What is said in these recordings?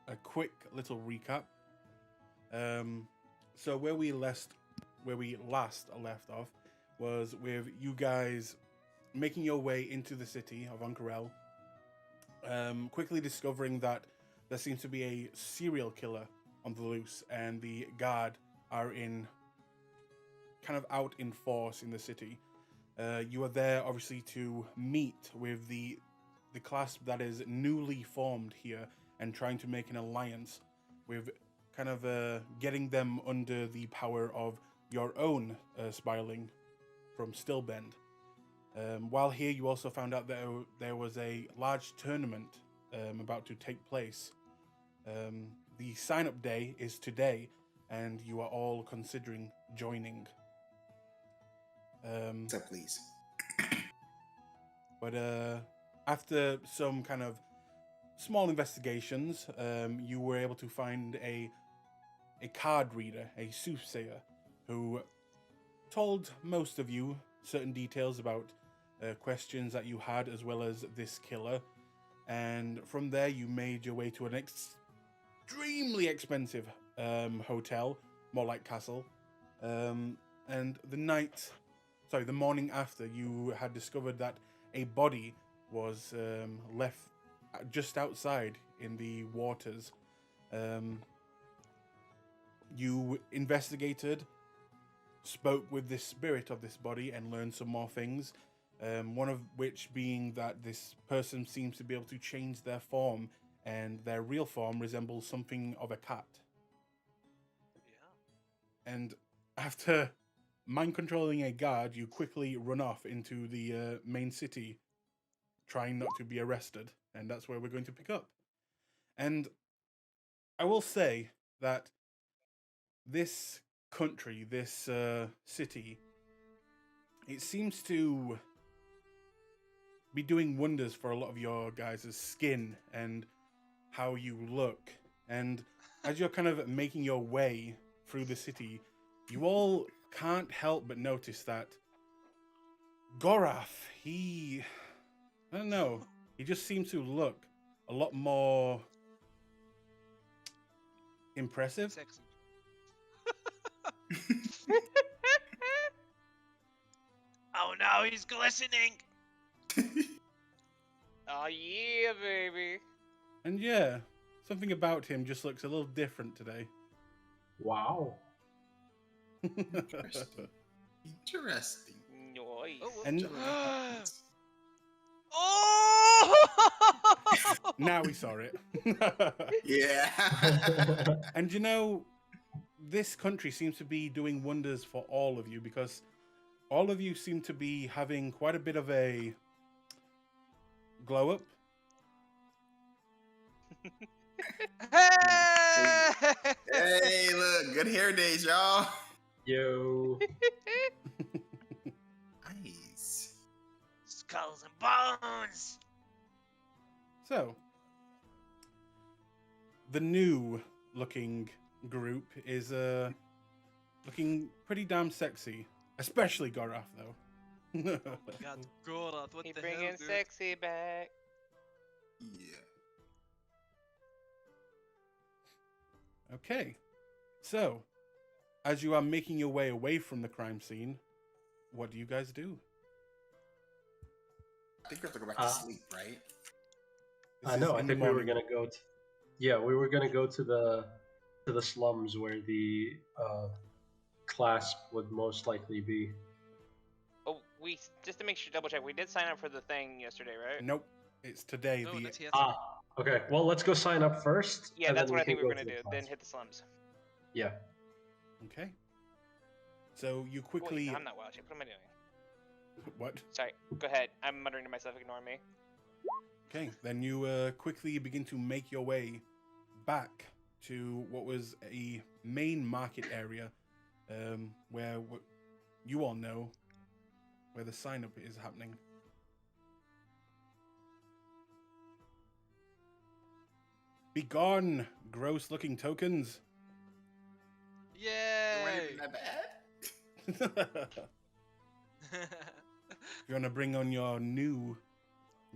a quick little recap. So where we last left off was with you guys making your way into the city of Ank'Harel, quickly discovering that there seems to be a serial killer on the loose, and the guard are kind of out in force in the city. You are there, obviously, to meet with the Clasp that is newly formed here, and trying to make an alliance with kind of getting them under the power of your own spiraling from Stillbend. While here, you also found out that there was a large tournament about to take place. The sign-up day is today, and you are all considering joining. So please. But after some kind of small investigations, you were able to find a card reader, a soothsayer, who told most of you certain details about questions that you had, as well as this killer. And from there, you made your way to an extremely expensive hotel, more like castle. And the morning after, you had discovered that a body was left just outside in the waters. You investigated, spoke with the spirit of this body, and learned some more things. One of which being that this person seems to be able to change their form, and their real form resembles something of a cat. Yeah. And after mind controlling a guard, you quickly run off into the main city, trying not to be arrested. And that's where we're going to pick up. And I will say that this country, this city, it seems to be doing wonders for a lot of your guys' skin and how you look. And as you're kind of making your way through the city, you all can't help but notice that Gorath, I don't know, he just seems to look a lot more impressive. Sexy. Oh no, he's glistening! Oh yeah, baby. And yeah, something about him just looks a little different today. Wow. Interesting. Interesting. Nice. And Oh! now we saw it. Yeah. And you know, this country seems to be doing wonders for all of you, because all of you seem to be having quite a bit of a glow up. Hey, look, good hair days, y'all. Yo. Nice. Skulls and bones. So, the new looking group is looking pretty damn sexy, especially Gorath though. Oh my god, Gorath, what He the bringing hell, dude? sexy back. Yeah. Okay, so as you are making your way away from the crime scene, what do you guys do? I think we have to go back to sleep, right? This I know. is I in the think we were morning. gonna go. We were gonna go to the slums where the clasp would most likely be. Oh, just to make sure, double check. We did sign up for the thing yesterday, right? Nope, it's today. No, the that's yesterday. Ah, okay. Well, let's go sign up first. Yeah, and that's then what I think we can were go gonna to do. the Then clasp. hit the slums. Yeah. Okay. So you Wait, quickly no, I'm not watching. What am I doing? what? Sorry. Go ahead. I'm muttering to myself. Ignore me. Okay, then you quickly begin to make your way back to what was a main market area, where you all know where the sign up is happening. Begone, gross looking tokens. It wasn't Yay! even that bad. You want to bring on your new,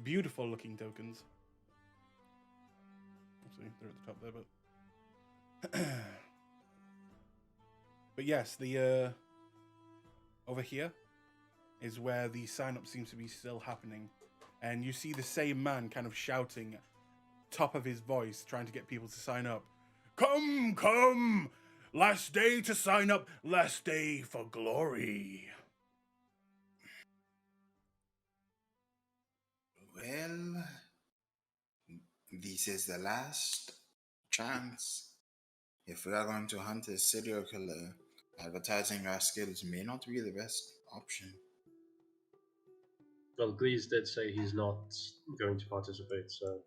beautiful looking tokens. actually. They're at the top there, but yes, the over here is where the sign up seems to be still happening, and you see the same man kind of shouting, top of his voice, trying to get people to sign up. Come, come! Last day to sign up, last day for glory. Well, this is the last chance. If we are going to hunt a serial killer, advertising our skills may not be the best option. Well, Glees did say he's not going to participate, so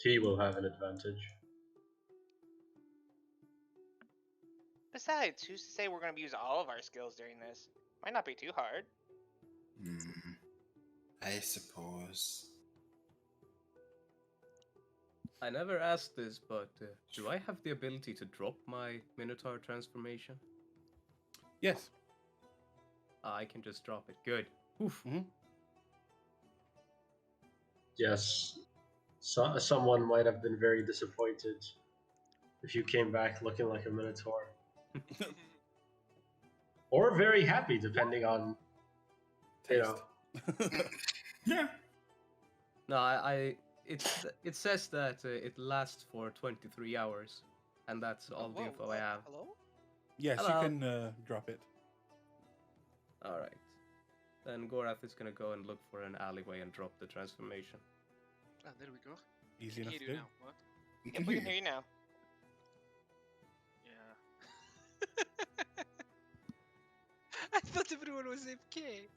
he will have an advantage. Besides, who's to say we're going to use all of our skills during this? Might not be too hard. I suppose. I never asked this, but do I have the ability to drop my Minotaur transformation? Yes. I can just drop it. Good. Oof. Mm-hmm. Yes, someone might have been very disappointed if you came back looking like a Minotaur. Or very happy, depending on, you know. Yeah. No, it says that it lasts for 23 hours, and that's all the info I have. Hello? Yes, Hello. you can drop it. All right. Then Gorath is gonna go and look for an alleyway and drop the transformation. Ah, there we go. Easy Can enough hear to you do. now. What? Yep, we can hear you now. Yeah. I thought everyone was AFK.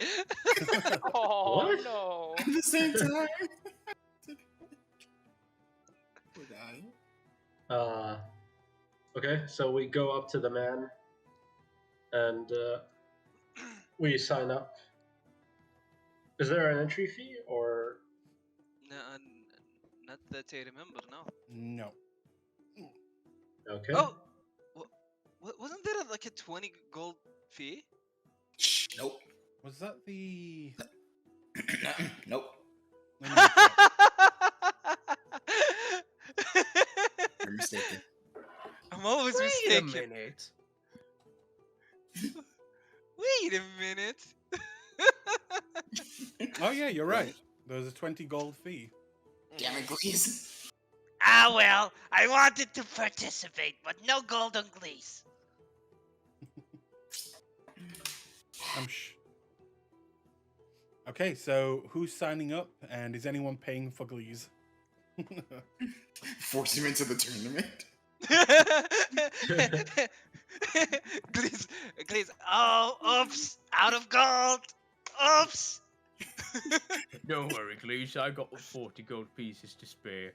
Oh What? no! At the same time. Poor guy. Okay, so we go up to the man, and we sign up. Is there an entry fee, or No, not that I remember. No. No. okay? Oh, wasn't there like a 20 gold fee? Shh, nope. Was that the... Nope. Let me check. You're mistaken. I'm always Wait a mistaken. minute. Wait a minute. Oh yeah, you're right. There was a 20 gold fee. Damn it, please. Ah, well, I wanted to participate, but no golden glees. Okay, so who's signing up, and is anyone paying for Glees? Force him into the tournament. Please. Oh, oops, out of gold. Oops. Don't worry, Gleesh. I got 40 gold pieces to spare.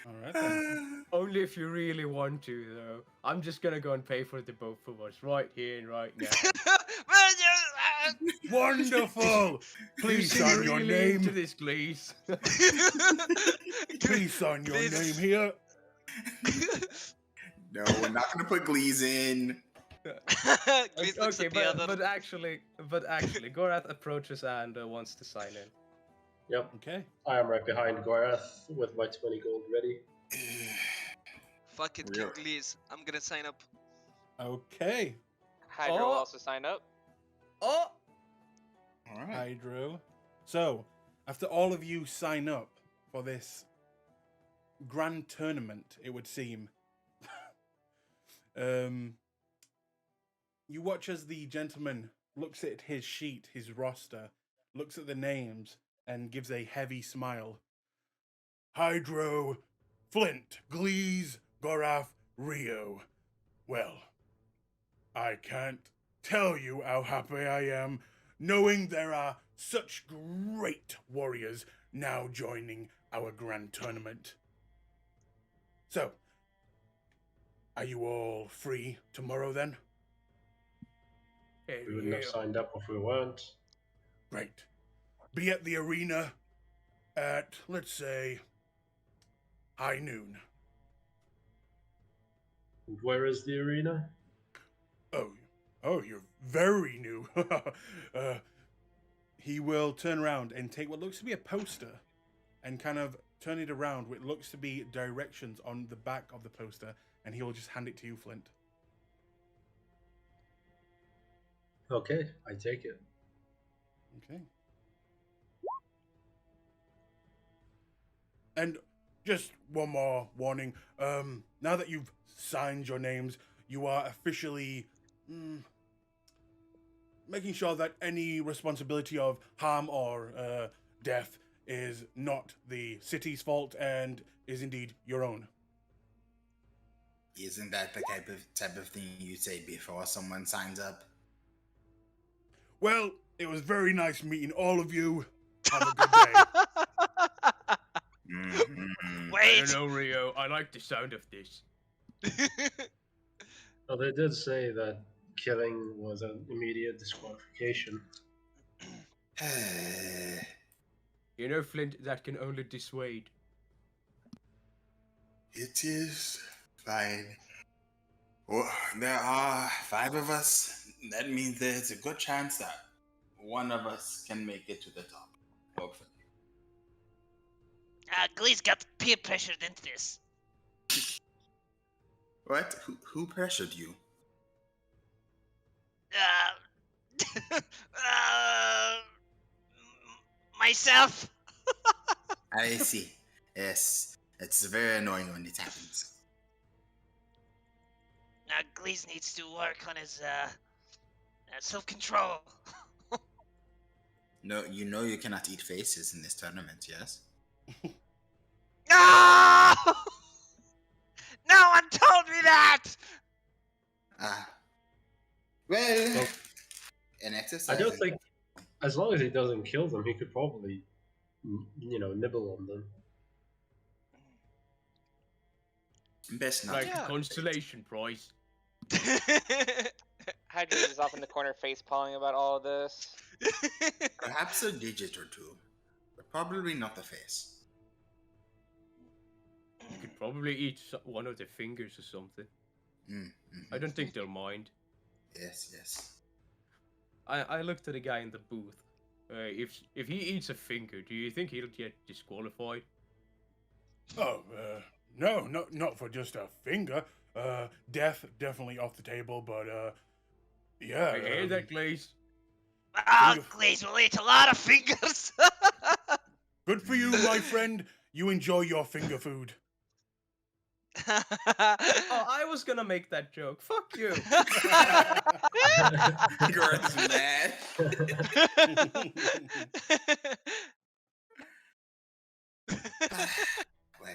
All right then. Only if you really want to, though. I'm just gonna go and pay for the both of us right here and right now. Wonderful! Please You seem sign your really into name. this, Glees. Please sign your Please. name here. No, we're not gonna put Glees in. Please looks Okay, at the other. but actually, Gorath approaches and wants to sign in. Yep, Okay. I am right behind Gorath with my 20 gold ready. Fuck it, Real. King Glees. I'm gonna sign up. Okay. Hydra will Oh. also sign up. Oh! All right. Hydro. So, after all of you sign up for this grand tournament, it would seem, you watch as the gentleman looks at his sheet, his roster, looks at the names, and gives a heavy smile. Hydro, Flint, Glees, Gorath, Rio. Well, I can't tell you how happy I am knowing there are such great warriors now joining our grand tournament. So, are you all free tomorrow then? We wouldn't have signed up if we weren't. Great. Be at the arena at, let's say, high noon. And where is the arena? Oh, you're very new. he will turn around and take what looks to be a poster and kind of turn it around. What looks to be directions on the back of the poster, and he will just hand it to you, Flint. Okay, I take it. Okay. And just one more warning. Now that you've signed your names, you are officially making sure that any responsibility of harm or death is not the city's fault and is indeed your own. Isn't that the type of thing you say before someone signs up? Well, it was very nice meeting all of you. Have a good day. Mhm. Wait. know, Rio. I like the sound of this. Well, they did say that killing was an immediate disqualification. You know, Flint, that can only dissuade. It is fine. Well, there are 5 of us. That means there's a good chance that one of us can make it to the top. Hopefully. Glee's got peer pressured into this. What? Who pressured you? Myself. I see. Yes. It's very annoying when it happens. Glees needs to work on his self-control. No, you know you cannot eat faces in this tournament, yes? No! No one told me that! Ah. Well, Well, an exercise. I don't think, as long as he doesn't kill them, he could probably, nibble on them. Best not. Like Yeah. a consolation prize. Hydra is off in the corner face palming about all of this. Perhaps a digit or two, but probably not the face. You could probably eat one of their fingers or something. I don't think they'll mind. Yes. I looked at the guy in the booth. If he eats a finger, do you think he'll get disqualified? Oh, no, not for just a finger. Death definitely off the table, but yeah. I hear that, Glaze. Glees will eat a lot of fingers. Good for you, my friend. You enjoy your finger food. Oh, I was gonna make that joke. Fuck you. Gordon's mad. Well,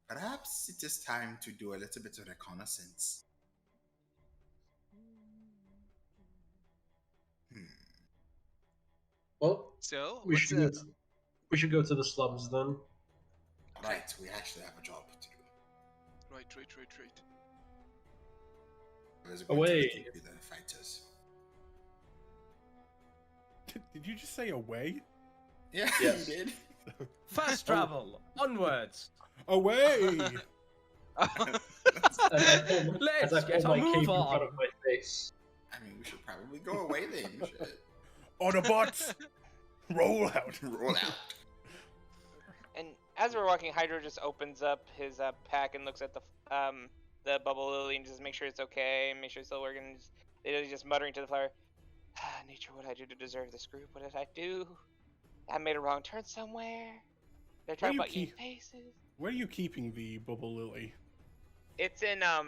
perhaps it is time to do a little bit of reconnaissance. Well, So, we what's should go up? we should go to the slums then. Right, we actually have a job to do. Right. There's a Away. good to the fighters. Did you just say away? Yeah, Yes. you did. Fast travel. Onwards. Away! As I Let's get pull a my move cape in on. front of my face. I mean, we should probably go away then. Shit. Autobots, roll out. Roll out. And as we're walking, Hydra just opens up his pack and looks at the bubble lily and just make sure it's okay, make sure it's still working. He's just muttering to the flower, "Nature, what did I do to deserve this group? What did I do? I made a wrong turn somewhere. They're talking you about eating keep- faces." Where are you keeping the bubble lily? It's in a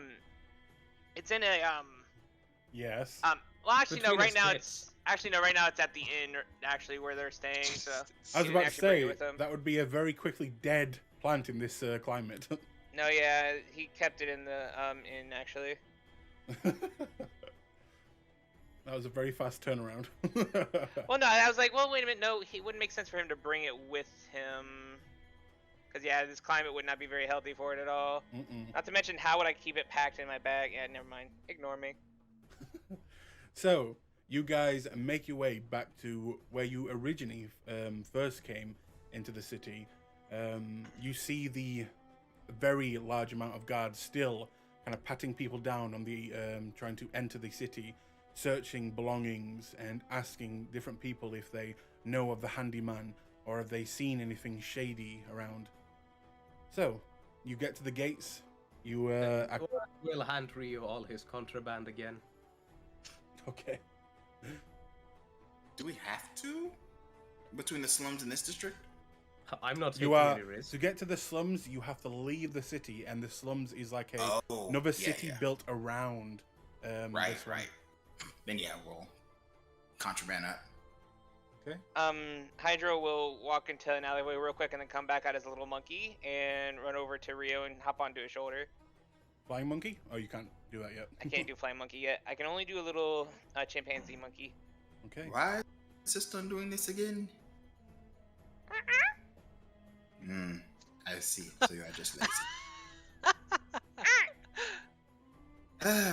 Yes. well, actually no, Between right his now tits. right now it's at the inn actually where they're staying. So I was he about didn't to actually bring it say with him. that would be a very quickly dead plant in this climate. No, yeah, he kept it in the inn actually. That was a very fast turnaround. Well, no, I was like, well, wait a minute, no, it wouldn't make sense for him to bring it with him. Because, yeah, this climate would not be very healthy for it at all. Mm-mm. Not to mention, how would I keep it packed in my bag? Yeah, never mind. Ignore me. So, you guys make your way back to where you originally first came into the city. You see the very large amount of guards still kind of patting people down on the trying to enter the city. searching belongings and asking different people if they know of the handyman or have they seen anything shady around. So, you get to the gates. You We'll hand Rio all his contraband again. okay. Do we have to? Between the slums in this district? I'm not taking You are any risk. to get to the slums. You have to leave the city, and the slums is like Oh, another yeah, city yeah. built around. Right, this one. right. Then yeah, we'll contraband up. Okay. Hydro will walk into an alleyway real quick and then come back out as a little monkey and run over to Rio and hop onto his shoulder. Flying monkey? Oh, you can't do that yet. I can't do flying monkey yet. I can only do a little chimpanzee monkey. Okay. Why is System doing this again? I see. So you are just lazy.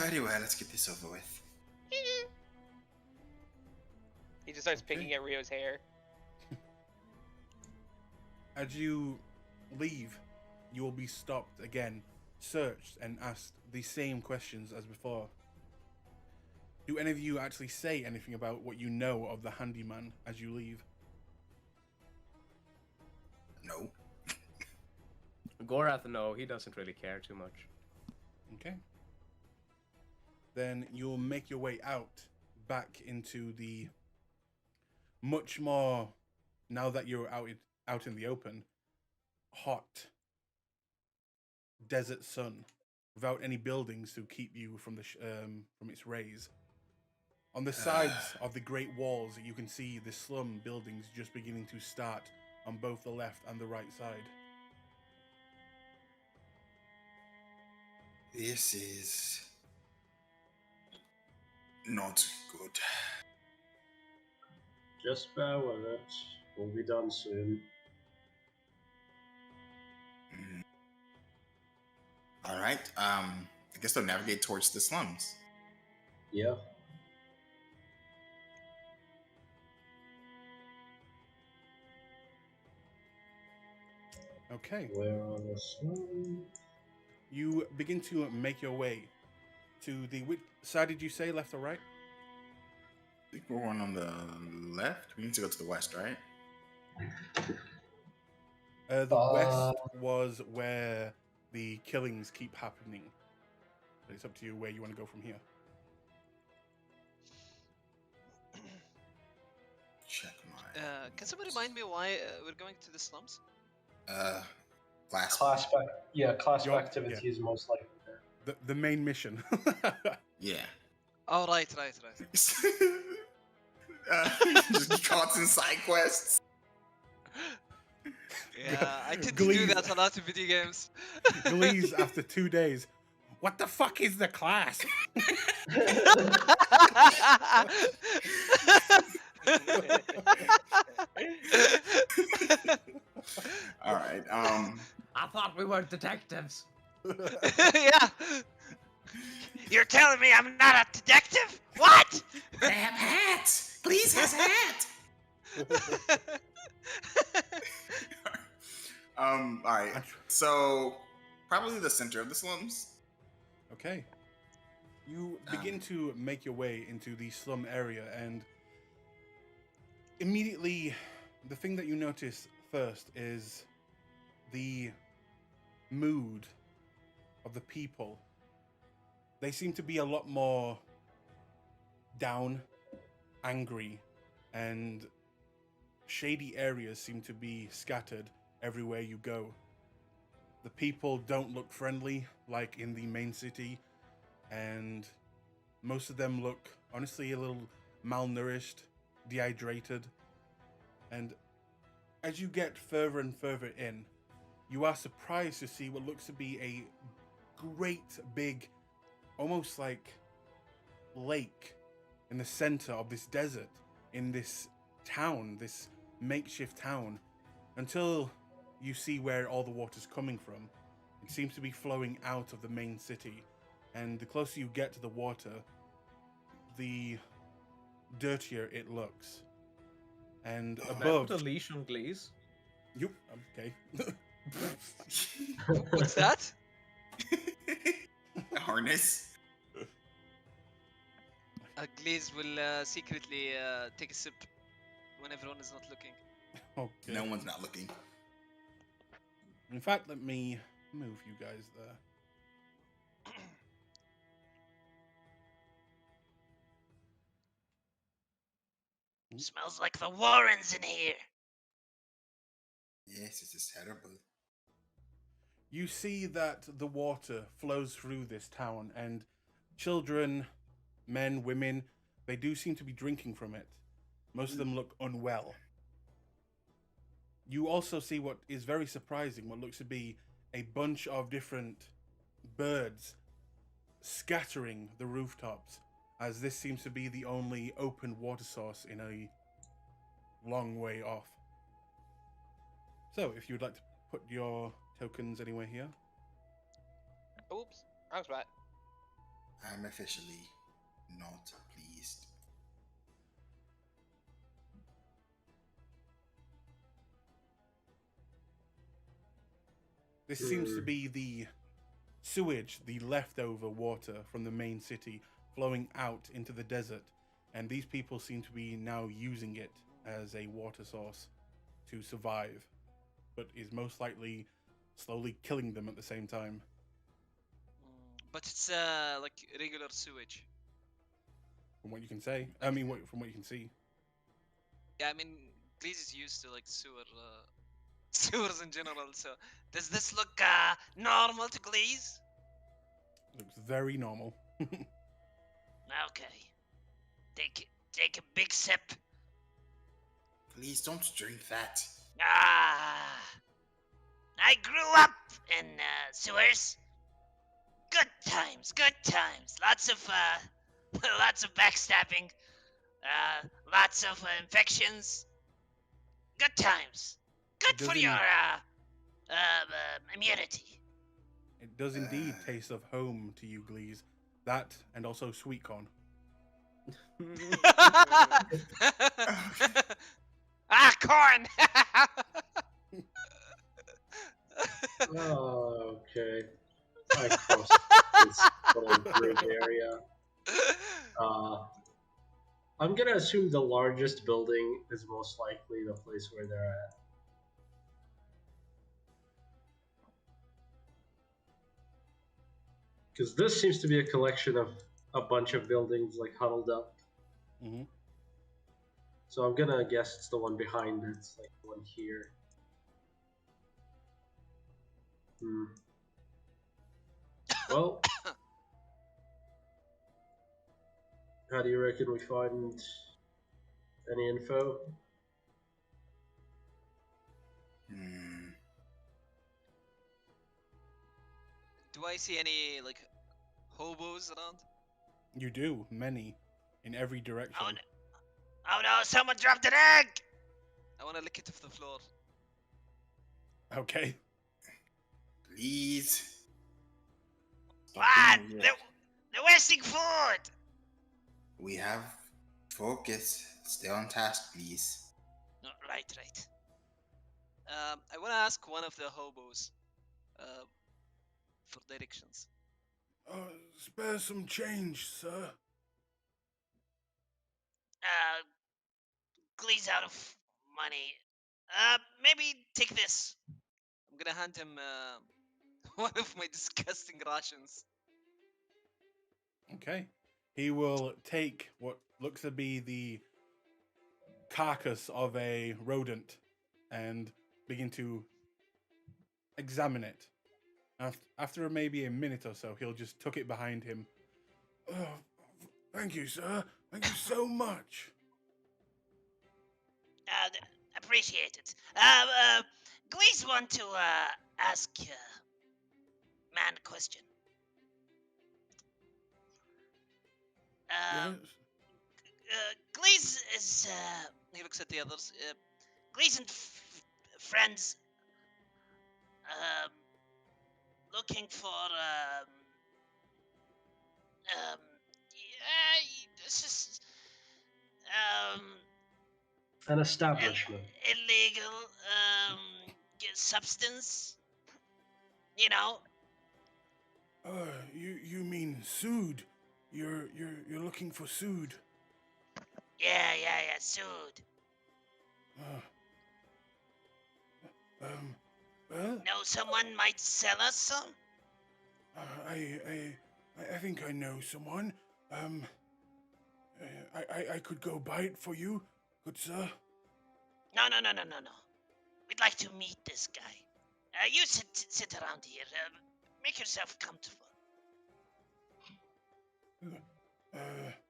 Anyway, let's get this over with. He just starts Okay. picking at Rio's hair. As you leave, you will be stopped again, searched, and asked the same questions as before. Do any of you actually say anything about what you know of the handyman as you leave? No. Gorath, no, he doesn't really care too much. Okay. Then you'll make your way out, back into the much more, now that you're out in the open, hot desert sun, without any buildings to keep you from the from its rays. On the sides of the great walls, you can see the slum buildings just beginning to start on both the left and the right side. This is not good. Just bear with it. We'll be done soon. All right. I guess they'll navigate towards the slums. Yeah. Okay. Where are the slums? You begin to make your way to the which side did you say, left or right? I think we're going on the left. We need to go to the west, right? The west was where the killings keep happening. But it's up to you where you want to go from here. Check my. Can somebody remind me why we're going to the slums? Clasp. Clasp Your- activity is most likely there. The main mission. Yeah. Oh, right. Just constant side quests. Yeah, I tend to do Glee's- that a lot in video games. Glees after 2 days. What the fuck is the class? All right. I thought we were detectives. Yeah. You're telling me I'm not a detective? What? They have hats. Please has hat. All right. So probably the center of the slums. Okay. You begin to make your way into the slum area, and immediately the thing that you notice first is the mood of the people. They seem to be a lot more down, angry, and shady areas seem to be scattered everywhere you go. The people don't look friendly like in the main city, and most of them look honestly a little malnourished, dehydrated. And as you get further and further in, you are surprised to see what looks to be a great big, almost like lake in the center of this desert, in this town, this makeshift town, until you see where all the water's coming from. It seems to be flowing out of the main city, and the closer you get to the water, the dirtier it looks. And Can I above, put a leash on Glees? you okay? What's that? Harness. Glaze will secretly take a sip when everyone is not looking. Okay. No one's not looking. In fact, let me move you guys there. Smells like the Warrens in here. Yes, this is terrible. You see that the water flows through this town, and children, men, women, they do seem to be drinking from it. Most of them look unwell. You also see what is very surprising, what looks to be a bunch of different birds scattering the rooftops, as this seems to be the only open water source in a long way off. So, if you would like to put your tokens anywhere here. Oops, wrong spot. I'm officially not pleased. This seems to be the sewage, the leftover water from the main city flowing out into the desert, and these people seem to be now using it as a water source to survive, but is most likely slowly killing them at the same time. But it's like regular sewage. From what you can say, from what you can see. Yeah, I mean, Glaze is used to like sewer, sewers in general. So Does this look normal to Glaze? Looks very normal. Okay. Take a big sip. Please don't drink that. I grew up in sewers. Good times, good times. Lots of lots of backstabbing. Lots of infections. Good times. Good for Doesn't- your immunity. It does indeed taste of home to you, Glees. That and also sweet corn. Corn. Oh, okay. I crossed this little bridge area. I'm gonna assume the largest building is most likely the place where they're at. Because this seems to be a collection of a bunch of buildings like huddled up. Mm-hmm. So I'm gonna guess it's the one behind it. It's like the one here. Well, how do you reckon we find any info? Do I see any like hobos around? You do, many, in every direction. Oh no, someone dropped an egg! I want to lick it off the floor. Okay. Please. Stop What? being weird. They're wasting food! We have focus. Stay on task, please. Oh, right. I want to ask one of the hobos for directions. Spare some change, sir. Glee's out of money. Maybe take this. I'm gonna hand him one of my disgusting rations. Okay. He will take what looks to be the carcass of a rodent and begin to examine it. After maybe a minute or so, he'll just tuck it behind him. Oh, thank you, sir. Thank you so much. Appreciate it. Glee's want to ask man a question. Yes. Glee's is He looks at the others. Glee's and friends looking for this is An establishment. illegal substance. You know, You mean sued? you're looking for Sood. Yeah, Sood. Uh, well, Know someone might sell us some? I think I know someone. I could go buy it for you, good sir. No. We'd like to meet this guy. You sit around here. Make yourself comfortable.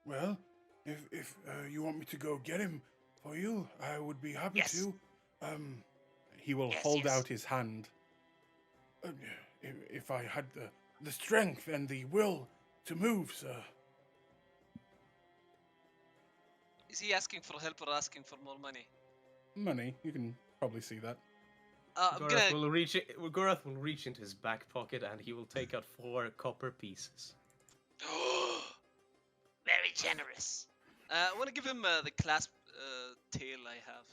Well, if you want me to go get him for you, I would be happy Yes. to. He will Yes, hold yes. out his hand. If I had the strength and the will to move, sir. Is he asking for help or asking for more money? Money, you can probably see that. I'm gonna. Gorath will reach into his back pocket and he will take out 4 copper pieces. Very generous. I want to give him the clasp tail I have.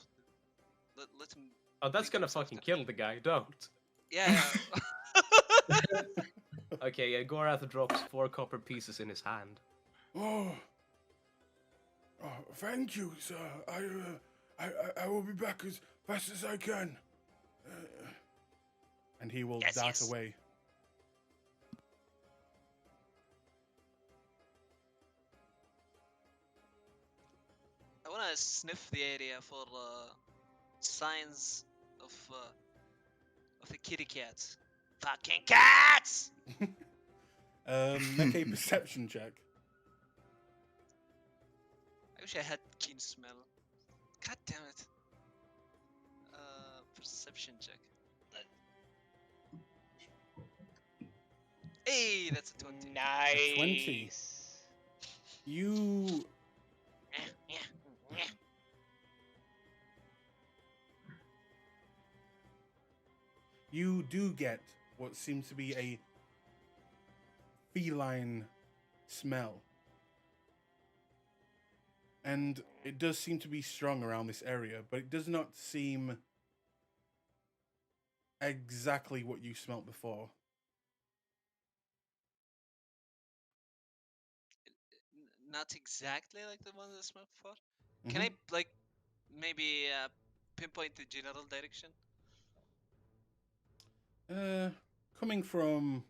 Let him. Oh, that's make gonna himself fucking to- kill the guy, don't. Yeah. Okay, yeah, Gorath drops 4 copper pieces in his hand. Oh, thank you, sir. I will be back as fast as I can. And he will Yes, dart yes. away. I want to sniff the area for signs of the kitty cats. Fucking cats! Make a perception check. I wish I had keen smell. God damn it. Perception check. Hey, that's a 20. Nice. 20. You Yeah. you do get what seems to be a feline smell. And it does seem to be strong around this area, but it does not seem exactly what you smelt before. Not exactly like the one that I smelled before. Mhm. Can I like maybe pinpoint the general direction? Coming from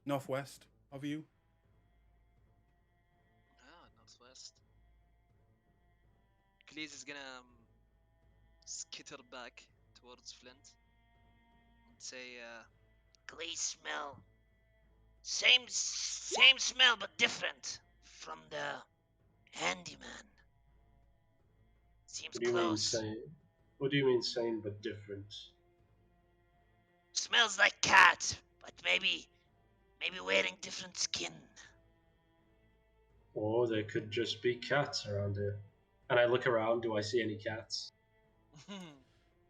northwest of you? Ah, northwest. Cleese is gonna skitter back towards Flint and say, Glee smell. Same smell but different from the handyman. Seems What do you mean close. same? What do you mean same but different? Smells like cat, but maybe wearing different skin. Or there could just be cats around here. And I look around, do I see any cats?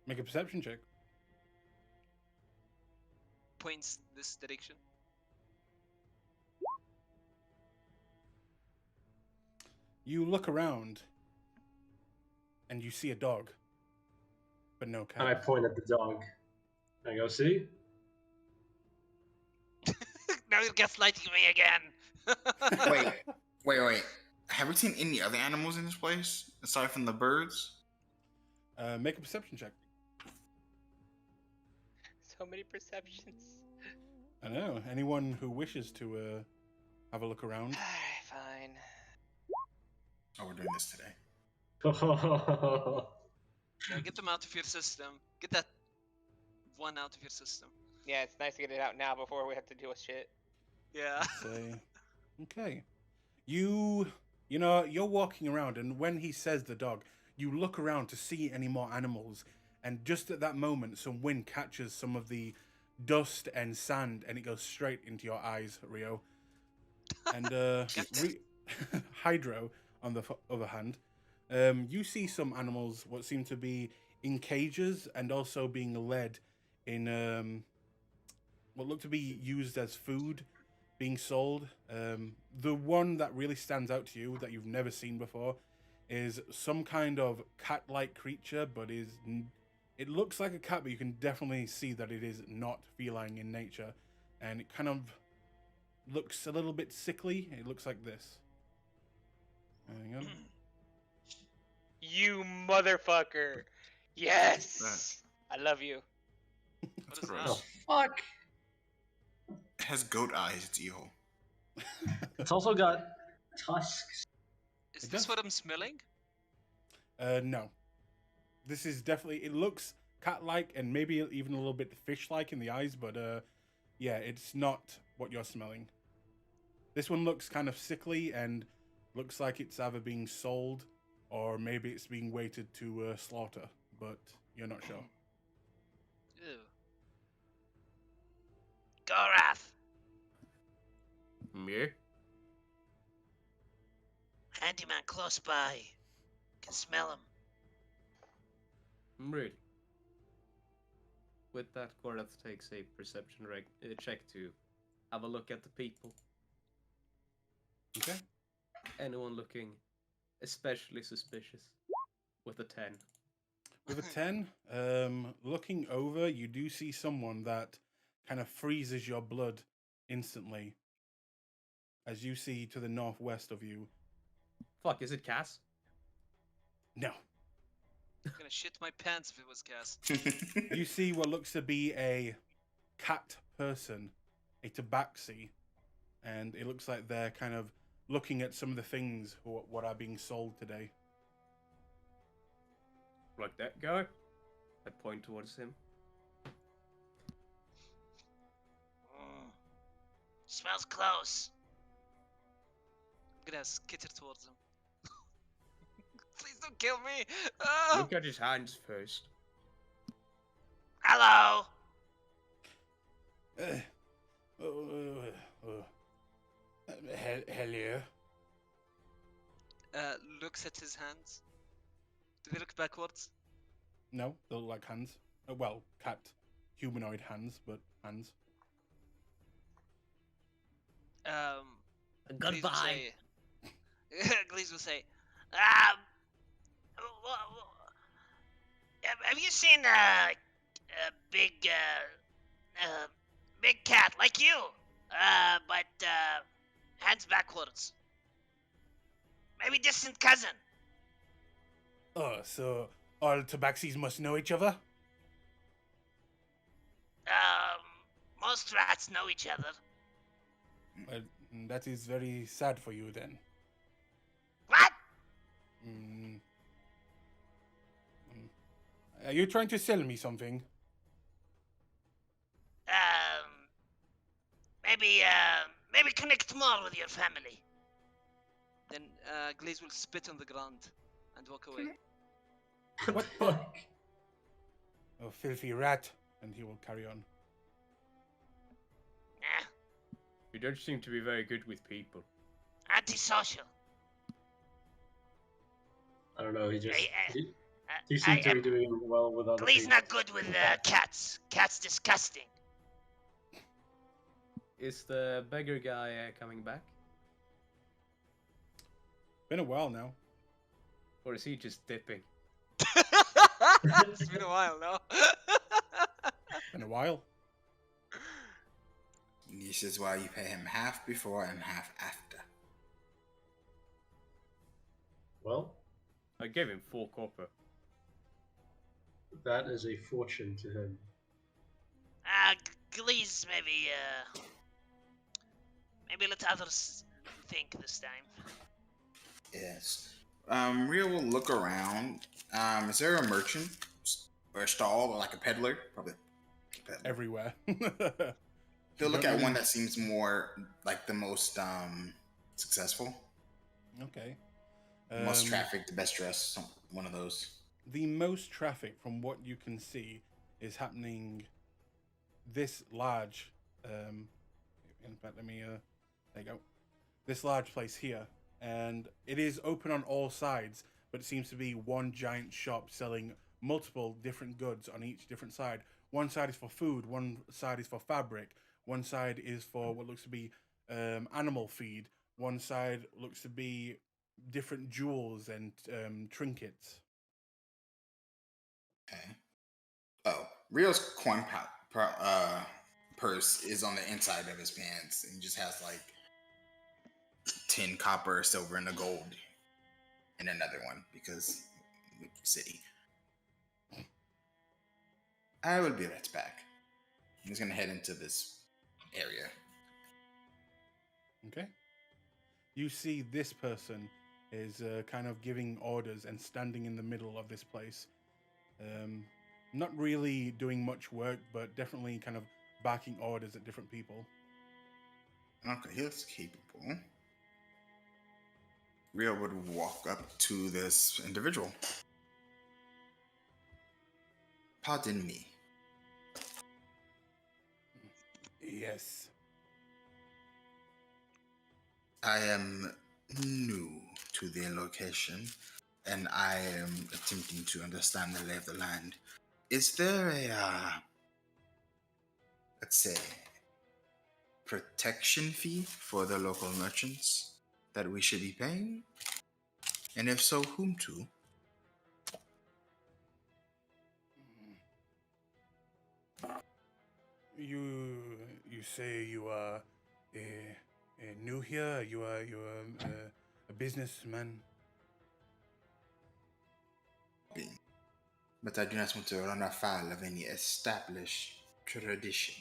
Make a perception check. points this direction. You look around and you see a dog, but no cat. And I point at the dog. I go, see? Now you're gaslighting me again. Wait. Have we seen any other animals in this place aside from the birds? Make a perception check. So many perceptions. I know. Anyone who wishes to have a look around. Alright, fine. Oh, we're doing this today. Yeah, get them out of your system. Get that one out of your system. Yeah, it's nice to get it out now before we have to deal with shit. Yeah. Say, okay. You're walking around, and when he says the dog, you look around to see any more animals, and just at that moment, some wind catches some of the dust and sand, and it goes straight into your eyes, Rio. And Hydro, on the other hand, you see some animals, what seem to be in cages, and also being led in what look to be used as food, being sold. The one that really stands out to you that you've never seen before is some kind of cat-like creature, but it looks like a cat, but you can definitely see that it is not feline in nature, and it kind of looks a little bit sickly. It looks like this. Hang on. You motherfucker! Yes, I love you. What is gross. The that? fuck? It has goat eyes. It's evil. It's also got tusks. Is It this does. what I'm smelling? No. This is definitely. It looks cat-like and maybe even a little bit fish-like in the eyes, but yeah, it's not what you're smelling. This one looks kind of sickly and looks like it's either being sold or maybe it's being waited to slaughter, but you're not sure. Ew. Gorath, Me? handyman close by. Can smell him. Really? With that, Korath takes a perception check to have a look at the people. Okay. Anyone looking especially suspicious? With a 10. With a 10, looking over, you do see someone that kind of freezes your blood instantly. As you see to the northwest of you. Fuck, is it Cass? No. I'm gonna shit my pants if it was Cass. You see what looks to be a cat person, a tabaxi, and it looks like they're kind of looking at some of the things what are being sold today. Like that guy? I point towards him. Smells close. I'm gonna skitter towards him. Please don't kill me! Ah! Look at his hands first. Hello. Hello. Looks at his hands. Do they look backwards? No, they look like hands. Well, cat, humanoid hands, but hands. Glees will Goodbye. say. Glees will say. Have you seen a big cat like you? But hands backwards. Maybe distant cousin. Oh, so all tabaxis must know each other? Most rats know each other. Well, that is very sad for you then. What? Mm. Are you trying to sell me something? Maybe connect more with your family. Then Glaze will spit on the ground and walk away. What the the- fuck? Oh, filthy rat. And he will carry on. Eh, You don't seem to be very good with people. antisocial. I don't know. He just he, Uh, he seemed to be doing well with other Glee's people. not good with cats. Cats disgusting. Is the beggar guy coming back? Been a while now. Or is he just dipping? It's been a while, no? Been a while. This is why you pay him half before and half after. Well, I gave him 4 copper. that is a fortune to him. Glee's maybe let others think this time. Yes. Ria will look around. Is there a merchant or a stall or like a peddler? Probably. A peddler. Everywhere. They'll look Don't at really- one that seems more like the most successful, Okay. most Um, trafficked, the best dressed. One of those. The most traffic, from what you can see, is happening this large. In fact, let me. There you go. This large place here, and it is open on all sides, but it seems to be one giant shop selling multiple different goods on each different side. One side is for food, one side is for fabric, one side is for what looks to be animal feed, one side looks to be different jewels and trinkets. Okay. Oh, Rio's purse is on the inside of his pants, and he just has like 10 copper, silver, and a gold in another one because city. I will be right back. I'm just gonna head into this area. Okay. You see this person is kind of giving orders and standing in the middle of this place. Not really doing much work, but definitely kind of barking orders at different people. Okay, he's capable. Rio would walk up to this individual. Pardon me. Yes. I am new to the location, and I am attempting to understand the lay of the land. Is there a, let's say, protection fee for the local merchants that we should be paying? And if so, whom to? You say you are new here. You are a businessman. But I do not want to run afoul of any established tradition.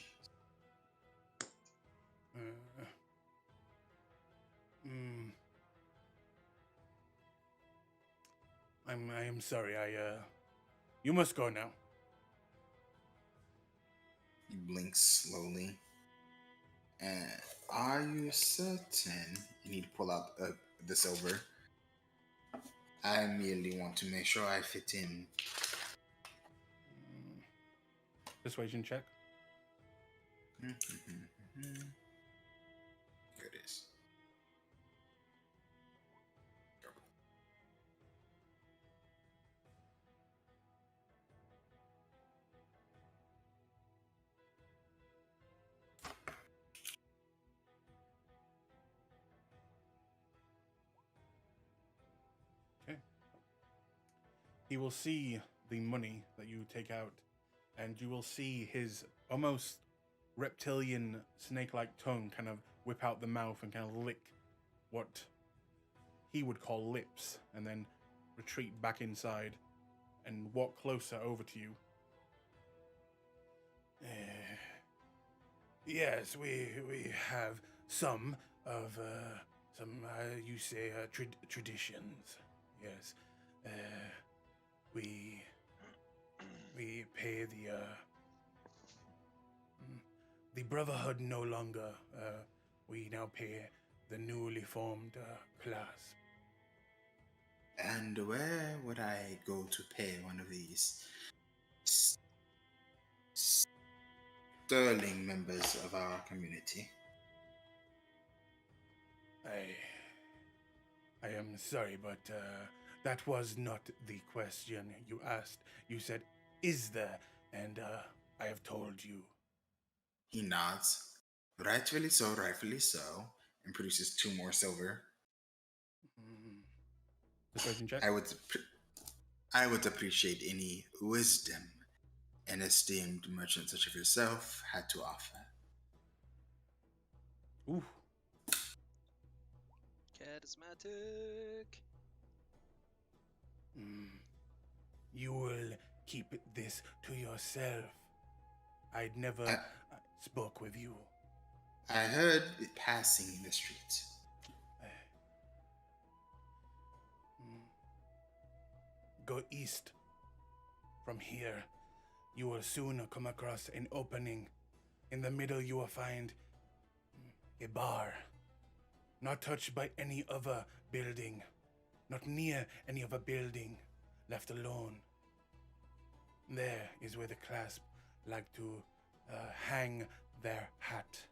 I am sorry. You must go now. He blinks slowly. And are you certain you need to pull out the silver? I merely want to make sure I fit in. Persuasion check. Here it is. Okay. He will see the money that you take out, and you will see his almost reptilian snake-like tongue kind of whip out the mouth and kind of lick what he would call lips, and then retreat back inside and walk closer over to you. Yes, we have some of you say traditions. Yes, we pay the Brotherhood no longer. We now pay the newly formed Clasp. And where would I go to pay one of these sterling members of our community? I am sorry, but that was not the question you asked. You said, "Is there?" And I have told you. He nods. Rightfully so, and produces 2 more silver. Persuasion check. I would appreciate any wisdom an esteemed merchant such as yourself had to offer. Ooh. Charismatic. You will keep this to yourself. I'd never spoke with you. I heard it passing in the street. Go east. From here, you will soon come across an opening. In the middle, you will find a bar. Not touched by any other building. Not near any other building. Left alone. There is where the Clasp like to hang their hat.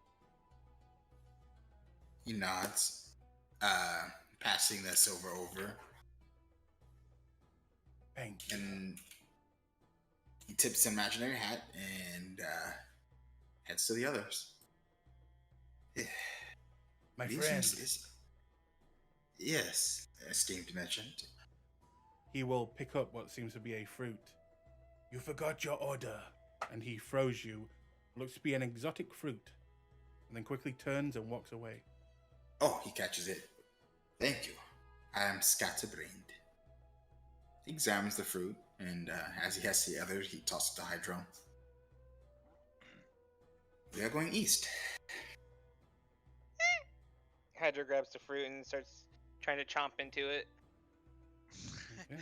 He nods, passing that silver over. Thank you. And he tips the imaginary hat and heads to the others. My friend. Yes, esteemed merchant. He will pick up what seems to be a fruit. You forgot your order. And he throws you looks to be an exotic fruit, and then quickly turns and walks away. Oh, he catches it. Thank you. I am scatterbrained. He examines the fruit, and as he has the other, he tosses the Hydro. We are going east. Hydra grabs the fruit and starts trying to chomp into it. Okay.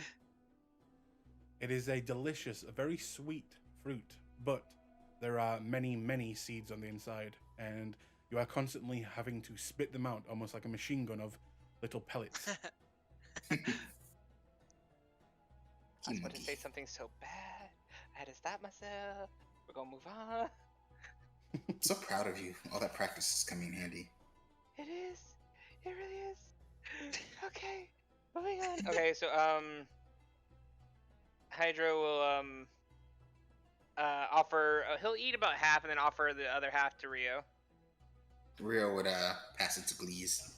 It is a delicious, a very sweet fruit, but there are many, many seeds on the inside, and you are constantly having to spit them out, almost like a machine gun of little pellets. I was about to say something so bad. I had to stop myself. We're gonna move on. I'm so proud of you. All that practice is coming in handy. It is. It really is. Okay. Moving on. Okay, so Hydra will offer. He'll eat about half and then offer the other half to Rio. Rio would pass it to Glees.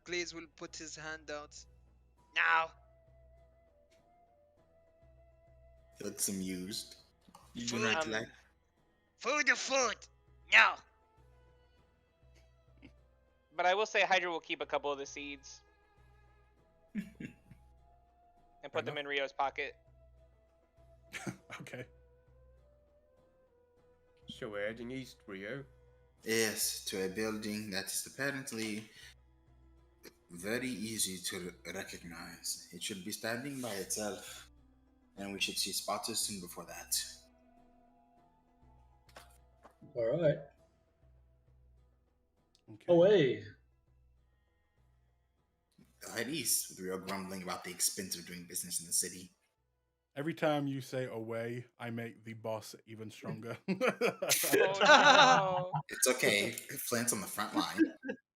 Glaze will put his hand out. Now, He looks amused. You do Food. not like. food to food. No. But I will say Hydra will keep a couple of the seeds and put them in Rio's pocket. Okay. So we're heading east, Rio. Yes, to a building that is apparently very easy to recognize. It should be standing by itself, and we should see spotters soon before that. All right. Okay. Away. Head east, with Rio grumbling about the expense of doing business in the city. Every time you say away, I make the boss even stronger. Oh It's okay. Flint's on the front line.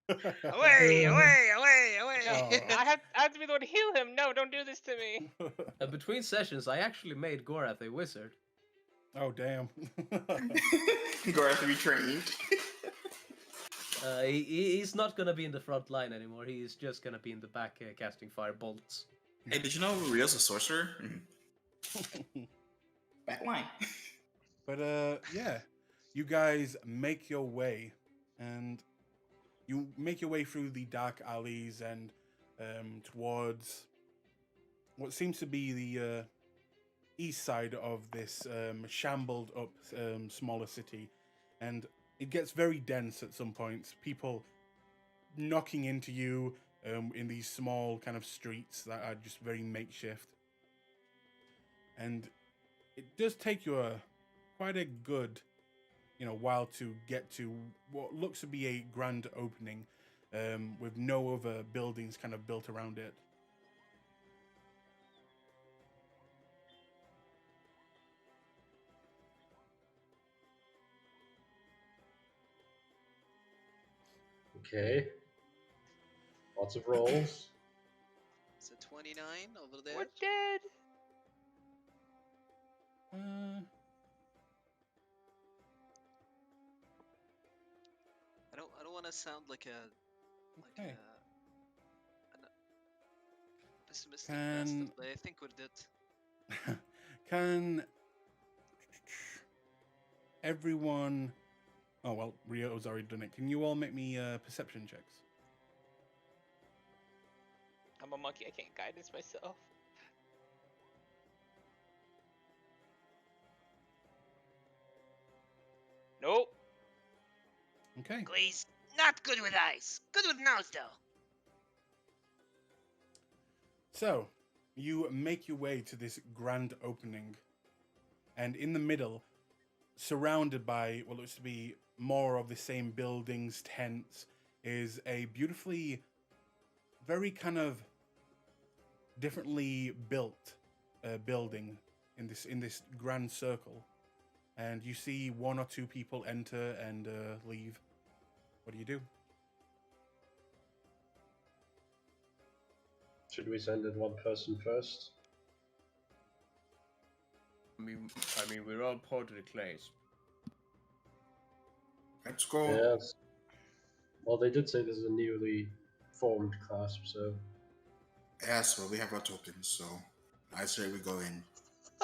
Away, away, away, away. Oh. I have to be the one to heal him. No, don't do this to me. Between sessions, I actually made Gorath a wizard. Oh, damn. Gorath retrained. He's not gonna be in the front line anymore. He's just gonna be in the back casting fire bolts. Hey, did you know Rio's a sorcerer? Back line. But yeah, you guys make your way, and you make your way through the dark alleys and towards what seems to be the east side of this shambled up smaller city, and it gets very dense at some points. People knocking into you in these small kind of streets that are just very makeshift. And it does take you quite a good, while to get to what looks to be a grand opening, with no other buildings kind of built around it. Okay. Lots of rolls. It's a 29 over there. We're dead. I don't want to sound like Okay. a pessimistic bastard, but I think we're dead. Can everyone? Oh well, Rio's already done it. Can you all make me perception checks? I'm a monkey. I can't guidance myself. Nope. Okay. Glaze, not good with eyes. Good with nose, though. So, you make your way to this grand opening, and in the middle, surrounded by what looks to be more of the same buildings, tents, is a beautifully, very kind of differently built building in this grand circle. And you see one or two people enter and leave. What do you do? Should we send in one person first? I mean, we're all part of the Clasp. Let's go. Yes. Well, they did say this is a newly formed clasp, so Yes, well, we have our tokens, so I say we go in.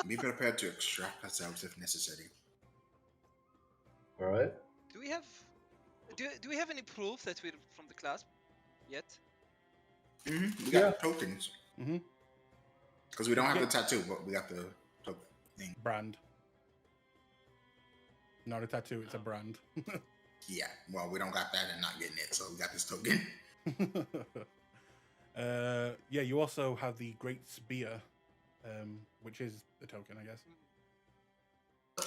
Be prepared to extract ourselves if necessary. All right. Do we have do we have any proof that we're from the Clasp yet? We got Yeah. tokens. Mm-hmm. Because we don't have Yeah. the tattoo, but we got the token thing. Brand. Not a tattoo, it's a brand. Yeah, well, we don't got that and not getting it, so we got this token. Yeah, you also have the Great Spear, which is the token, I guess.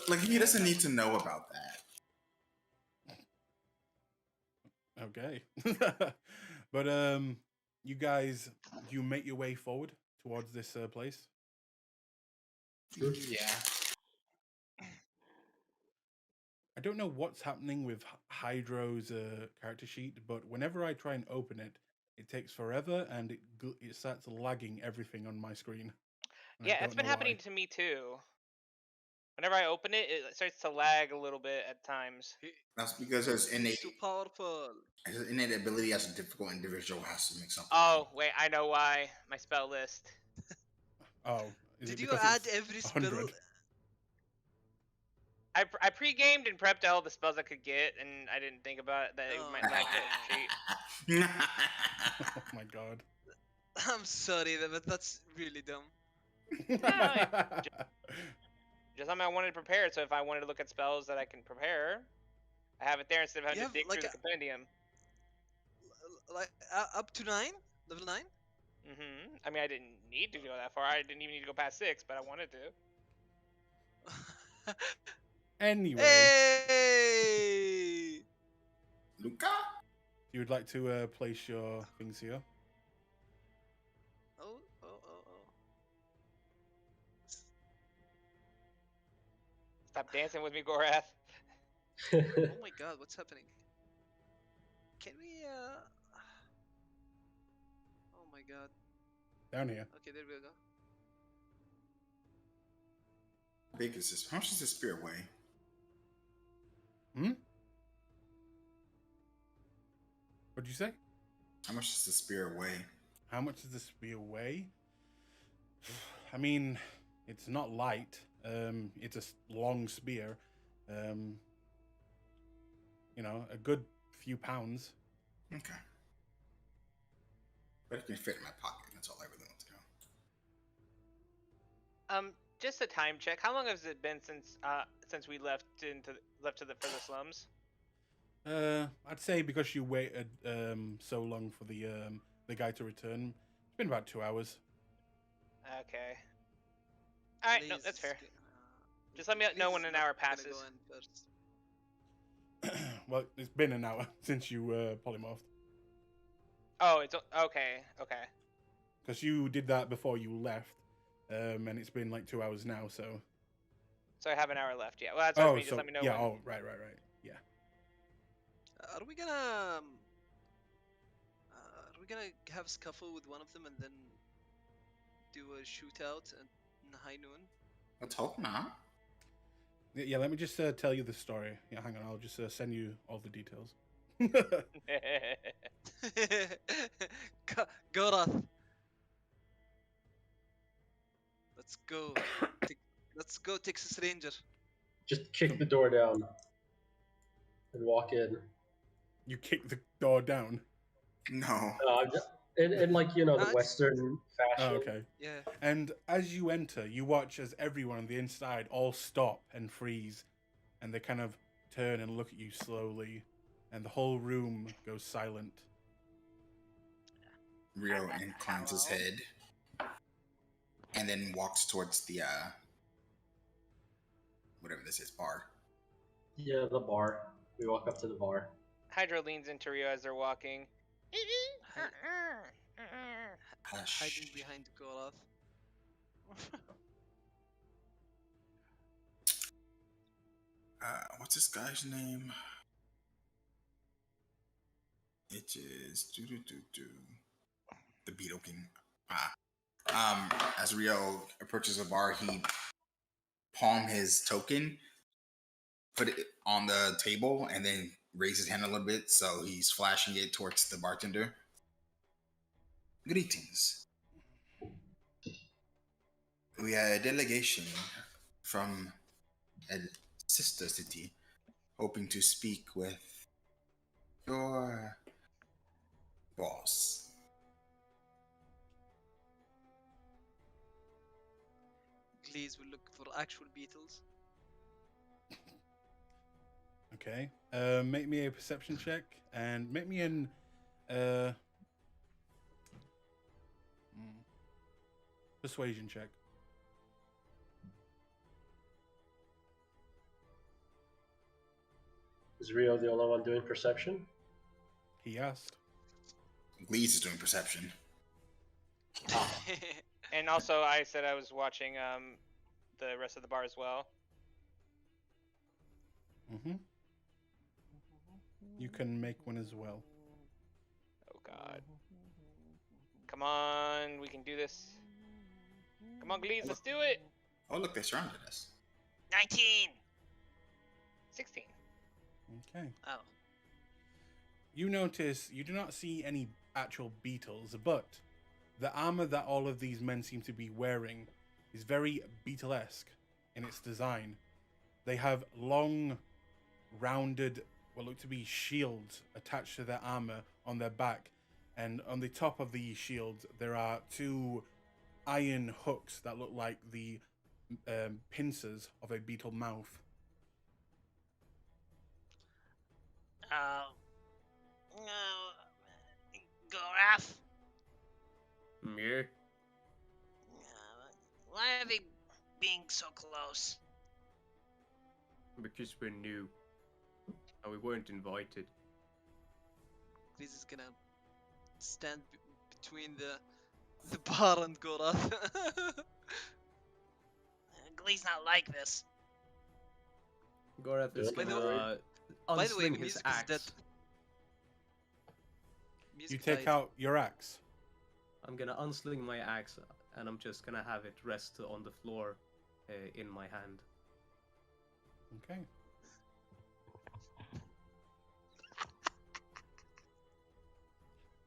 Like, he doesn't need to know about that. Okay. But you guys, do you make your way forward towards this place? Yeah. I don't know what's happening with Hydro's character sheet, but whenever I try and open it, it takes forever and it starts lagging everything on my screen. And I Yeah, don't it's been know happening why. to me too. Whenever I open it, it starts to lag a little bit at times. That's because his He's innate, too powerful. his innate ability as a difficult individual has to make something. Oh, wait, I know why. My spell list. Oh, is Did it you because add it's every spell? 100? I pre-gamed and prepped all the spells I could get, and I didn't think about that it Oh, might lag the sheet. Oh my god. I'm sorry, but that's really dumb. Just something I wanted to prepare, so if I wanted to look at spells that I can prepare, I have it there instead of having You to have, dig like, through the compendium. Like up to 9, level 9. I mean, I didn't need to go that far. I didn't even need to go past 6, but I wanted to. Anyway, Hey! Luca? you would like to place your things here? Oh. Stop dancing with me, Gorath. Oh my god, what's happening? Can we, Oh my god. Down here. Okay, there we go. How big is this? How much does this spear weigh? What'd you say? How much does the spear weigh? How much does the spear weigh? I mean, it's not light. It's a long spear. You know, a good few pounds. Okay. But it can fit in my pocket. That's all I really want to know. Just a time check. How long has it been since we left for the slums? I'd say because you waited so long for the guy to return, it's been about 2 hours. Okay. All right, no, that's fair. Just let me know when an hour passes. Go in first. Well, it's been an hour since you polymorphed. Oh, it's okay. Okay. Because you did that before you left, and it's been like 2 hours now. So. So I have an hour left. Yeah. Well, that's what I mean. Just so, let me know. Yeah. When... Oh, right. Yeah. Are we gonna have a scuffle with one of them and then do a shootout in high noon? Let's hope not. Yeah. Let me just tell you the story. Yeah. Hang on. I'll just send you all the details. Gorath. Let's go. Let's go, Texas Ranger. Just kick the door down and walk in. You kick the door down. No. And like, you know, the it's- Western fashion. Oh, okay. Yeah. And as you enter, you watch as everyone on the inside all stop and freeze, and they kind of turn and look at you slowly, and the whole room goes silent. Rio inclines his head and then walks towards the whatever this is, bar. Yeah, the bar. We walk up to the bar. Hydra leans into Rio as they're walking. Hush. Hiding behind Gorath. What's this guy's name? It is the Beetle King. As Rio approaches the bar, he palm his token, put it on the table, and then raise his hand a little bit, so he's flashing it towards the bartender. Greetings. We are a delegation from a sister city, hoping to speak with your boss. Please, we're looking for actual beetles. Okay. Make me a perception check and make me an uh, persuasion check. Is Rio the only one doing perception? He asked. Glees is doing perception. And also, I said I was watching the rest of the bar as well. Mm-hmm. You can make one as well. Oh God! Come on, we can do this. Come on, Glees, let's do it. Oh, look, they surrounded us. 19. 16. Okay. Oh. You notice you do not see any actual beetles, but the armor that all of these men seem to be wearing is very beetle-esque in its design. They have long, rounded, what look to be shields attached to their armor on their back, and on the top of the shields there are two iron hooks that look like the pincers of a beetle mouth. Goraf, Yeah. why are they being so close? Because we're new. And we weren't invited. Glees is gonna stand between the bar and Gorath. Glee's not like this. Gorath is By the gonna By the way, unsling the his music is dead. axe. You Music take died. out your axe. I'm gonna unsling my axe and I'm just gonna have it rest on the floor in my hand. Okay.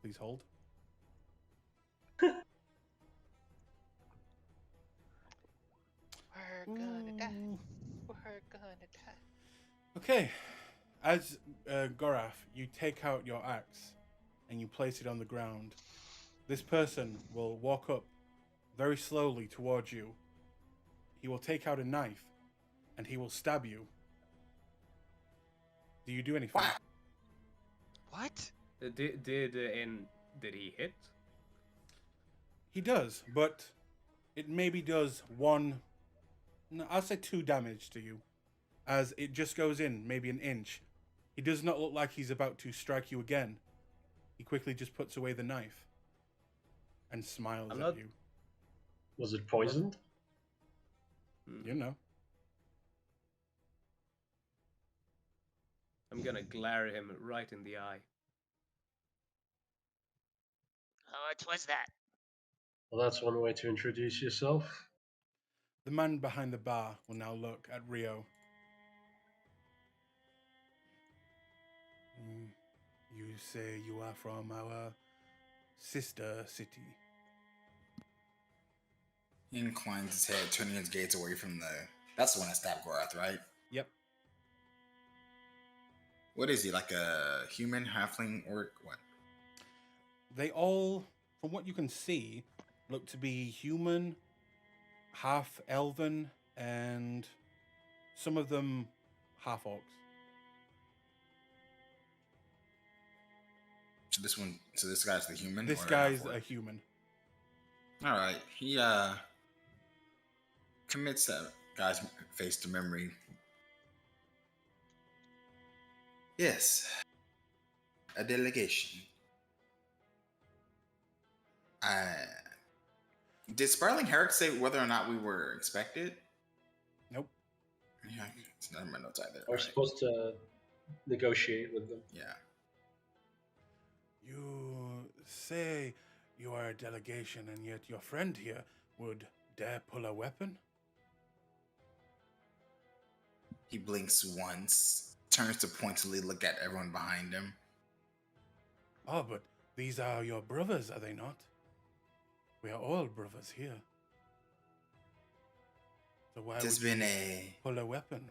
Please hold. We're gonna die. We're gonna die. Okay. As Gorath, you take out your axe and you place it on the ground. This person will walk up very slowly towards you. He will take out a knife and he will stab you. Do you do anything? What? Did he hit? He does, but it maybe does one, no, I'll say 2 damage to you, as it just goes in maybe an inch. He does not look like he's about to strike you again. He quickly just puts away the knife and smiles I'm at not- you. Was it poisoned? You know. I'm gonna glare him right in the eye. What was that? Well, that's one way to introduce yourself. The man behind the bar will now look at Rio. You say you are from our sister city. He inclines his head, turning his gaze away from the. That's the one that stabbed Gorath, right? Yep. What is he, like a human, halfling, or what? They all, from what you can see, look to be human, half elven, and some of them half orcs. So this guy's the human? This or guy's half-orc? a human. Alright, he commits that guy's face to memory. Yes. A delegation. Did Sparling Herrick say whether or not we were expected? Nope. Yeah, it's none of my notes either. We're Right. supposed to negotiate with them. Yeah. You say you are a delegation, and yet your friend here would dare pull a weapon? He blinks once, turns to pointedly look at everyone behind him. Oh, but these are your brothers, are they not? We are all brothers here. So why There's would you been a. pull a weapon?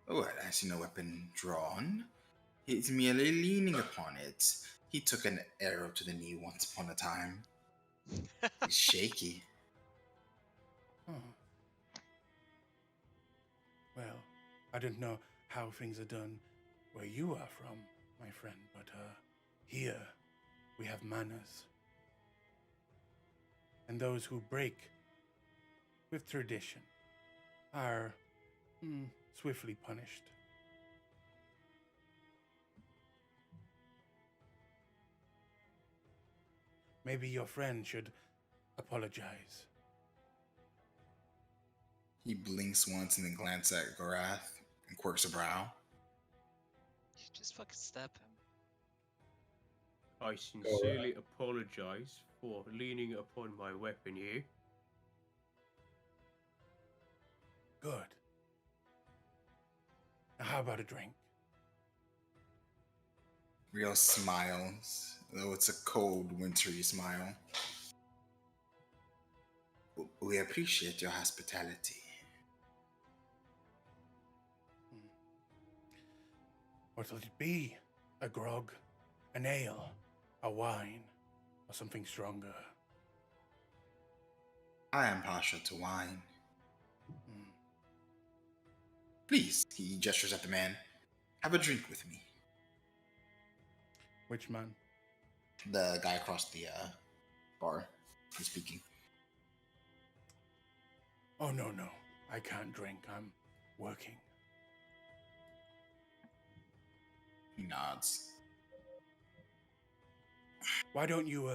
Oh, I see no weapon drawn. He's merely leaning upon it. He took an arrow to the knee once upon a time. He's shaky. Oh. Well, I don't know how things are done where you are from, my friend, but here we have manners. And those who break with tradition are swiftly punished. Maybe your friend should apologize. He blinks once and then glances at Gorath and quirks a brow. You just fucking stab him. I sincerely apologize for leaning upon my weapon here. Good. Now how about a drink? Rio smiles, though it's a cold, wintry smile. We appreciate your hospitality. What'll it be? A grog? An ale? A wine? Or something stronger? I am partial to wine. Hmm. Please, he gestures at the man. Have a drink with me. Which man? The guy across the bar is speaking. Oh, no. I can't drink. I'm working. He nods. Why don't you,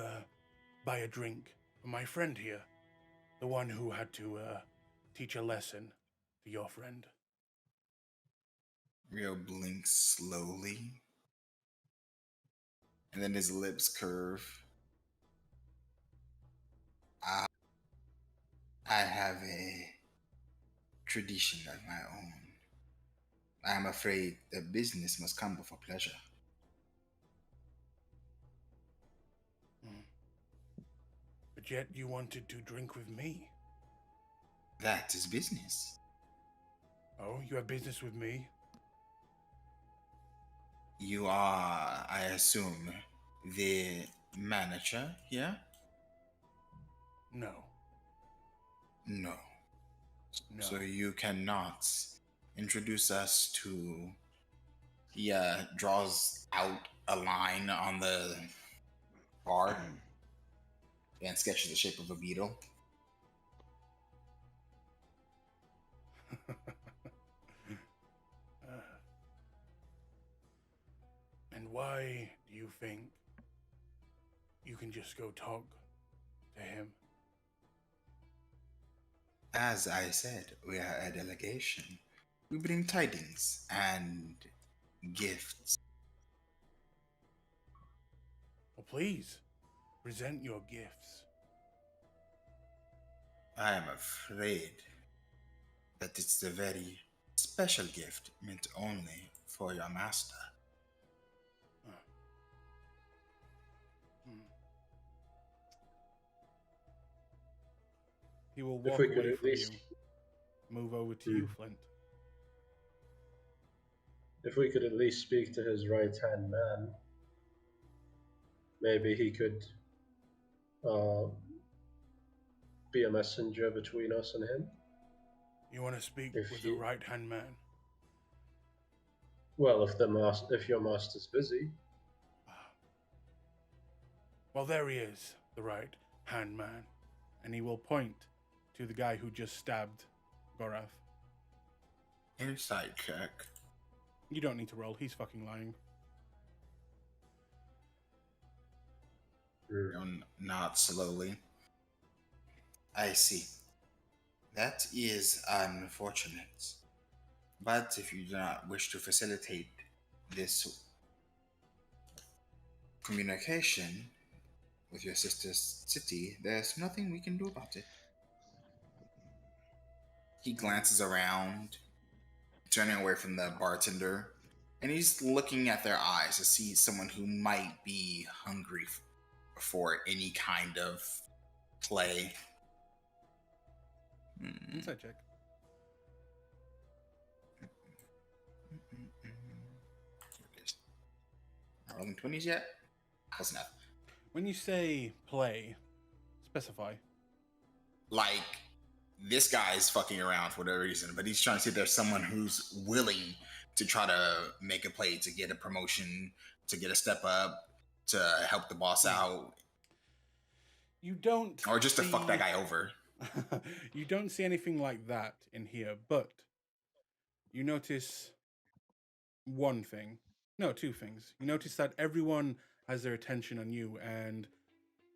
buy a drink for my friend here? The one who had to, teach a lesson to your friend. Rio blinks slowly. And then his lips curve. I have a tradition of my own. I am afraid that business must come before pleasure. But yet you wanted to drink with me. That is business. Oh, you have business with me? You are, I assume, the manager here? No. No. No. So you cannot introduce us to. He draws out a line on the bar and sketches the shape of a beetle. And why do you think you can just go talk to him? As I said, we are a delegation. We bring tidings and gifts. Well, please, present your gifts. I am afraid that it's the very special gift meant only for your master. He will If walk we could away at from least- you. Move over to you, Flint. If we could at least speak to his right-hand man, maybe he could be a messenger between us and him. You want to speak If with you- the right-hand man? Well, if your master's busy. Well, there he is, the right-hand man. And he will point to the guy who just stabbed Gorath. Insight check. You don't need to roll, he's fucking lying. Not slowly. I see. That is unfortunate. But if you do not wish to facilitate this communication with your sister's city, there's nothing we can do about it. He glances around, turning away from the bartender, and he's looking at their eyes to see someone who might be hungry for any kind of play. Inside check. Not rolling 20s yet? Close enough. When you say play, specify. Like, this guy's fucking around for whatever reason, but he's trying to see if there's someone who's willing to try to make a play to get a promotion, to get a step up, to help the boss out, You don't. or just to see... fuck that guy over. You don't see anything like that in here, but you notice one thing. No, two things. You notice that everyone has their attention on you, and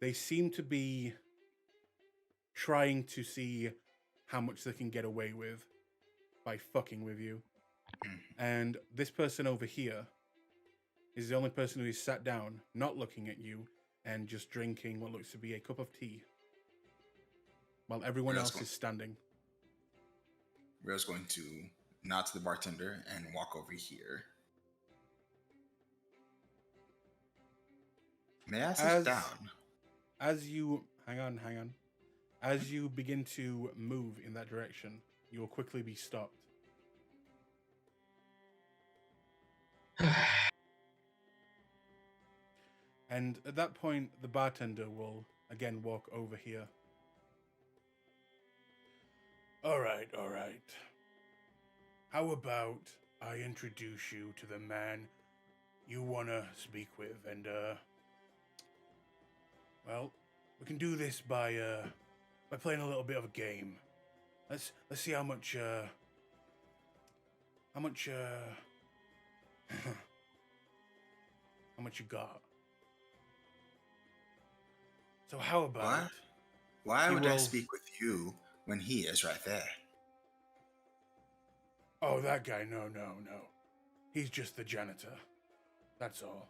they seem to be trying to see how much they can get away with by fucking with you. And this person over here is the only person who is sat down, not looking at you, and just drinking what looks to be a cup of tea, while everyone else is standing. Rio's going to nod to the bartender and walk over here. May I sit down? As you hang on. As you begin to move in that direction, you will quickly be stopped. And at that point, the bartender will again walk over here. All right. How about I introduce you to the man you want to speak with, and well, we can do this by playing a little bit of a game. Let's see how much how much you got. So how about What? Why he would I will- speak with you when he is right there? Oh, that guy, no. He's just the janitor. That's all.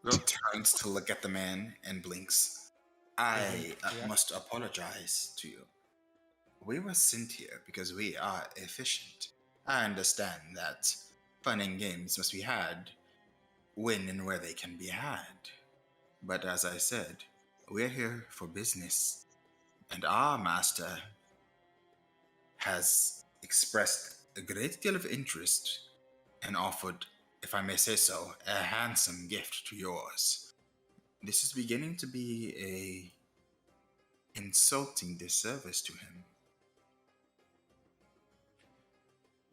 Will turns to look at the man and blinks. I Yeah. must apologize to you. We were sent here because we are efficient. I understand that fun and games must be had when and where they can be had. But as I said, we're here for business. And our master has expressed a great deal of interest and offered, if I may say so, a handsome gift to yours. This is beginning to be a insulting disservice to him.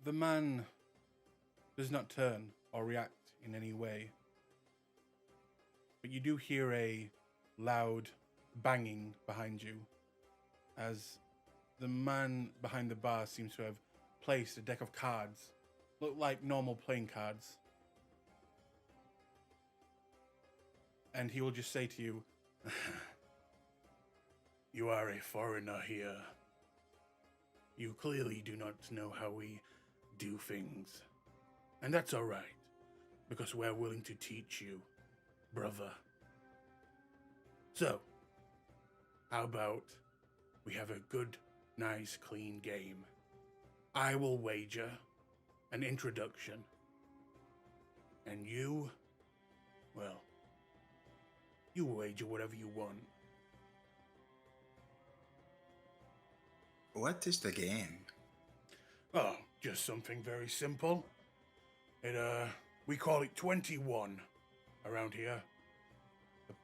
The man does not turn or react in any way. But you do hear a loud banging behind you as the man behind the bar seems to have placed a deck of cards, look like normal playing cards. And he will just say to you, "You are a foreigner here. You clearly do not know how we do things. And that's all right, because we're willing to teach you, brother. So, how about we have a good, nice, clean game? I will wager an introduction. And you, well, you wager whatever you want." What is the game? Oh, just something very simple. We call it 21 around here. The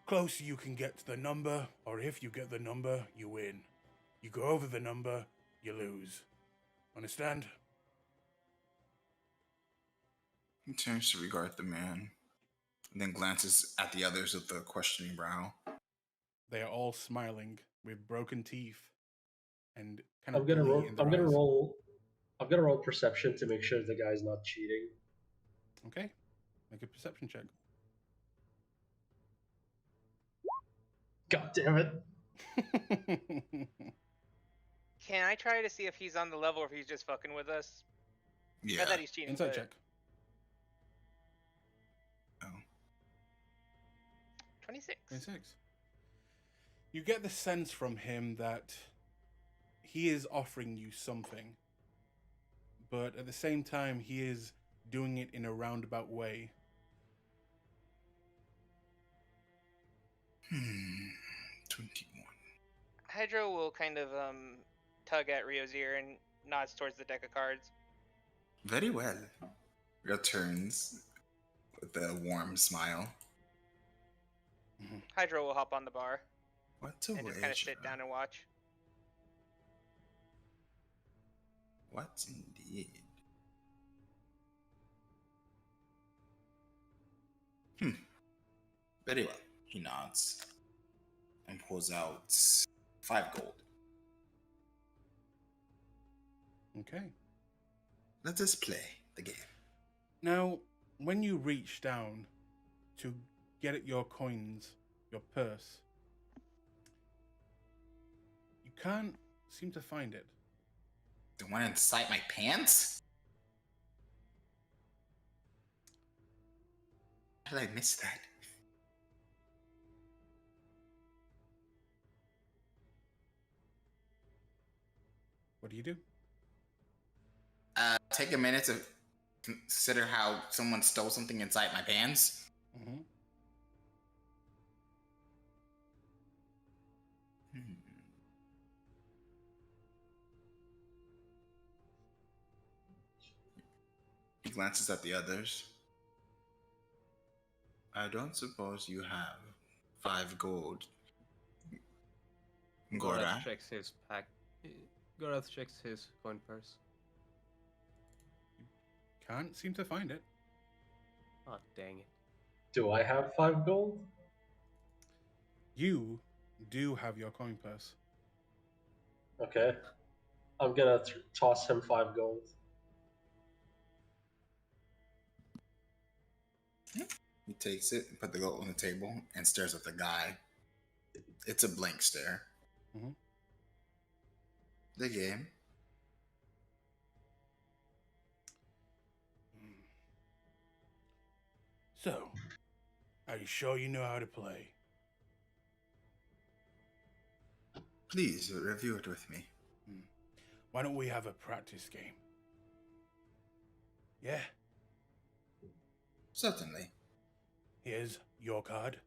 closer you can get to the number, or if you get the number, you win. You go over the number, you lose. Understand? He turns to regard the man, and then glances at the others with a questioning brow. They are all smiling with broken teeth and kind I'm of gonna glee roll. in their I'm gonna eyes. roll. I'm gonna roll perception to make sure the guy's not cheating. Okay, make a perception check. God damn it! Can I try to see if he's on the level or if he's just fucking with us? Yeah. Not that he's cheating. Inside but check. Oh. 26. 26. You get the sense from him that he is offering you something, but at the same time, he is doing it in a roundabout way. 21. Hydro will kind of tug at Rio's ear and nods towards the deck of cards. Very well. Returns with a warm smile. Hydro will hop on the bar What a and just kind of sit wager. down and watch. What indeed? Very well. He nods and pulls out 5 gold. Okay. Let us play the game. Now, when you reach down to get at your coins, your purse, you can't seem to find it. The one inside my pants? How did I miss that? What do you do? Take a minute to consider how someone stole something inside my pants. Mm-hmm. He glances at the others. I don't suppose you have 5 gold. Gora. Gorath checks his pack. Gorath checks his coin purse. Can't seem to find it. Oh, dang it. Do I have 5 gold? You do have your coin purse. Okay. I'm gonna toss him 5 gold. He takes it, put the gold on the table, and stares at the guy. It's a blank stare. Mhm. The game. So, are you sure you know how to play? Please review it with me. Why don't we have a practice game? Yeah, Certainly. here's your card.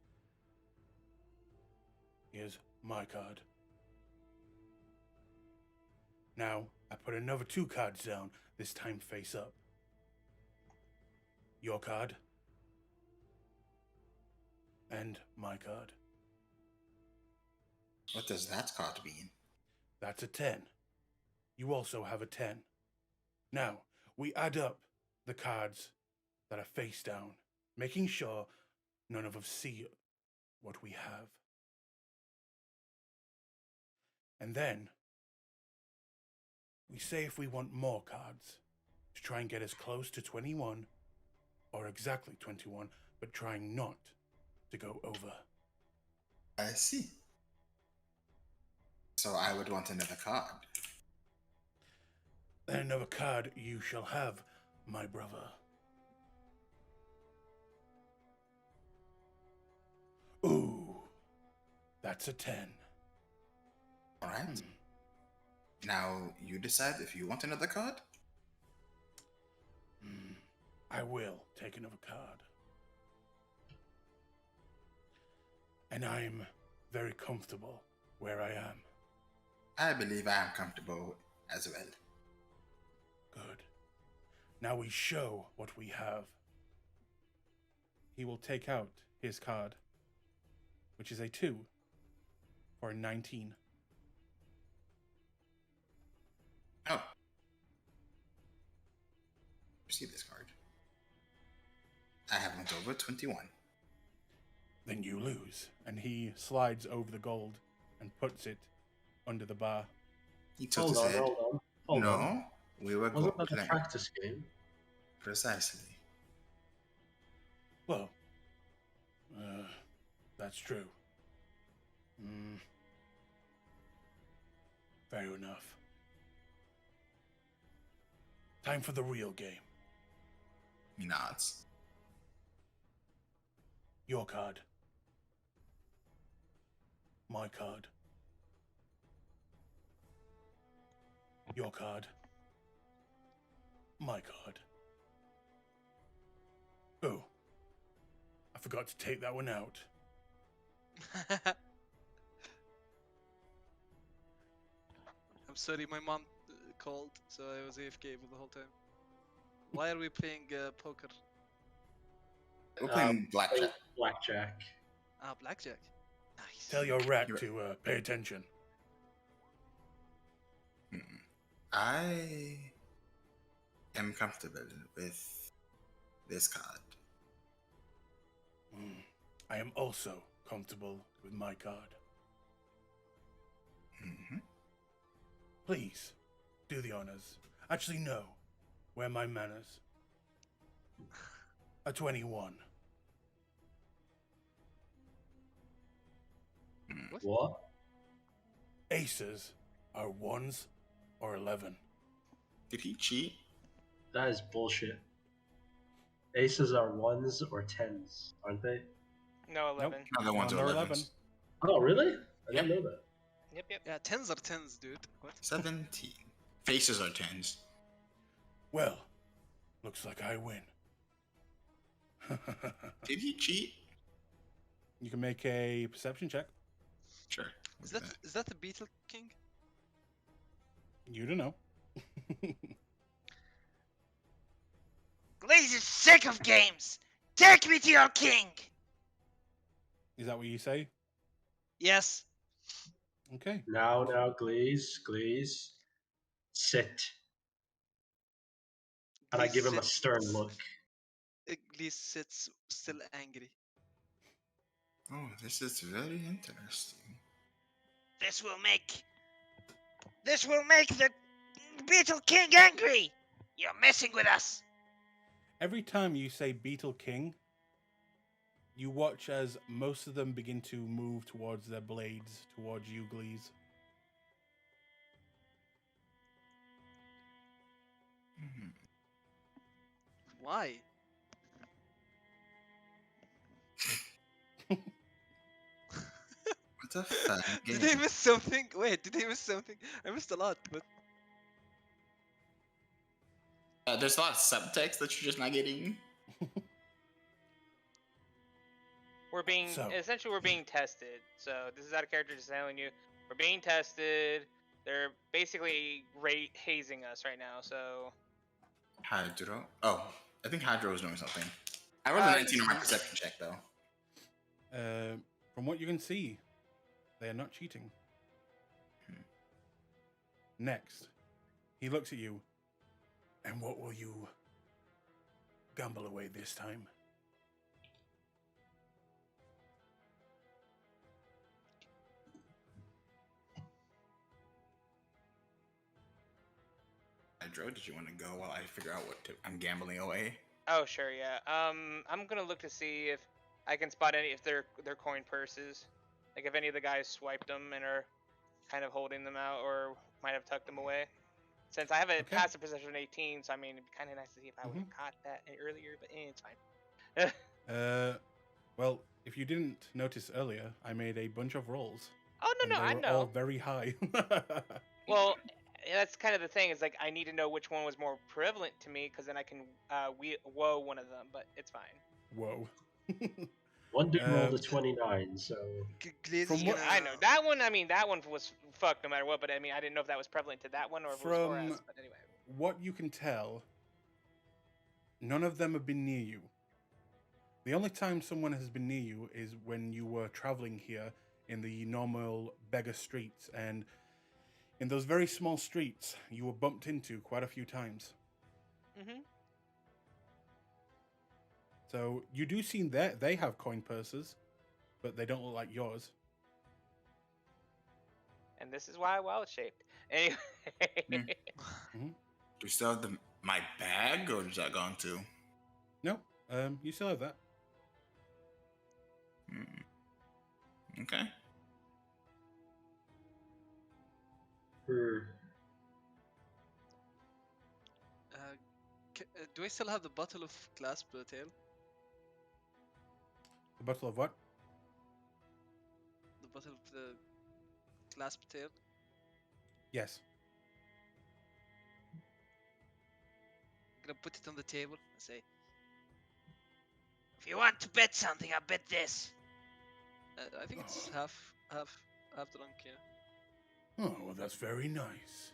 Here's my card. Now, I put another 2 cards down, this time face up. Your card. And my card. What does that card mean? That's a 10. You also have a 10. Now, we add up the cards that are face down, making sure none of us see what we have. And then, we say if we want more cards to try and get as close to 21, or exactly 21, but trying not to go over. I see. So I would want another card. Then another card you shall have, my brother. Ooh, that's a 10. All right. Now you decide if you want another card. I will take another card. And I'm very comfortable where I am. I believe I am comfortable as well. Good. Now we show what we have. He will take out his card, which is a 2 for a 19. Oh. See this card. I have went over 21. Then you lose. And he slides over the gold and puts it under the bar. He tilts his head. Hold on. No, we were Wasn't that a playing. practice game? Precisely. Well, that's true. Fair enough. Time for the real game. He nods. Your card. My card. Your card. My card. Oh, I forgot to take that one out. I'm sorry, my mom called, so I was AFK for the whole time. Why are we playing poker? We're playing blackjack. Blackjack. Ah, blackjack. Nice. Tell your rat You're- to pay attention. I am comfortable with this card. I am also comfortable with my card. Mhm. Please, do the honors. Actually, no. Where my manners? A 21. What? Aces are 1s or 11. Did he cheat? That is bullshit. Aces are 1s or 10s, aren't they? No, 11. No, the ones No, are they're 11s. Oh, really? I Yep. didn't know that. Yep, yep. Yeah, tens are tens, dude. What? 17. Faces are 10s. Well, looks like I win. Did he cheat? You can make a perception check. Sure. Is we'll do that the Beetle King? You don't know. Glaze is sick of games. Take me to your king. Is that what you say? Yes. Okay. Now, Glaze. Sit. And I give him a stern look. Glees sits still angry. Oh, this is very interesting. This will make the Beetle King angry. You're messing with us. Every time you say Beetle King, you watch as most of them begin to move towards their blades, towards you, Glees. Mhm. Why? What a fun Did I game. miss something? Wait, did I miss something? I missed a lot, but There's a lot of subtext that you're just not getting. Essentially we're being tested. So this is out of character, just telling you we're being tested. They're basically hazing us right now. So Hydro. Oh, I think Hydro is doing something. I rolled a 19 on my perception check, though. From what you can see, they are not cheating. Next, he looks at you. And what will you gamble away this time? Hydro, did you want to go while I figure out I'm gambling away? oh sure, yeah. I'm gonna look to see if I can spot if they're coin purses. Like if any of the guys swiped them and are kind of holding them out or might have tucked them away. Since I have a passive perception of 18, so I mean it'd be kind of nice to see if I would have caught that earlier, but it's fine. Well, if you didn't notice earlier, I made a bunch of rolls. Oh no, and no, they I were know. all very high. Well, that's kind of the thing. Is like I need to know which one was more prevalent to me, because then I can woe one of them. But it's fine. Whoa. One dude rolled a 29, so Glaze From is what- gonna... I know that one. I mean, that one was fucked no matter what. But I mean, I didn't know if that was prevalent to that one or if it was for From us. But anyway. what you can tell, none of them have been near you. The only time someone has been near you is when you were traveling here in the normal beggar streets, and in those very small streets, you were bumped into quite a few times. Mhm. So you do see that they have coin purses, but they don't look like yours. And this is why wild shaped. Anyway. Do you still have my bag, or is that gone too? No, you still have that. Okay. do I still have the bottle of Clasp tail? The bottle of what? The bottle of the Clasp tail? Yes. I'm gonna put it on the table and say, If you want to bet something, I'll bet this. I think it's half drunk, yeah. Oh, well, that's very nice.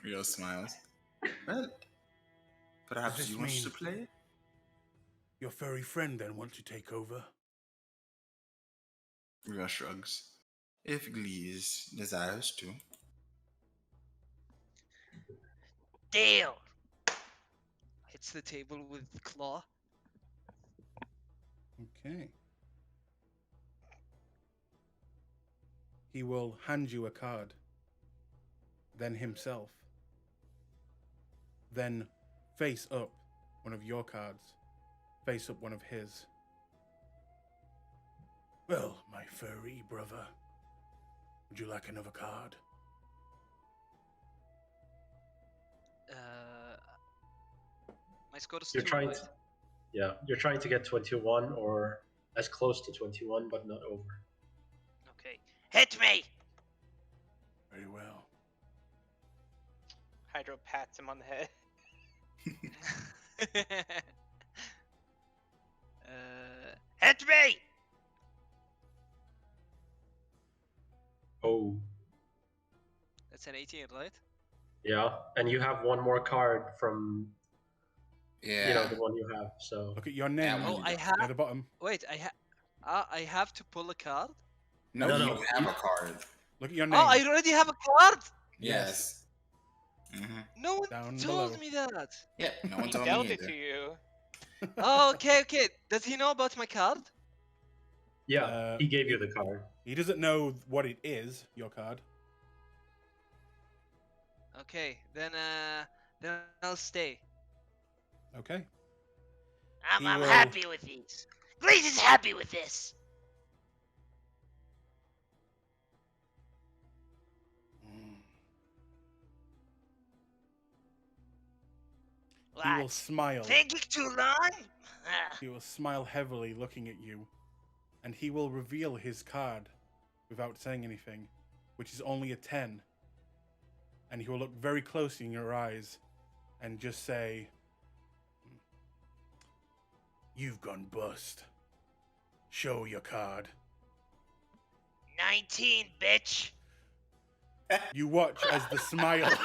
Rio smiles. Well, perhaps this you want to mean- play? Your furry friend then wants to take over. Rio shrugs. If Glees desires to. Deal. Hits the table with claw. Okay. He will hand you a card. Then himself. Then face up one of your cards. Face up one of his. Well, my furry brother, would you like another card? My score is You're 2, trying right? to, yeah, you're trying to get 21 or as close to 21, but not over. Okay. Hit me. Very well. Hydro pats him on the head. Hit me. Oh, That's an 18, right? yeah, and you have one more card from Yeah. the one you have. So Look at your name. Yeah, Oh, I Near have. the bottom. Wait, I have to pull a card. No, No, you no, have you- a card. Look at your Oh, name. I already have a card. Yes. No one Down told below. me that. Yep, no one He told dealt me it to either. you. Oh, okay, okay. Does he know about my card? yeah, he gave you the card. He doesn't know what it is, your card. Okay, then I'll stay. Okay. I'm He will- happy with these. Glaze is happy with this. He will What? smile. Thinking too long? Ah, He will smile heavily looking at you. And he will reveal his card without saying anything, which is only a 10. And he will look very closely in your eyes and just say, "You've gone bust. Show your card." 19, bitch. You watch as the smile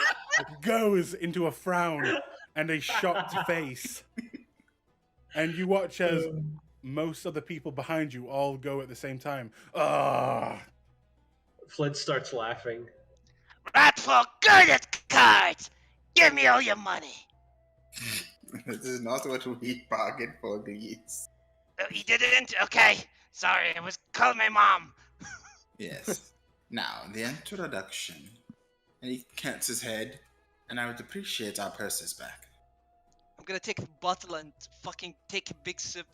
goes into a frown and a shocked face. And you watch as most of the people behind you all go at the same time. Ah! Flint starts laughing. Ratfall good at cards. Give me all your money. This is not what we bargained for, Glees. Oh, he didn't? Okay. Sorry, I was calling my mom. Yes. Now, the introduction. And he cats his head, and I would appreciate our purses back. I'm gonna take the bottle and fucking take a big sip.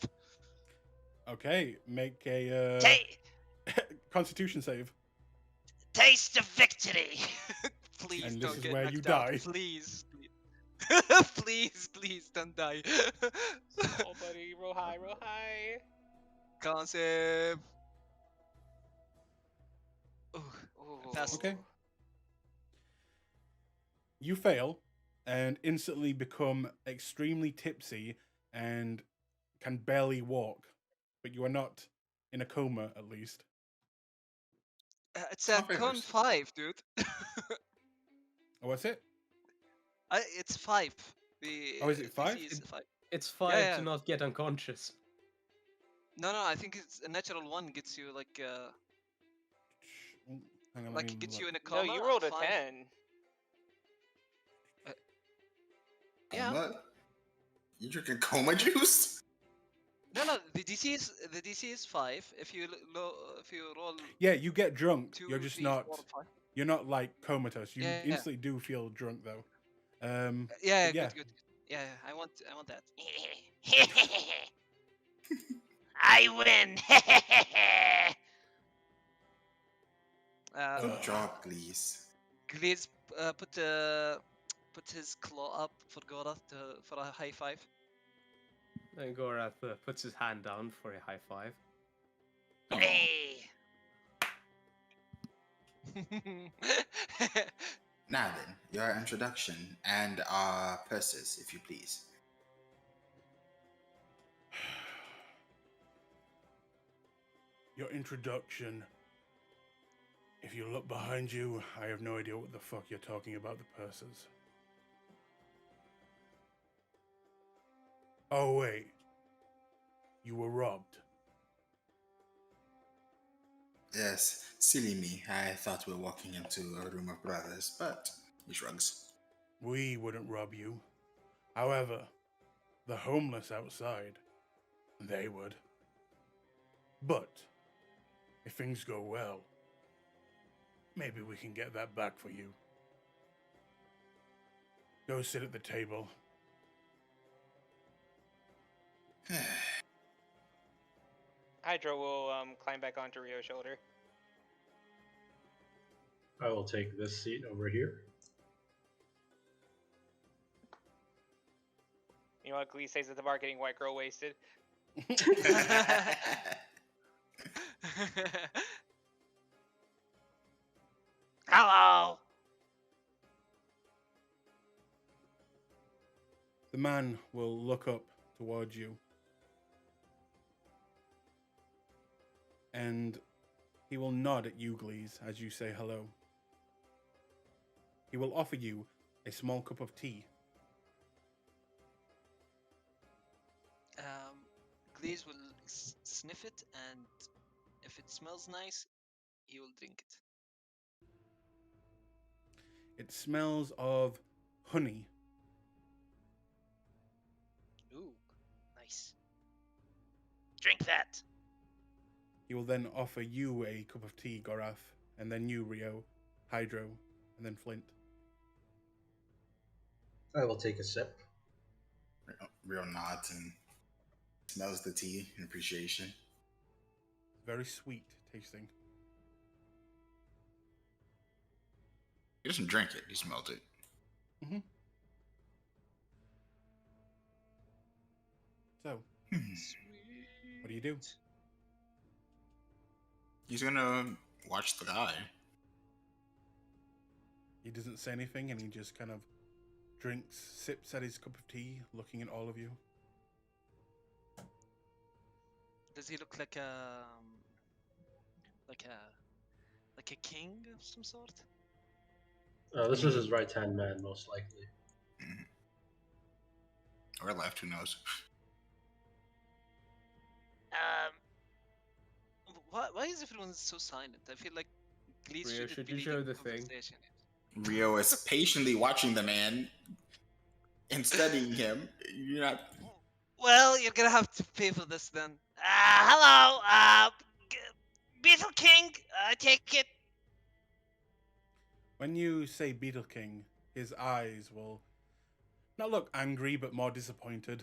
Okay, make a Constitution save. Taste the victory. Please And this don't is get where knocked you out. die. Please. Please don't die. Oh, buddy, roll high, roll high. Concept. Ooh, Ooh. fast. Okay. You fail and instantly become extremely tipsy and can barely walk, but you are not in a coma at least. It's a Top con favors. 5, dude. Oh, what's it? It's 5. The Oh, is it 5? DC is 5. It's 5 yeah. to not get unconscious. No, I think it's a natural 1 gets you like Hang on, let like me it gets look. you in a No, coma. you rolled a 5. 10. Yeah. What? You drinking coma juice? No, the DC is 5. If you roll Yeah, you get drunk. 2, You're just 3, not. 4, 5. You're not like comatose. You Yeah. instantly do feel drunk though. Yeah, But yeah. good. Yeah, I want that. I win. Good job, Glees. Gliz put his claw up for Gorath for a high 5. Then Gorath puts his hand down for a high 5. Hey. Now then, your introduction and our purses, if you please. Your introduction If you look behind you, I have no idea what the fuck you're talking about the purses. Oh, wait. You were robbed. Yes, silly me. I thought we were walking into a room of brothers, but he shrugs. We wouldn't rob you. However, the homeless outside, they would. But, if things go well, maybe we can get that back for you. Go sit at the table. Hydra will climb back onto Rio's shoulder. I will take this seat over here. You know what Glee says at the bar, getting white girl wasted. Hello. The man will look up towards you. And he will nod at you, Glees, as you say hello. He will offer you a small cup of tea. Glees will sniff it, and if it smells nice, he will drink it. It smells of honey. Ooh, nice. Drink that. He will then offer you a cup of tea, Gorath, and then you, Rio, Hydro, and then Flint. I will take a sip. Real nods and smells the tea in appreciation. Very sweet tasting. He doesn't drink it, he smells it. Mm-hmm. So, what do you do? He's gonna watch the guy. He doesn't say anything, and he just kind of drinks, sips at his cup of tea, looking at all of you. Does he look like like a king of some sort? This is his right-hand man, most likely. Or left, who knows? Why is everyone so silent? I feel like Glees Rio, shouldn't should be you leading show the the thing? conversation. Rio is patiently watching the man and studying him. You're not. Well, you're gonna have to pay for this then. Hello. Beetle King. I take it. When you say Beetle King, his eyes will not look angry, but more disappointed.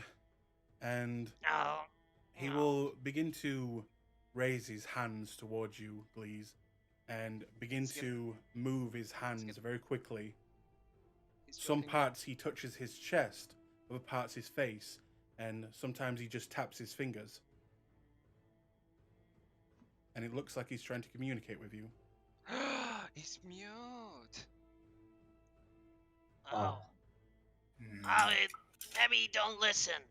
And Oh. he No. will begin to raise his hands towards you, Glees, and begin He's gonna- to move his hands very quickly. He's Some rubbing- parts he touches his chest, other parts his face, and sometimes he just taps his fingers. And it looks like he's trying to communicate with you. He's mute. Oh. Hmm. Maybe you don't listen.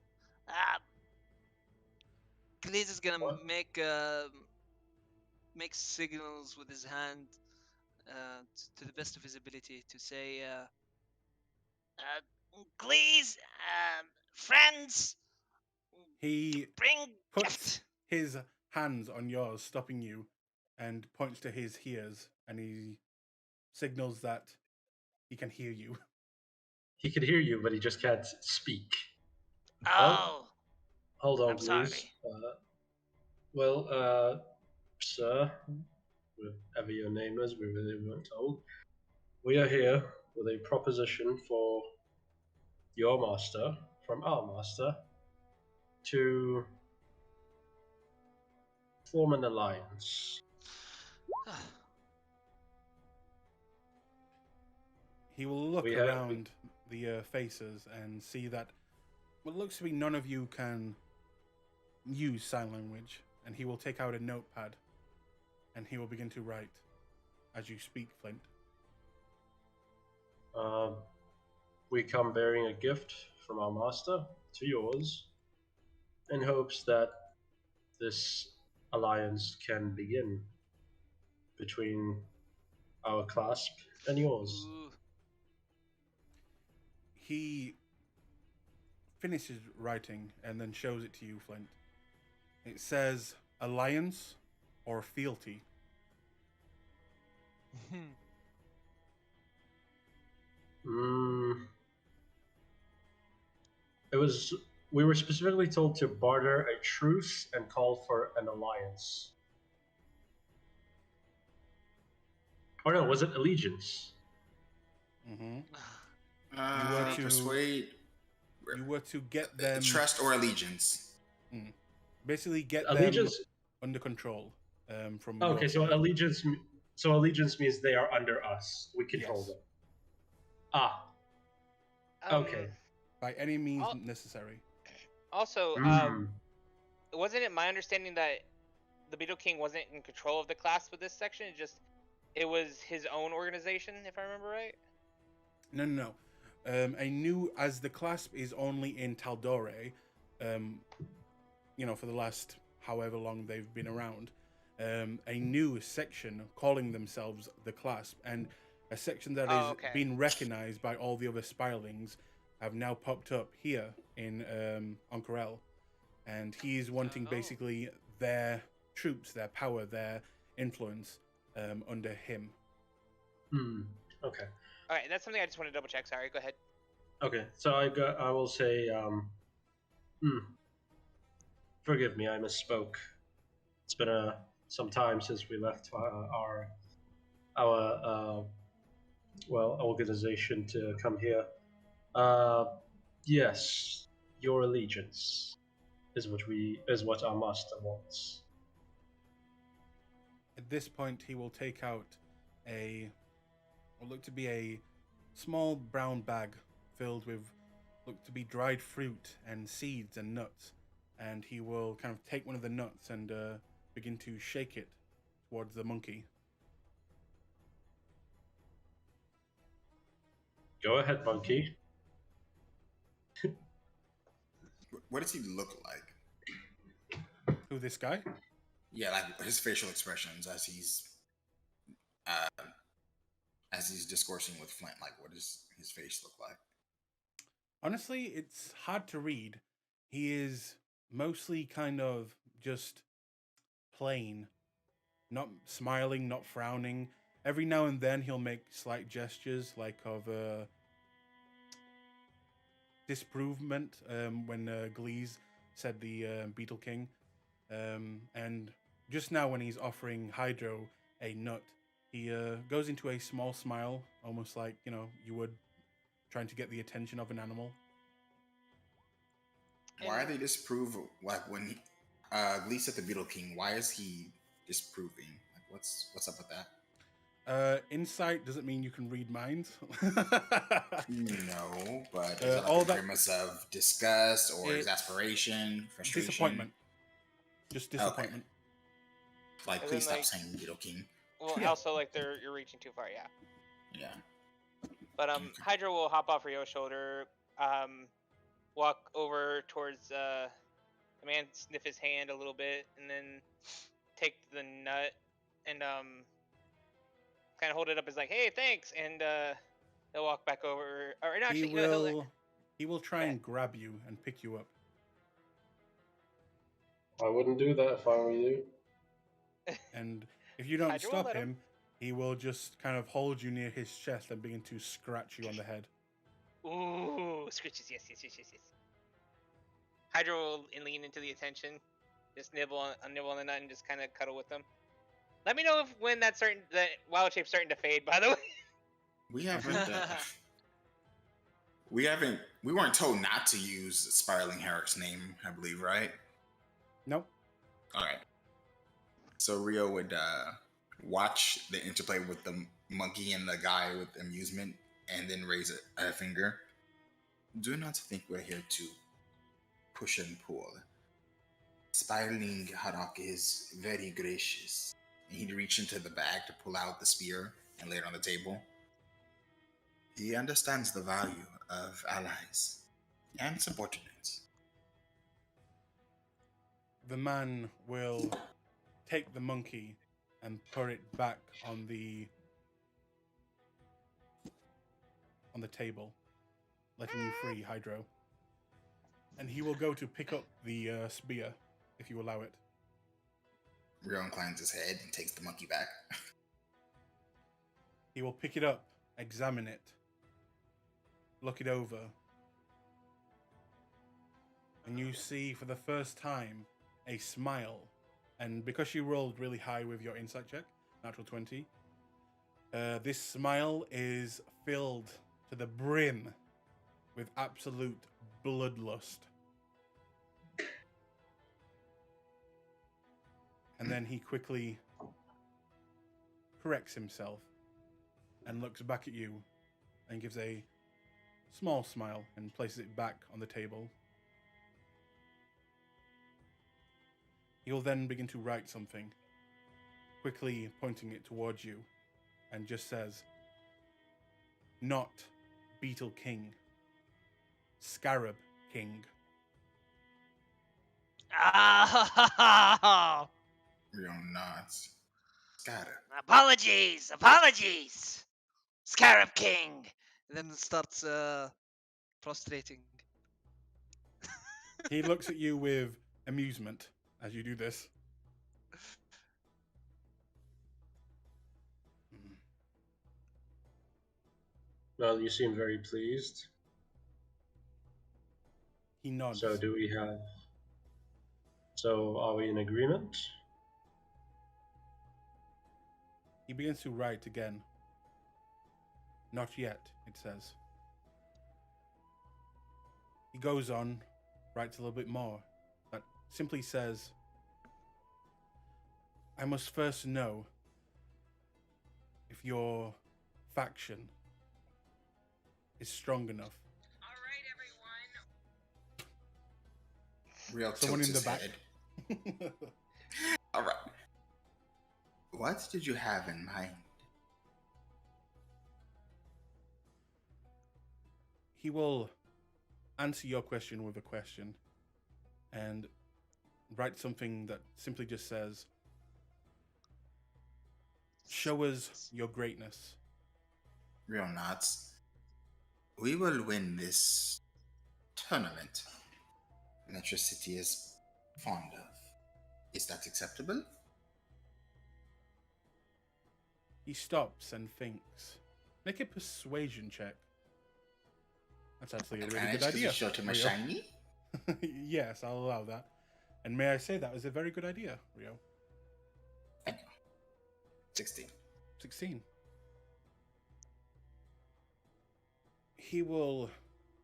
Glees is gonna What? make signals with his hand to the best of his ability to say, Please, friends, He bring puts gift. his hands on yours, stopping you, and points to his ears, and he signals that he can hear you. He could hear you, but he just can't speak. Oh, Hold on, I'm please. sorry. Sir, whatever your name is, we really weren't told. We are here with a proposition for your master, from our master, to form an alliance. He will look We have- around the faces and see that what looks to be none of you can use sign language, and he will take out a notepad and he will begin to write as you speak, Flint. We come bearing a gift from our master to yours in hopes that this alliance can begin between our clasp and yours. Ooh. He finishes writing and then shows it to you, Flint. It says alliance or fealty. It was. We were specifically told to barter a truce and call for an alliance. Or no, was it allegiance? Mm-hmm. You were to- persuade, You were to get them trust or allegiance. basically get Allegiance. them under control. From Okay, your so side. allegiance. So allegiance means they are under us. We control Yes. them. Ah. Okay. By any means Al- necessary. Also, Mm. wasn't it my understanding that the Beetle King wasn't in control of the class with this section? It was his own organization, if I remember right. No. I knew as the clasp is only in tal'dorei, for the last however long they've been around, a new section calling themselves the clasp, and a section that is being recognized by all the other spiralings have now popped up here in Ank'Harel, and he's wanting basically their troops, their power, their influence under him. Okay. All right, that's something I just want to double check. Sorry, go ahead. Okay, so I will say, forgive me, I misspoke. It's been some time since we left our organization to come here. Yes, your allegiance is what our master wants. At this point, he will take out what look to be a small brown bag filled with look to be dried fruit and seeds and nuts, and he will kind of take one of the nuts and begin to shake it towards the monkey. Go ahead, monkey. What does he look like? Who, this guy? Yeah, like his facial expressions as he's discoursing with Flint. Like, what does his face look like? Honestly, it's hard to read. He is mostly kind of just plain, not smiling, not frowning. Every now and then he'll make slight gestures like of disapprovement when Glees said the Beetle King. And just now when he's offering Hydro a nut, he goes into a small smile, almost like, you would trying to get the attention of an animal. Why are they disapproving? Like when Glees said the Beetle King, why is he disapproving? Like, what's up with that? Insight doesn't mean you can read minds. No, but is it all like a that- premise of disgust or exasperation, frustration? Disappointment. Just disappointment. Like, And please then, stop saying Beetle King. Well, Yeah. also you're reaching too far, yeah. Yeah. But Hydra will hop off Rio's shoulder, walk over towards the man, sniff his hand a little bit, and then take the nut and kind of hold it up as like, "Hey, thanks," and he'll walk back over. Or no, actually, He will try and grab you and pick you up. I wouldn't do that if I were you. And if you don't Hydra will stop let him, he will just kind of hold you near his chest and begin to scratch you on the head. Ooh, scritches, yes. Hydra will lean into the attention, just nibble on the nut and just kind of cuddle with them. Let me know when that wild shape's starting to fade. By the way, We weren't told not to use Spiraling Herrick's name, I believe, right? Nope. All right. So Rio would watch the interplay with the monkey and the guy with amusement, and then raise a finger. Do not think we're here to push and pull. Spiraling Herrick is very gracious. And he'd reach into the bag to pull out the spear and lay it on the table. He understands the value of allies and subordinates. The man will take the monkey and put it back on the on the table, letting you free, Hydro. And he will go to pick up the spear, if you allow it. Rio inclines his head and takes the monkey back. He will pick it up, examine it, look it over, and you see for the first time a smile. And because you rolled really high with your insight check, natural 20, this smile is filled to the brim with absolute bloodlust. And then he quickly corrects himself and looks back at you and gives a small smile and places it back on the table. He'll then begin to write something, quickly pointing it towards you, and just says, "Not Beetle King, Scarab King." Oh, Rio nods. Scarab. apologies. Scarab King. And then starts prostrating. He looks at you with amusement as you do this. Well, you seem very pleased. He nods. So are we in agreement? He begins to write again. "Not yet," it says. He goes on, writes a little bit more, that simply says, "I must first know if your faction is strong enough." Rio Someone tilts in the his back. head. All right. What did you have in mind? He will answer your question with a question and write something that simply just says, "Show us your greatness." Rio nods. We will win this tournament that your city is fond of. Is that acceptable? He stops and thinks. Make a persuasion check. That's actually a really Advantage good 'cause idea. you showed him a Rio. shiny? Yes, I'll allow that. And may I say that was a very good idea, Rio. Thank you. 16. 16. He will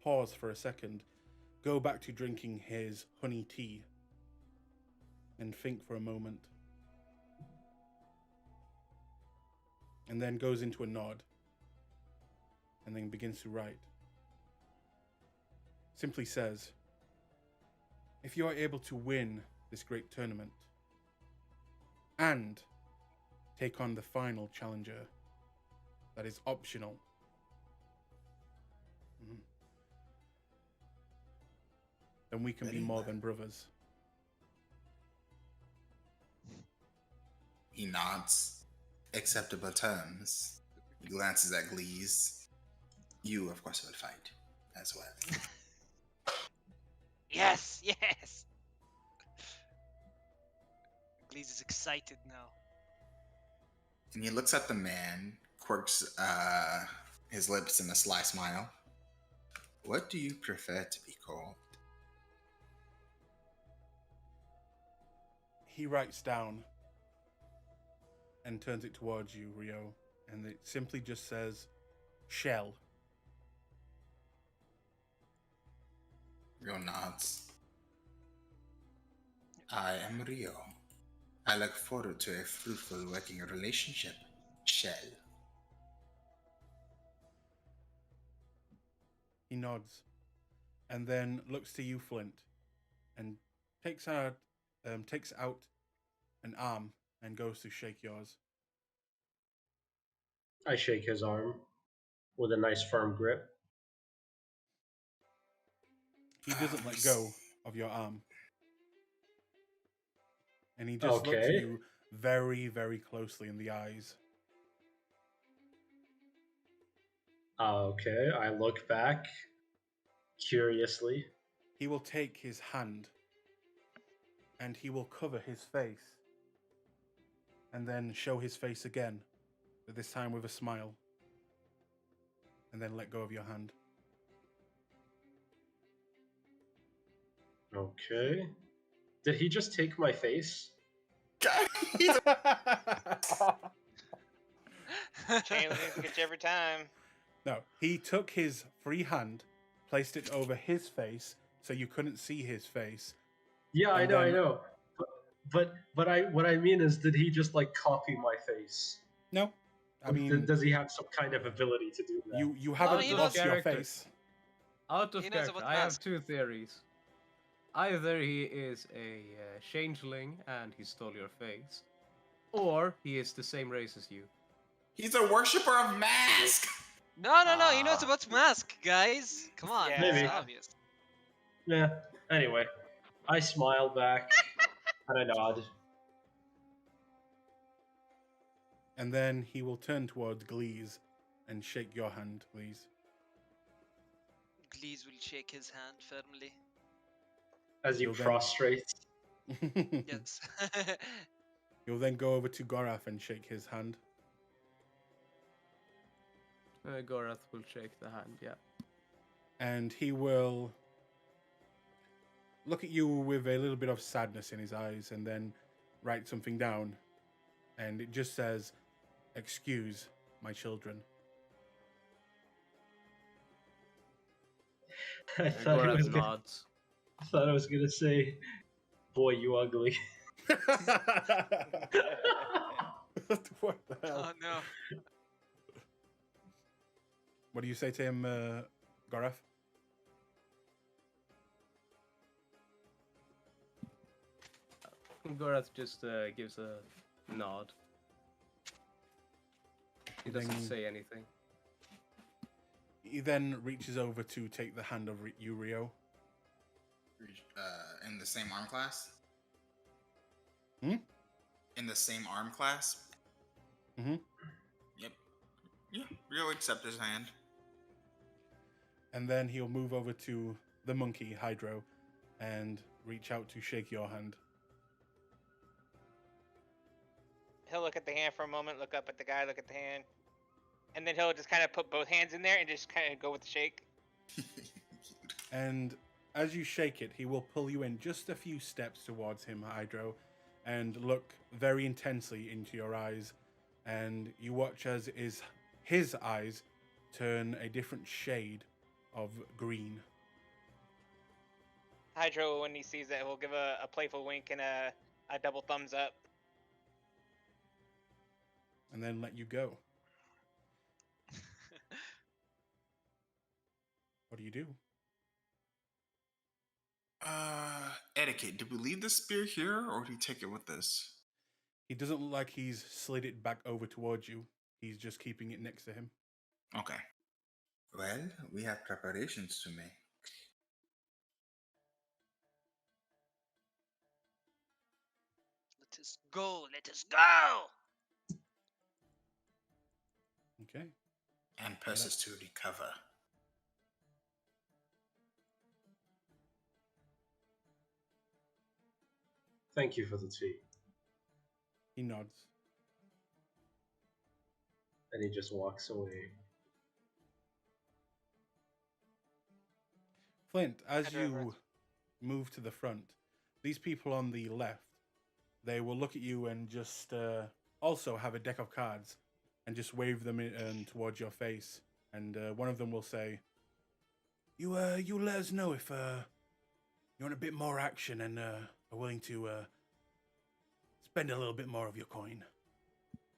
pause for a second, go back to drinking his honey tea, and think for a moment. And then goes into a nod, and then begins to write. Simply says, "If you are able to win this great tournament and take on the final challenger that is optional, then we can be Very more well. than brothers." He nods. Acceptable terms. He glances at Glees. You, of course, will fight as well. Yes. Glees is excited now. And he looks at the man, quirks his lips in a sly smile. What do you prefer to be called? He writes down and turns it towards you, Rio, and it simply just says, "Shell." Rio nods. I am Rio. I look forward to a fruitful working relationship, Shell. He nods and then looks to you, Flint, and takes out an arm and goes to shake yours. I shake his arm with a nice firm grip. He doesn't let go of your arm. And he just looks at Okay. you very, very closely in the eyes. Okay, I look back curiously. He will take his hand and he will cover his face and then show his face again, but this time with a smile, and then let go of your hand. Okay. Did he just take my face? Chain seems to get you every time. No, he took his free hand, placed it over his face so you couldn't see his face. Yeah, I And know, I then- know. But what I mean is, did he just like copy my face? No, I Or mean, does he have some kind of ability to do that? you haven't he lost knows- your Character. face. Out of He knows character, about I have mask. 2 theories. Either he is a changeling and he stole your face, or he is the same race as you. He's a worshiper of mask. No, no, no. He knows Ah. about mask, guys. Come on, Yeah. it's Maybe. obvious. Yeah. Anyway, I smile back and I nod. And then he will turn towards Glees and shake your hand, please. Glees will shake his hand firmly. As you You'll then- prostrate. Yes. You'll then go over to Gorath and shake his hand. Gorath will shake the hand, yeah. And he will look at you with a little bit of sadness in his eyes and then write something down. And it just says, "Excuse my children." I And thought, Gorath nods. I was gonna say, boy, you ugly. What the hell? Oh no. What do you say to him, Gorath? Gorath just gives a nod. He doesn't Then- say anything. He then reaches over to take the hand of you, Rio. In the same arm clasp? Hmm? In the same arm clasp? Mm-hmm. Yep. Yeah, Rio accept his hand. And then he'll move over to the monkey, Hydro, and reach out to shake your hand. He'll look at the hand for a moment, look up at the guy, look at the hand, and then he'll just kind of put both hands in there and just kind of go with the shake. And as you shake it, he will pull you in just a few steps towards him, Hydro, and look very intensely into your eyes. And you watch as his eyes turn a different shade of green. Hydro, when he sees that, will give a playful wink and a double thumbs up. And then let you go. What do you do? Etiquette. Did we leave the spear here or did he take it with us? He doesn't look like he's slid it back over towards you. He's just keeping it next to him. Okay. Well, we have preparations to make. Let us go. Let us go. Okay. And Persis to recover. Thank you for the tea. He nods. And he just walks away. Flint, as Hydro you runs. move to the front, these people on the left, they will look at you and just also have a deck of cards and just wave them towards your face. And one of them will say, "You let us know if you want a bit more action and are willing to spend a little bit more of your coin."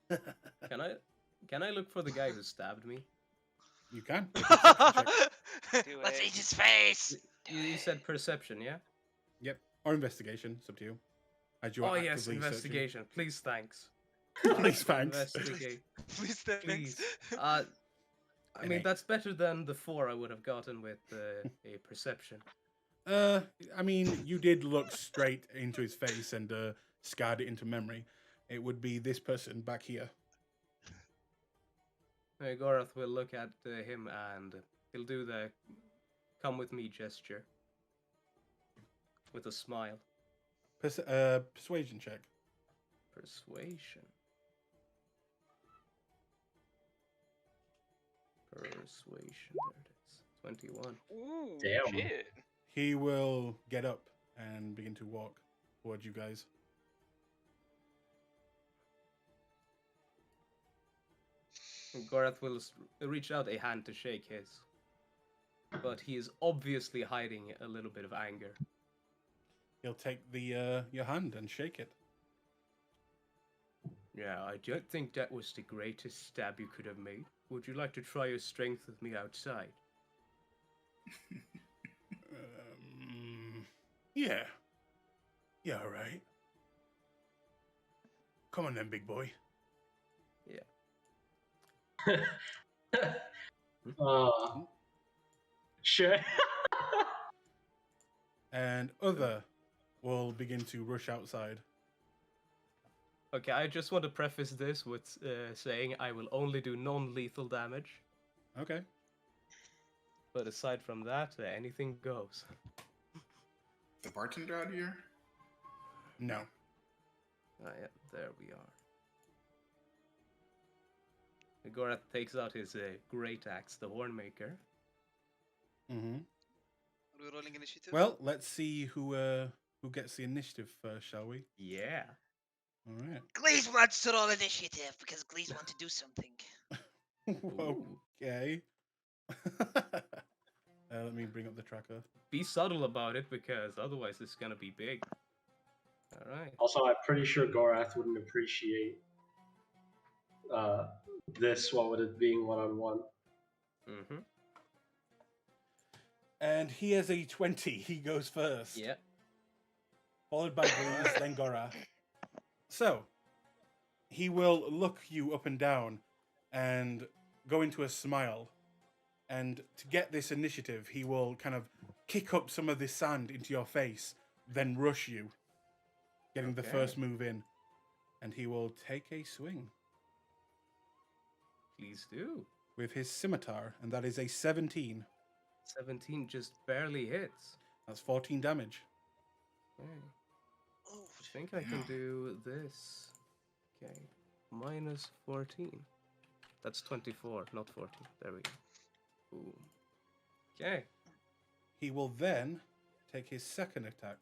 Can I look for the guy who stabbed me? You can. Do Let's it. eat his face. You said perception, yeah? Yep. Or investigation. It's up to you. As you Oh are yes, actively investigation. Please, thanks. searching. Please, thanks. Investigate, Please, thanks. please. I An mean, 8. that's better than the 4 I would have gotten with a perception. I mean, you did look straight into his face and scarred it into memory. It would be this person back here. Gorath will look at him and he'll do the "come with me" gesture with a smile. Persuasion check. Persuasion. Persuasion. There it is. 21. Ooh, Damn. shit. He will get up and begin to walk towards you guys. Gorath will reach out a hand to shake his, but he is obviously hiding a little bit of anger. He'll take the your hand and shake it. Yeah, I don't think that was the greatest stab you could have made. Would you like to try your strength with me outside? Yeah. Yeah, all right. Come on then, big boy. Sure. And other will begin to rush outside. Okay, I just want to preface this with saying I will only do non-lethal damage. Okay. But aside from that, anything goes. The bartender out here? No. Ah, yeah, there we are. Gorath takes out his great axe, the Hornmaker. Mm-hmm. Are we rolling initiative? Well, let's see who gets the initiative first, shall we? Yeah. All right. Glees wants to roll initiative because Glees want to do something. Okay. Let me bring up the tracker. Be subtle about it, because otherwise it's gonna be big. Alright. Also, I'm pretty sure Gorath wouldn't appreciate this one with it being one-on-one. Mm-hmm. And he has a 20. He goes first. Yeah. Followed by Glees, then Gorath. So, he will look you up and down and go into a smile. And to get this initiative, he will kind of kick up some of this sand into your face, then rush you, getting the first move in. And he will take a swing. Please do. With his scimitar, and that is a 17. 17 just barely hits. That's 14 damage. Okay. I think I can do this. Okay. Minus 14. That's 24, not 14. There we go. Boom. Okay. He will then take his second attack.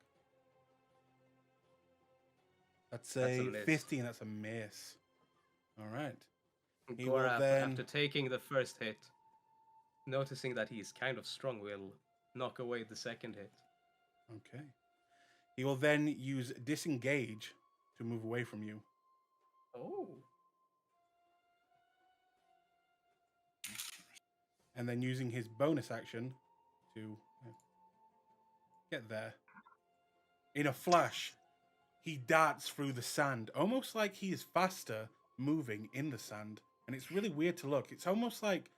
That's a miss. 15. That's a miss. All right. He will Gorath, then- after taking the first hit, noticing that he's kind of strong, will knock away the second hit. Okay. He will then use disengage to move away from you. Oh. And then using his bonus action to get there. In a flash, he darts through the sand, almost like he is faster moving in the sand. And it's really weird to look. It's almost like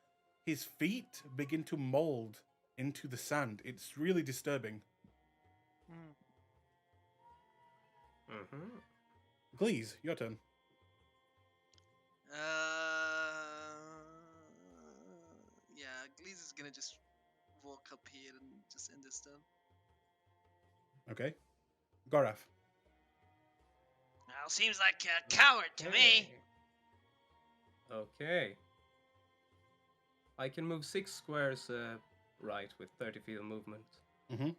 his feet begin to mold into the sand. It's really disturbing. Mm-hmm. Glees, your turn. Yeah, Glees is gonna just walk up here and just end this turn. Okay. Gorath. Well, seems like a coward to me. Okay. I can move 6 squares right with 30 feet of movement. Mm-hmm.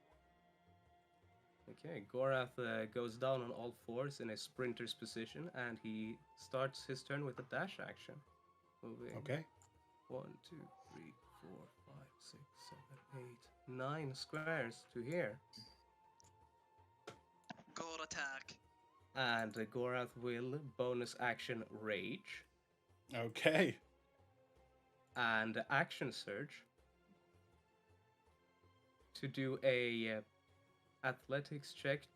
Okay, Gorath goes down on all fours in a sprinter's position, and he starts his turn with a dash action. Moving Okay. 1, 2, 3, 4, 5, 6, 7, 8, 9 squares to here. Gore attack. And Gorath will bonus action Rage Okay. and Action Surge to do a athletics check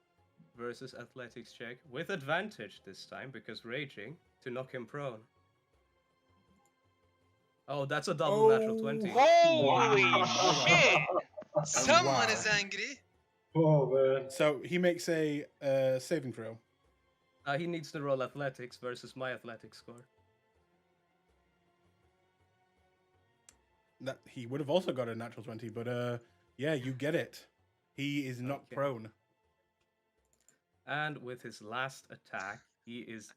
versus athletics check with advantage this time, because raging, to knock him prone. Oh, that's a double natural 20. Holy shit! Someone wow. is angry. Oh man. So he makes a saving throw. He needs to roll athletics versus my athletics score. That he would have also got a natural 20, but yeah, you get it. He is knocked Okay. prone. And with his last attack, he is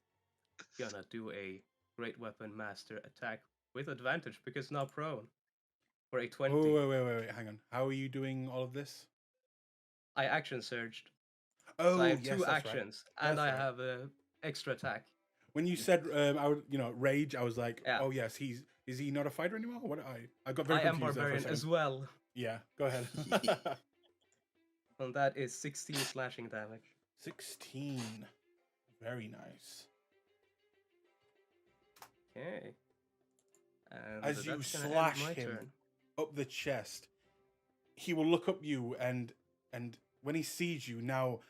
gonna do a Great Weapon Master attack with advantage because now prone for a 20. Oh, wait, hang on. How are you doing all of this? I action surged. Oh, So I have yes, two that's right. actions, and That's I right. have a extra attack. When you said I would, rage, I was like, Yeah. oh yes, is he not a fighter anymore? What I got very I am confused there for a barbarian as second. well, Yeah, go ahead. and that is 16 slashing damage. 16. Very nice. Okay. And As you that's gonna end slash my him turn. up the chest, he will look up you and when he sees you now,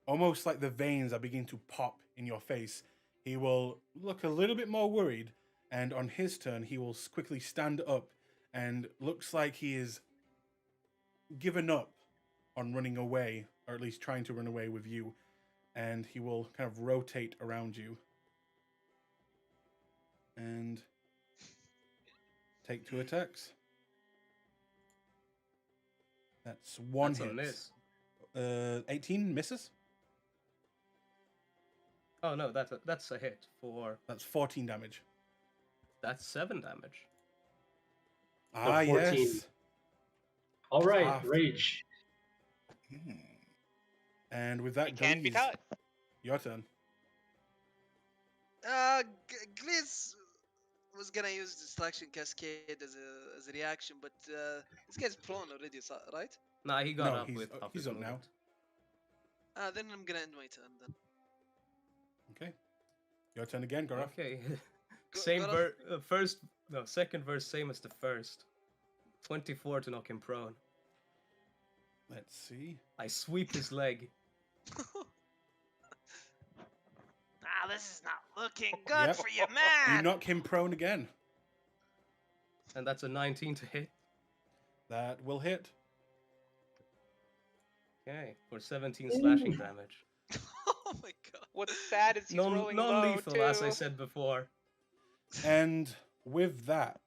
almost like the veins are beginning to pop in your face, he will look a little bit more worried, and on his turn he will quickly stand up and looks like he is given up on running away, or at least trying to run away with you, and he will kind of rotate around you and take 2 attacks. That's one That's a hit. miss. 18 misses. Oh no, that's a hit for. That's 14 damage. That's 7 damage. Ah, 14. yes. All right, After. rage. And with We that, can't be Glees, taught. your turn. Gliz was gonna use Distraction Cascade as a reaction, but this guy's prone already, right? Nah, he got No, up with half he's his up now. movement. Then I'm gonna end my turn then. Okay. Your turn again, Gaurav. Okay. Go- Same Gaurav- second verse, same as the first. 24 to knock him prone. Let's see. I sweep his leg. Ah, this is not looking good Yep. for you, You man. knock him prone again. And that's a 19 to hit. That will hit. Okay, for 17 slashing damage. Oh my god. What's sad is he's rolling low Non-lethal, too. as I said before. And with that,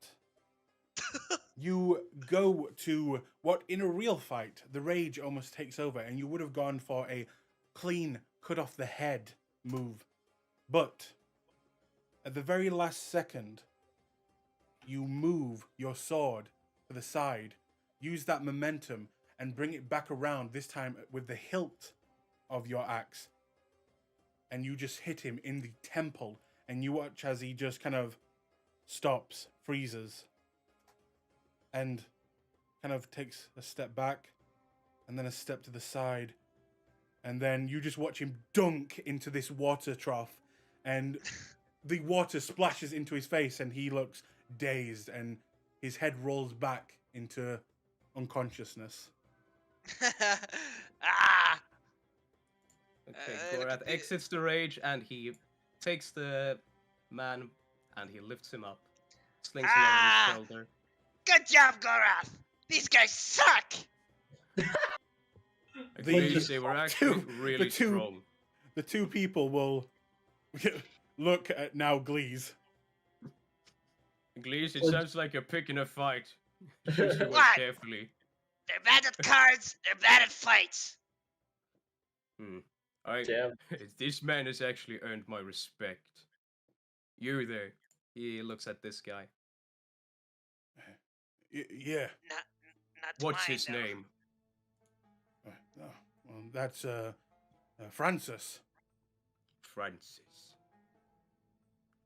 you go to what in a real fight, the rage almost takes over, and you would have gone for a clean, cut off the head move. But at the very last second, you move your sword to the side, use that momentum, and bring it back around, this time with the hilt of your axe. And you just hit him in the temple, and you watch as he just kind of stops, freezes, and kind of takes a step back, and then a step to the side, and then you just watch him dunk into this water trough, and the water splashes into his face, and he looks dazed, and his head rolls back into unconsciousness. Ah, Okay, Look Gorath at the- exits the rage and he takes the man and he lifts him up, slings him Ah! over his shoulder. good job, Gorath. These guys suck. Agreed, they were actually really two- strong. The two people will look at now Glees. Glees, it sounds like you're picking a fight. Choose your words What? carefully. They're bad at cards. They're bad at fights. Damn. This man has actually earned my respect. You there. He looks at this guy. Yeah. Not What's mine, his though. name? Well, that's Francis. Francis.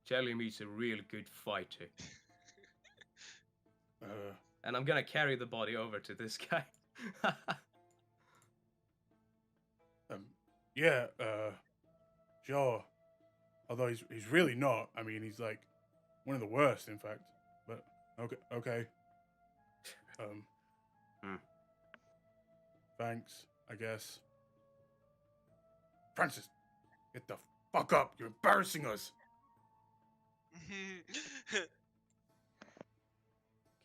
Tell him he's a real good fighter. And I'm gonna carry the body over to this guy. Yeah, sure. Although he's really not. I mean, he's like one of the worst, in fact. But okay. Thanks, I guess. Francis, get the fuck up! You're embarrassing us.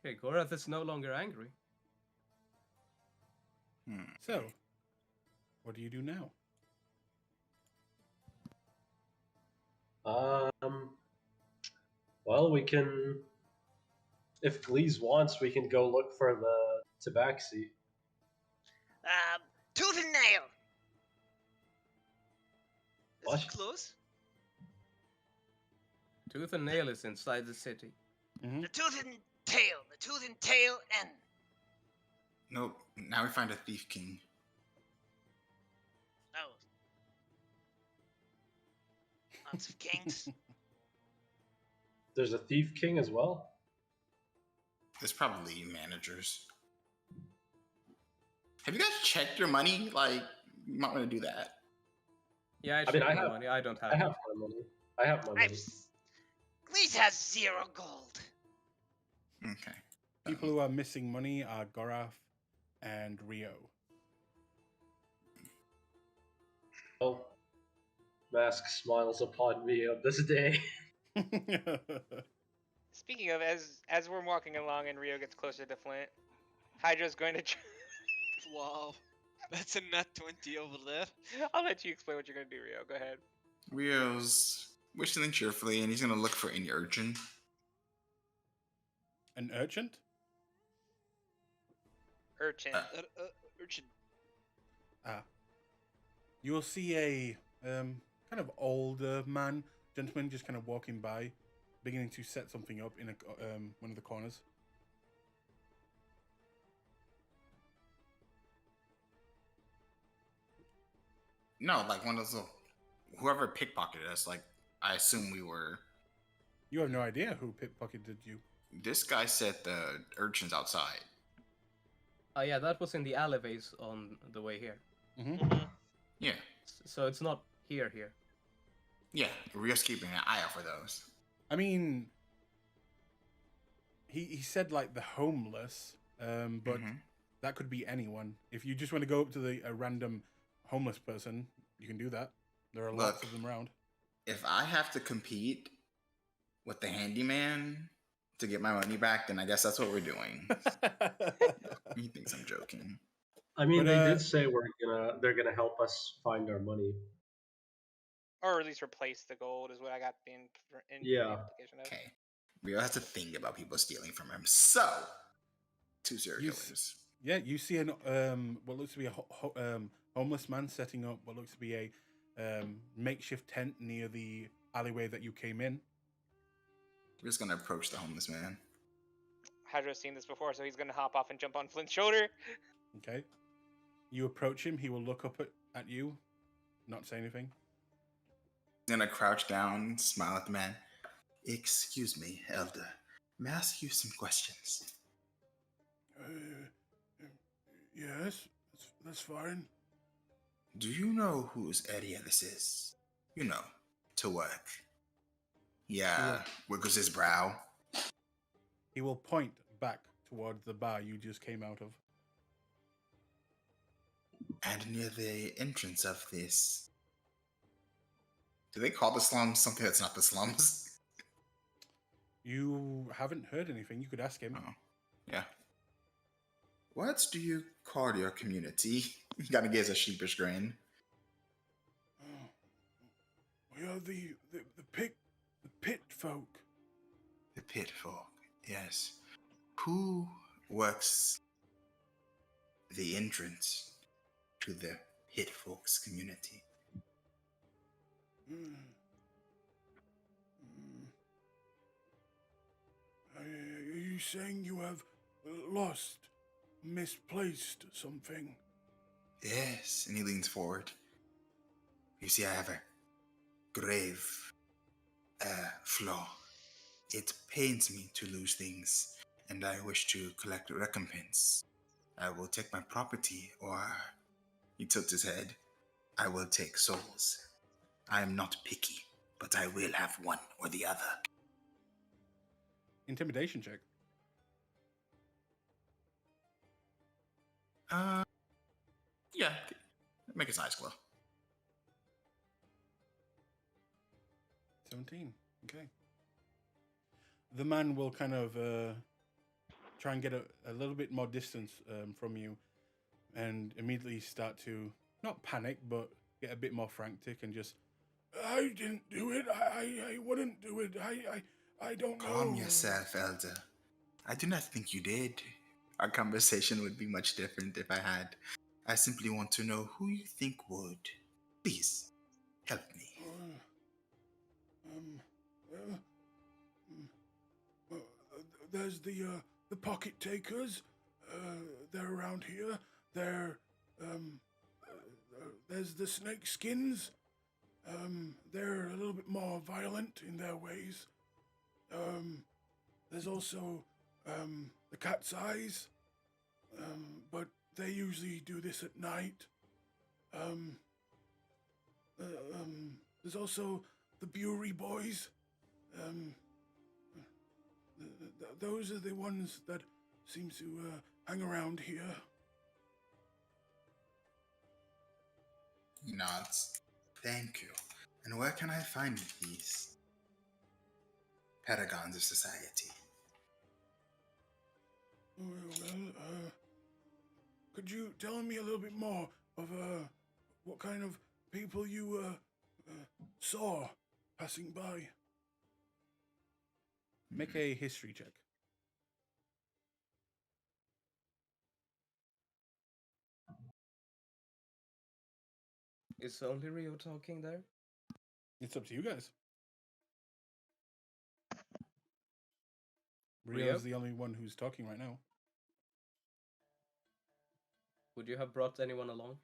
Okay, Gorath is no longer angry. So, what do you do now? Well, we can If Glees wants, we can go look for the tabaxi. Tooth and nail. Is What? it close? Tooth and Nail is inside the city. Mm-hmm. The tooth and tail. The tooth and tail and Nope. Now we find a thief king. oh, lots of kings. There's a Thief King as well. There's probably managers. Have you guys checked your money? Like, you might want to do that. Yeah, I I mean, checked I my have- money. I don't have I it. have my money. I have my money. Glees has 0 gold. Okay. People who are missing money are Gorath and Rio. Oh, Mask smiles upon me on this day. Speaking of, as we're walking along and Rio gets closer to Flint, Hydra's going to. Wow. That's a nat 20 over there. I'll let you explain what you're going to do, Rio. Go ahead. Rio's whistling cheerfully, and he's gonna look for any urchin. An urchin? Urchin. Urchin. You will see a kind of older man, gentleman, just kind of walking by, beginning to set something up in one of the corners. No, like one of those little, whoever pickpocketed us. Like, I assume we were. You have no idea who pickpocketed you. This guy set the urchins outside. Oh yeah, that was in the alleyways on the way here. Mm-hmm. Yeah, So it's not here. yeah. Rio's keeping an eye out for those. I mean, he said like the homeless, but Mhm. that could be anyone. If you just want to go up to a random homeless person, you can do that. There are lots of them around. If I have to compete with the handyman to get my money back, then I guess that's what we're doing. He thinks I'm joking. I mean, But, they did say they're gonna help us find our money. Or at least replace the gold is what I got the Yeah. implication of. Okay. Rio has to think about people stealing from him. So, 2 serial You killers. Yeah, you see an what looks to be a homeless man setting up what looks to be a makeshift tent near the alleyway that you came in. We're just gonna approach the homeless man. Hydra's seen this before, so he's going to hop off and jump on Flint's shoulder. Okay, you approach him. He will look up at you, not say anything. Gonna crouch down, smile at the man. Excuse me, Elder. May I ask you some questions? Yes, that's fine. Do you know whose area this is? You know, to work. Yeah, wiggles his brow. He will point back towards the bar you just came out of. And near the entrance of this. Do they call the slums something that's not the slums? You haven't heard anything. You could ask him. Oh, yeah. What do you call your community? He kind of gives a sheepish grin. Oh, we are the pit folk. The pit folk, yes. Who works the entrance to the pit folks community? Are you saying you have lost, misplaced something? Yes, and he leans forward. You see, I have a grave flaw. It pains me to lose things, and I wish to collect recompense. I will take my property, or he tilts his head. I will take souls. I am not picky, but I will have one or the other. Intimidation check. Yeah, make his eyes glow. 17. Okay. The man will kind of try and get a little bit more distance from you and immediately start to, not panic, but get a bit more frantic and just, I didn't do it. I wouldn't do it. I don't know. Calm yourself, Elder. I do not think you did. Our conversation would be much different if I had. I simply want to know who you think would. Please, help me. There's the pocket takers. They're around here. There's the snake skins. They're a little bit more violent in their ways. There's also the cat's eyes. But they usually do this at night. There's also the brewery boys. Those are the ones that seem to hang around here. He nods. Thank you. And where can I find these paragons of society? Could you tell me a little bit more of what kind of people you saw passing by? Make a history check. Is only Rio talking there? It's up to you guys. Rio? Rio's the only one who's talking right now. Would you have brought anyone along?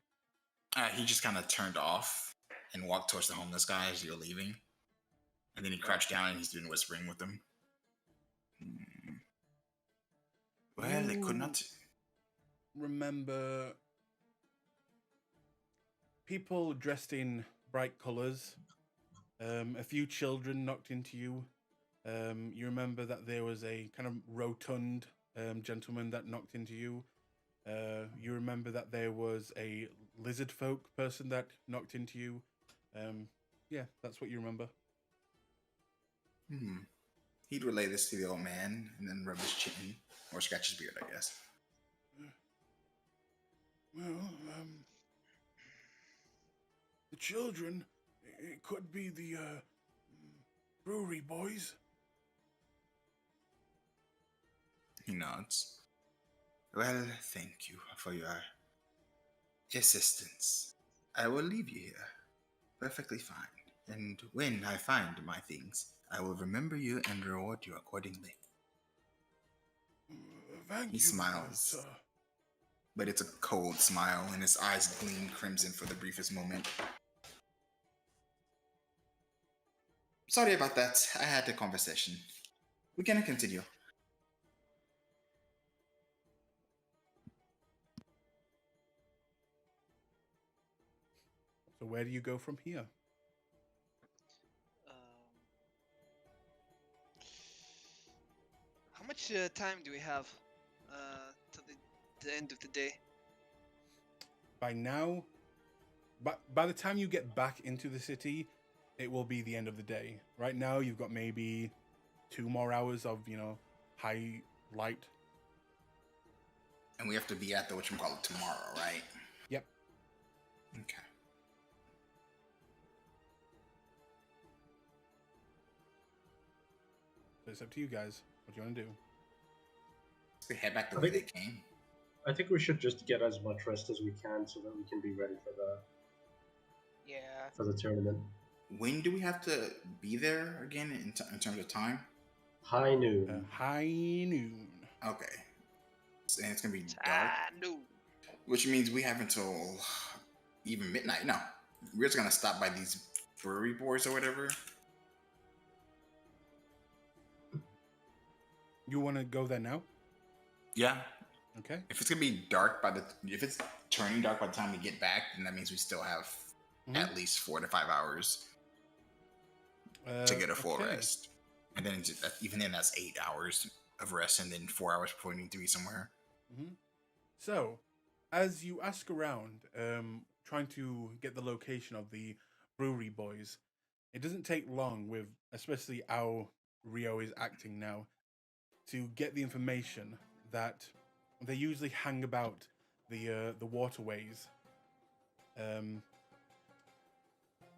He just kind of turned off and walked towards the homeless guy as you're leaving. And then he crouched down and he's doing whispering with them. Well, it could not. Remember people dressed in bright colors. A few children knocked into you. You remember that there was a kind of rotund gentleman that knocked into you. You remember that there was a lizard folk person that knocked into you. Yeah, that's what you remember. He'd relay this to the old man and then rub his chin or scratch his beard, I guess. Well, the children, it could be the brewery boys. He nods. Well, thank you for your assistance. I will leave you here. Perfectly fine. And when I find my things, I will remember you and reward you accordingly. Thank He you, smiles. But it's a cold smile, and his eyes gleam crimson for the briefest moment. Sorry about that. I had a conversation. We can continue. So where do you go from here? How much time do we have till the end of the day? By now, by the time you get back into the city, it will be the end of the day. Right now, you've got maybe 2 more hours of, high light. And we have to be at the whatchamacallit tomorrow, right? Yep. Okay. So it's up to you guys. What do you want to do? We head back the way they came. I think we should just get as much rest as we can so that we can be ready for the tournament. When do we have to be there again in terms of time? High noon. High noon. Okay. And it's going to be dark. Noon. Which means we have until even midnight. No. We're just going to stop by these brewery boys or whatever. You want to go there now? Yeah. Okay. If it's going to be dark if it's turning dark by the time we get back, then that means we still have at least 4 to 5 hours to get a full rest. And then even then, that's 8 hours of rest and then 4 hours before we need to be somewhere. So, as you ask around, trying to get the location of the brewery boys, it doesn't take long with, especially how Rio is acting now, to get the information that they usually hang about the waterways,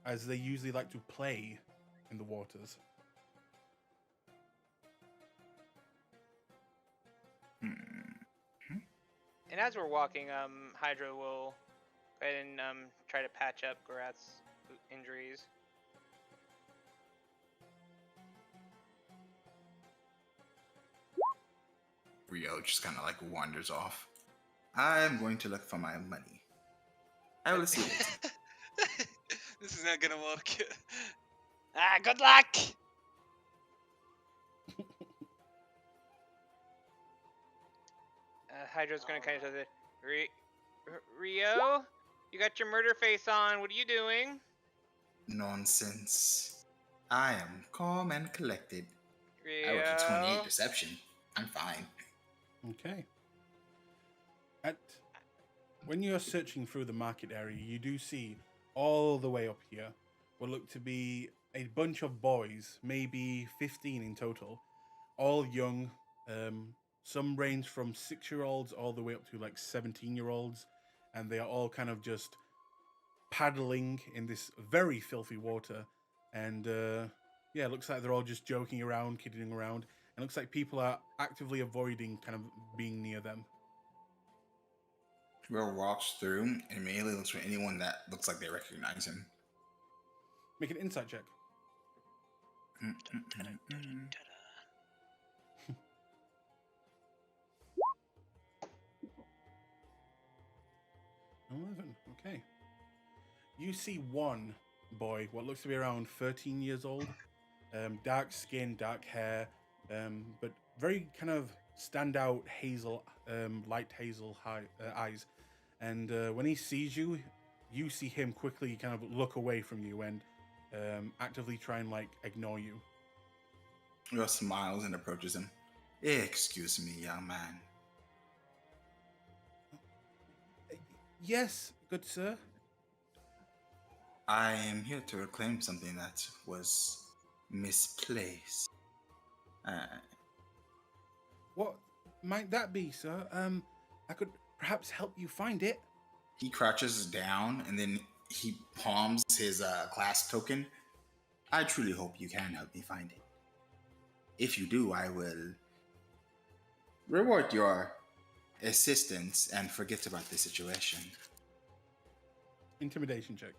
as they usually like to play in the waters. And as we're walking, Hydra will go ahead and try to patch up Gorath's injuries. Rio just kind of like wanders off. I am going to look for my money. I will see it. This is not gonna work. Good luck! Hydra's gonna kind of say, Rio, you got your murder face on. What are you doing? Nonsense. I am calm and collected. I Rio. rolled a 28 deception. I'm fine. Okay. When you're searching through the market area, you do see all the way up here what look to be a bunch of boys, maybe 15 in total, all young. Some range from 6-year-olds all the way up to like 17-year-olds, and they are all kind of just paddling in this very filthy water. And yeah, it looks like they're all just joking around, kidding around. And it looks like people are actively avoiding kind of being near them. Rio walks through and immediately looks for anyone that looks like they recognize him. Make an insight check. 11. Okay. You see one boy, what looks to be around 13 years old, dark skin, dark hair, but very kind of standout hazel, light hazel eyes. And when he sees you, you see him quickly kind of look away from you and actively try and like ignore you. Rio smiles and approaches him. Excuse me, young man. Yes, good sir. I am here to reclaim something that was misplaced. What might that be, sir? I could perhaps help you find it. He crouches down and then he palms his Clasp token. I truly hope you can help me find it. If you do, I will reward your assistance and forget about the situation. Intimidation check.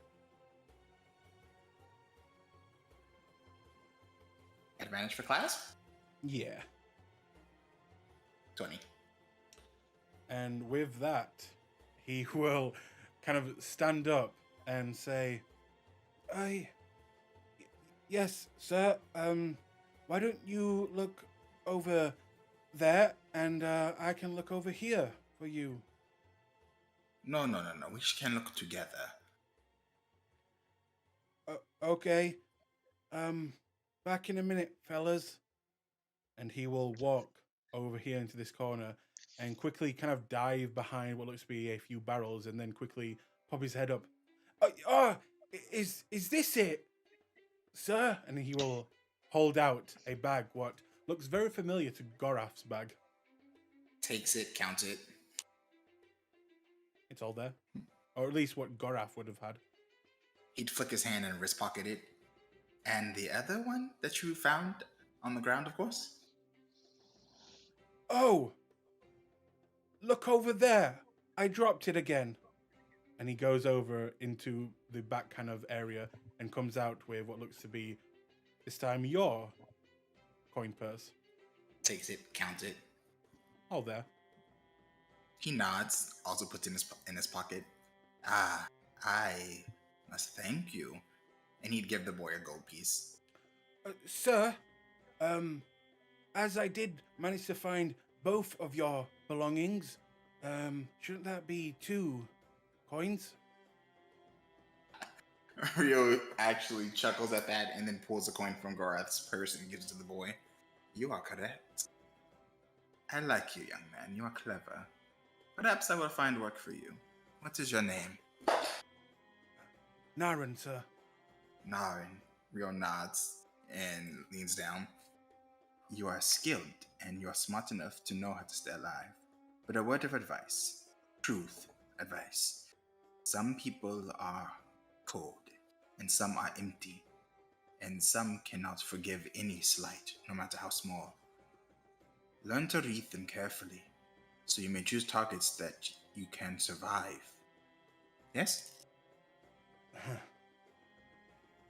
Advantage for Clasp? Yeah. 20. And with that, he will kind of stand up and say, yes, sir, why don't you look over there and I can look over here for you. No. We can look together. Okay. Back in a minute, fellas. And he will walk over here into this corner and quickly kind of dive behind what looks to be a few barrels and then quickly pop his head up. Is this it, sir? And he will hold out a bag, what looks very familiar to Gorath's bag. Takes it, counts it. It's all there. Or at least what Gorath would have had. He'd flick his hand and wrist pocket it. And the other one that you found on the ground, of course? Oh! Look over there! I dropped it again. And he goes over into the back kind of area and comes out with what looks to be, this time, your coin purse. Takes it, counts it. All there. He nods, also puts it in his pocket. I must thank you. And he'd give the boy a gold piece. Sir, as I did manage to find both of your belongings, shouldn't that be 2 coins? Rio actually chuckles at that and then pulls a coin from Gorath's purse and gives it to the boy. You are correct. I like you, young man. You are clever. Perhaps I will find work for you. What is your name? Naren, sir. Naren. Rio nods and leans down. You are skilled and you are smart enough to know how to stay alive. But a word of advice, truth advice. Some people are cold and some are empty, and some cannot forgive any slight, no matter how small. Learn to read them carefully So you may choose targets that you can survive. Yes?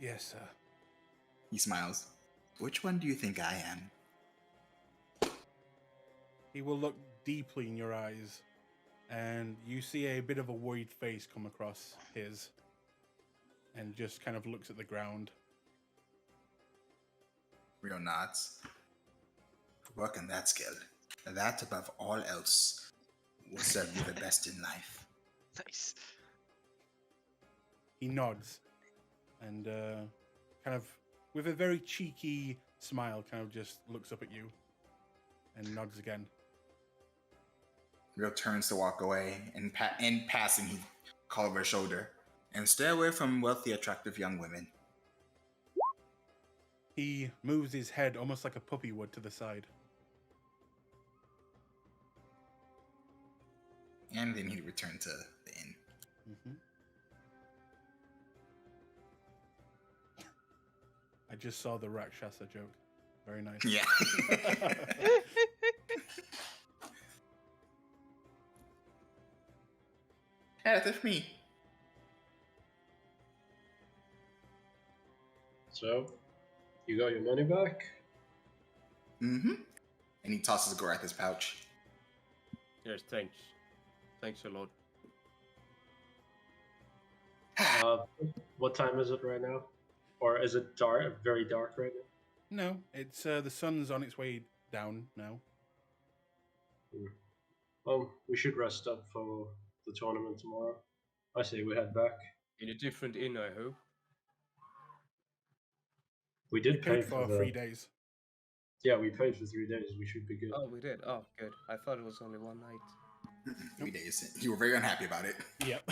Yes, sir. He smiles. Which one do you think I am? He will look deeply in your eyes, and you see a bit of a worried face come across his, and just kind of looks at the ground. Rio nods. Work on that skill. That, above all else, will serve you the best in life. Nice. He nods, and kind of, with a very cheeky smile, kind of just looks up at you, and nods again. Rio turns to walk away, and in passing, he calls over his shoulder. And stay away from wealthy, attractive young women. He moves his head almost like a puppy would to the side. And then he returned to the inn. Mm-hmm. I just saw the Rakshasa joke. Very nice. Yeah. Hey, that's me. So, you got your money back? Mm-hmm. And he tosses Gorath's pouch. Yes, thanks. Thanks a lot. What time is it right now? Or is it dark? Very dark right now? No, it's the sun's on its way down now. Well, we should rest up for the tournament tomorrow. I say we head back. In a different inn, I hope. We You did pay paid for 3 days. Yeah, we paid for 3 days. We should be good. Oh, we did? Oh, good. I thought it was only one night. 3 days. You were very unhappy about it. Yep.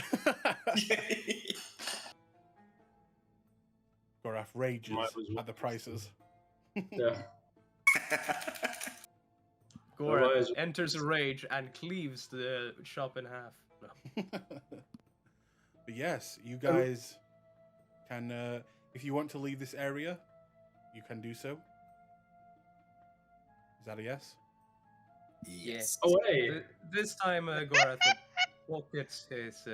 Gorath rages at the prices. Yeah. Gorath enters a rage and cleaves the shop in half. No. But yes, you guys can, if you want to leave this area, you can do so. Is that a yes? Yes. Oh, hey! This time, Gorath pockets his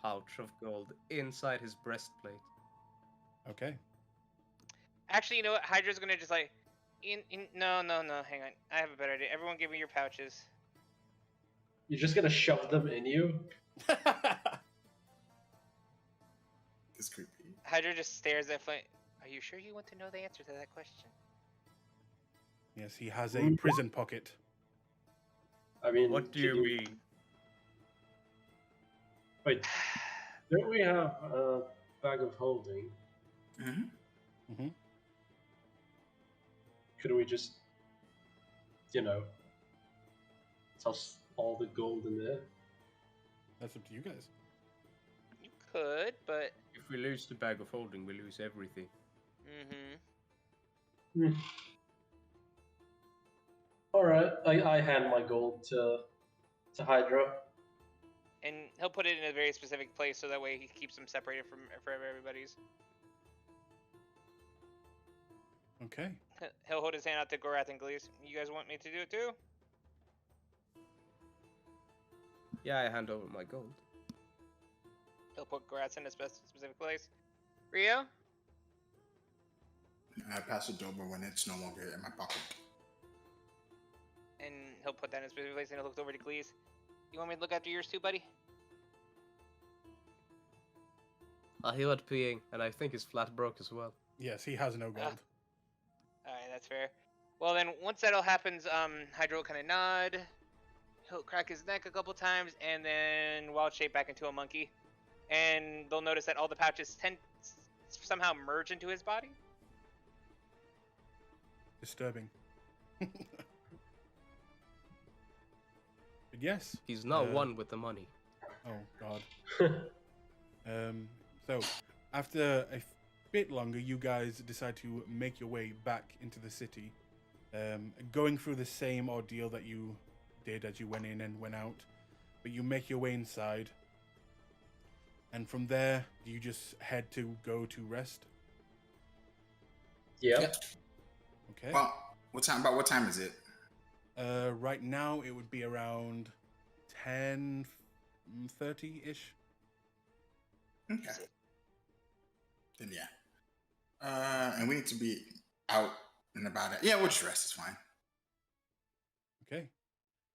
pouch of gold inside his breastplate. Okay. Actually, you know what? Hydra's gonna just like, no, hang on. I have a better idea. Everyone, give me your pouches. You're just gonna shove them in you? It's creepy. Hydra just stares at Flint. Are you sure you want to know the answer to that question? Yes, he has a prison pocket. I mean, What do you mean? Wait, don't we have a bag of holding? Mm-hmm. Mm-hmm. Could we just, toss all the gold in there? That's up to you guys. You could, but If we lose the bag of holding, we lose everything. Alright, I hand my gold to Hydra. and he'll put it in a very specific place so that way he keeps them separated from everybody's. Okay. He'll hold his hand out to Gorath and Glees. You guys want me to do it too? Yeah, I hand over my gold. He'll put Gorath in a specific place. Rio? I pass it over when it's no longer in my pocket. And he'll put that in a specific place and he'll look over to Glees. You want me to look after yours too, buddy? He went peeing, and I think his flat broke as well. Yes, he has no gold. Alright, that's fair. Well then, once that all happens, Hydra will kind of nod. He'll crack his neck a couple times, and then wild shape back into a monkey. And they'll notice that all the pouches tend somehow merge into his body. Disturbing. But yes. He's not one with the money. Oh, God. So, after a bit longer, you guys decide to make your way back into the city, going through the same ordeal that you did as you went in and went out, but you make your way inside, and from there, you just head to go to rest. Yeah. Yep. Okay. Well, what time is it? Right now, it would be around 10:30-ish. Okay. Then yeah. And we need to be out and about it. Yeah, we'll just rest. It's fine. Okay.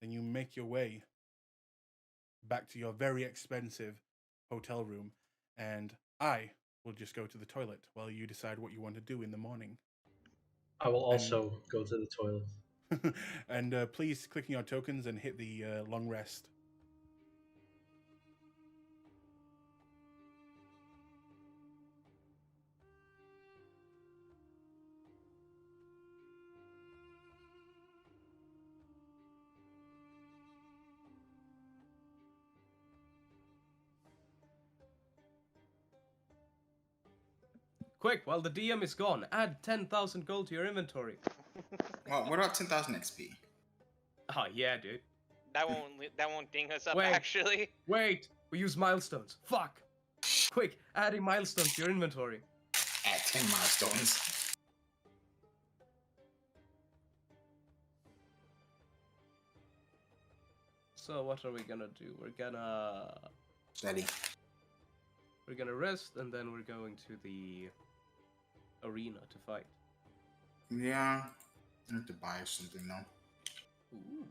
Then you make your way back to your very expensive hotel room, and I will just go to the toilet while you decide what you want to do in the morning. I will also go to the toilet. And please click on your tokens and hit the long rest. Quick, while the DM is gone, add 10,000 gold to your inventory. Well, what about 10,000 XP? Oh yeah, dude. That won't ding us up Wait. actually. Wait, we use milestones. Fuck. Quick, adding milestones to your inventory. At 10 milestones. So what are we gonna do? We're gonna Steady. rest, and then we're going to the arena to fight. Yeah. I have to buy something now. Ooh.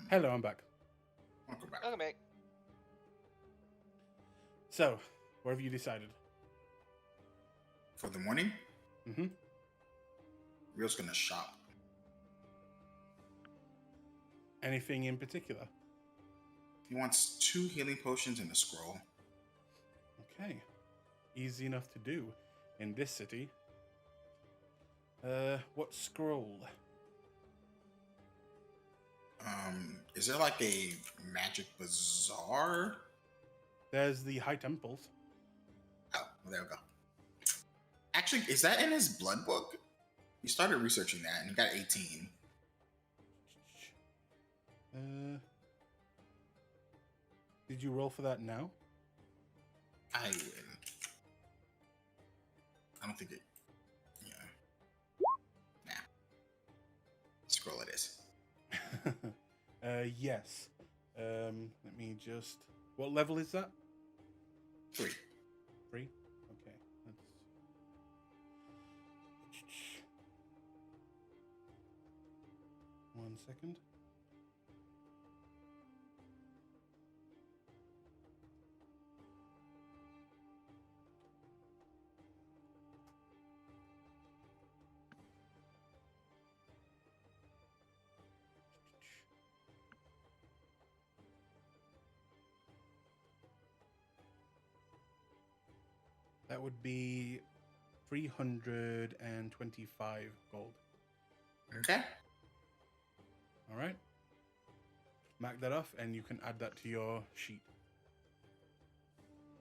Hello, I'm back. Welcome back. Welcome back. So, what have you decided? For the morning, Mm-hmm. Real's gonna shop. Anything in particular? He wants 2 healing potions and a scroll. Okay. Easy enough to do in this city. What scroll? Is there like a magic bazaar? There's the High Temples. Oh, well, there we go. Actually, is that in his blood book? He started researching that and he got 18. Did you roll for that now? I don't think it. Yeah. Nah. Scroll it is. Yes. Let me just. What level is that? 3. 3? Okay. Let's... One second. That would be 325 gold. Okay. All right. Mark that off, and you can add that to your sheet.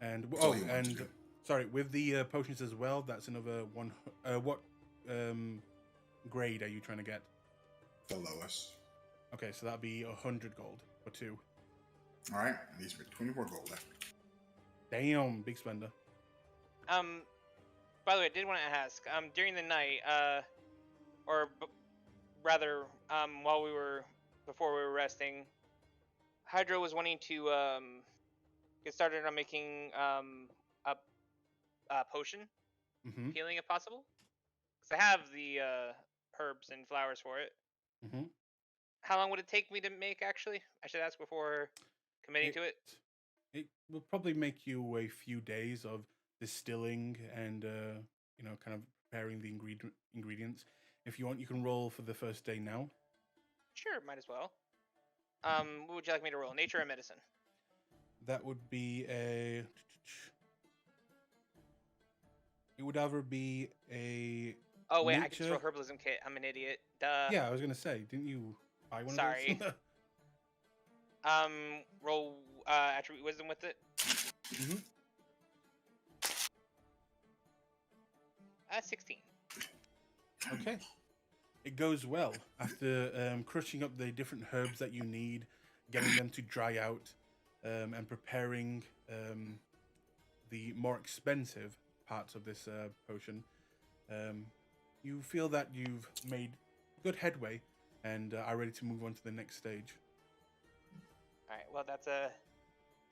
And That's all you want to and do. sorry, with the potions as well. That's another one. What grade are you trying to get? The lowest. Okay, so that'd be 100 gold for 2. All right. These are 24 gold left. Damn, big spender. By the way, I did want to ask. During the night, rather, before we were resting, Hydra was wanting to get started on making a potion Mm-hmm. healing if possible. Cause I have the herbs and flowers for it. Mm-hmm. How long would it take me to make? Actually, I should ask before committing to it. It will probably make you a few days of distilling and kind of preparing the ingredients. If you want, you can roll for the first day now. Sure, might as well. What would you like me to roll? Nature or medicine? That would be a. It would either be a. Oh wait, I can nature... throw herbalism kit. I'm an idiot. Duh. Yeah, I was gonna say, didn't you buy one Sorry. of those? Roll attribute wisdom with it. Mm-hmm. 16. Okay. It goes well after crushing up the different herbs that you need, getting them to dry out, and preparing the more expensive parts of this potion. Um, you feel that you've made good headway and are ready to move on to the next stage. All right. Well, that's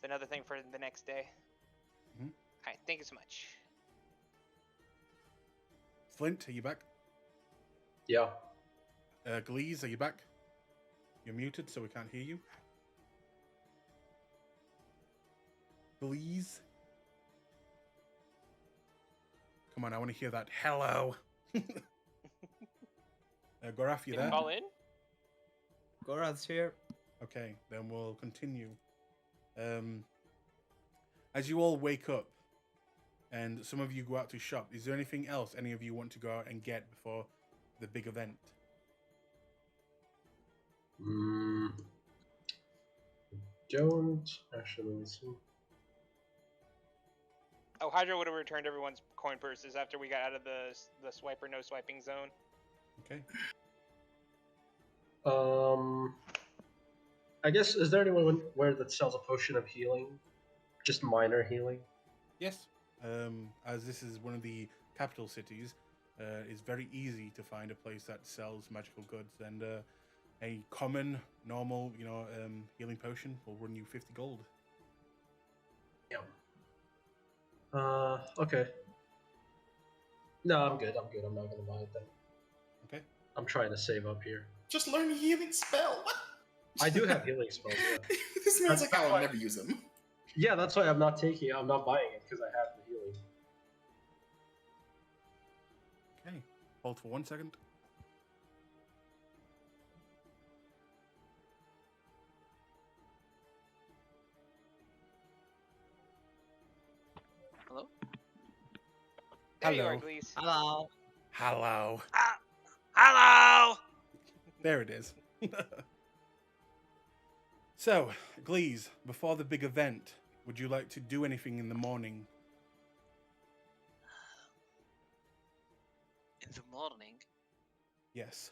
another thing for the next day. Mhm. All right. Thank you so much. Flint, are you back? Yeah. Glees, are you back? You're muted, so we can't hear you. Glees? Come on, I want to hear that. Hello. Goraf, you Can you there? call in? Gorath's here. Okay, then we'll continue. As you all wake up and some of you go out to shop, is there anything else any of you want to go out and get before the big event? Don't actually listen. Oh, Hydra would have returned everyone's coin purses after we got out of the swipe or no swiping zone. Okay. I guess, is there anyone where that sells a potion of healing? Just minor healing? Yes. As this is one of the capital cities, it's very easy to find a place that sells magical goods, and a common, normal, healing potion will run you 50 gold. Yeah. Okay. No, I'm good. I'm not gonna buy it then. Okay. I'm trying to save up here. Just learn a healing spell. What? I do have healing spells, yeah. This man's like, That's I'll why- never use them. Yeah, that's why I'm not buying it, because I have the healing. Okay. Hold for 1 second. Hello? There you Hello. are, Glees. Hello. Hello. Hello! There it is. So, Glees, before the big event, would you like to do anything in the morning? In the morning? Yes.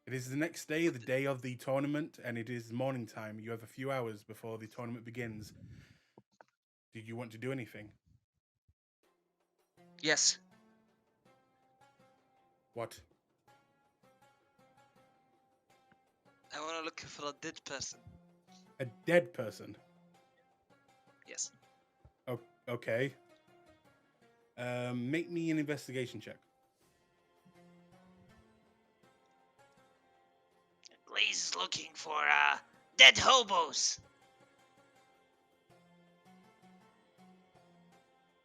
It is the next day, the day of the tournament, and it is morning time. You have a few hours before the tournament begins. Did you want to do anything? Yes. What? I want to look for a dead person. A dead person? Yes. Okay. Make me an investigation check. Glaze is looking for dead hobos.